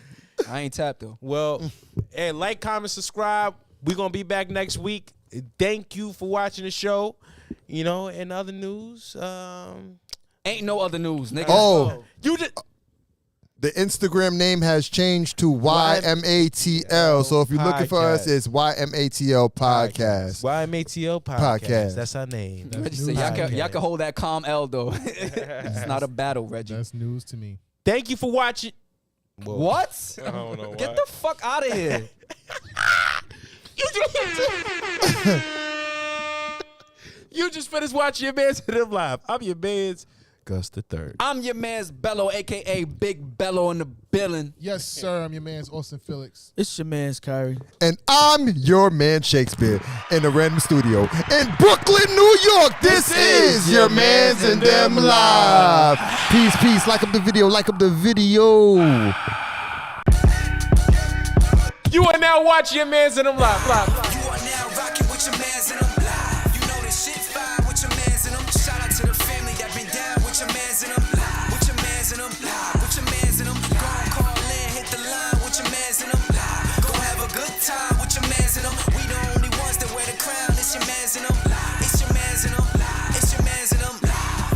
I ain't tapped though. Well, hey, like, comment, subscribe. We're gonna be back next week. Thank you for watching the show. You know, in other news, Ain't no other news, nigga. Oh, you just the Instagram name has changed to YMATL. So if you're looking for us, it's YMATL Podcast. YMATL Podcast. Podcast. That's our name. Reggie said, y'all can hold that calm L though. It's not a battle, Reggie. That's news to me. Thank you for watching. Whoa. What? I don't know Get why. the fuck out of here. You just finished watching your man's to them live. I'm your man's Gus the Third. I'm your man's Bello, aka Big Bello in the building. Yes, sir. I'm your man's Austin Felix. It's your man's Kyrie. And I'm your man Shakespeare in the Random Studio in Brooklyn, New York. This is your man's and them live. Peace, peace. Like up the video. Like up the video. You are now watching your man's and them live. You are now rocking with your mans and them live. You know this shit fine with your mans and them. Shout out to the family that been down with your mans and them live. With your mans and them live. With your mans and them. Go on, call in, hit the line with your mans and them live. Go have a good time with your mans and them. We the only ones that wear the crown. It's your mans and them live. It's your mans and them live. It's your mans and them live.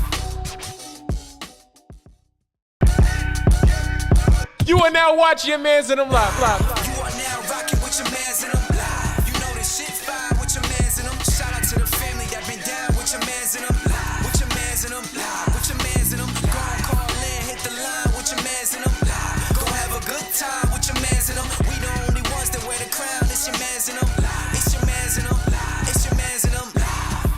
You are now watching your man's and them live. You are now rocking with your mans and them live. You know this shit fine with your mans and them. Shout out to the family that been down with your mans and them live. With your mans and them live. With your mans and them. Go on, call in, hit the line with your mans and them live. Go have a good time with your mans and them. We the only ones that wear the crown. It's your mans and them live. It's your mans and them live. It's your mans and them live.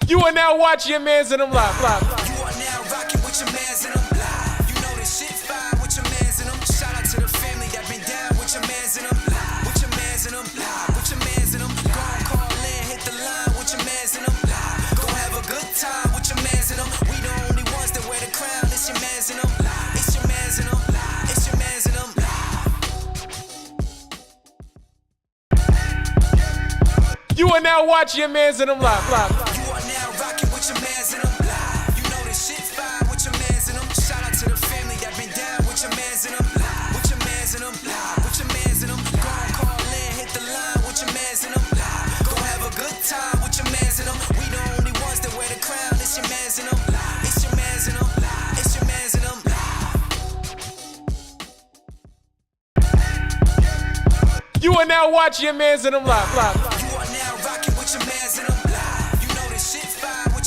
You are now watching your man's and them live. You are now rocking with your mans and them live. You know this shit fine with your mans and them. Shout out to the family that been down with your mans and them live. With your mans and them live. With your mans and them. Go on, call in, hit the line with your mans and them live. Go have a good time with your mans and them. We the only ones that wear the crown. It's your mans and them live. It's your mans and them live. It's your mans and them live. You are now watching your man's and them live. You are now rocking with your mans and them live. You know this shit fine with your mans and them. Shout out to the family that been down with your mans and them live. With your mans and them live. With your mans and them. Go on, call in, hit the line with your mans and them live. Go have a good time with your mans and them. We the only ones that wear the crown. It's your mans and them live. It's your mans and them live. It's your mans and them live. You are now watching your man's and them live.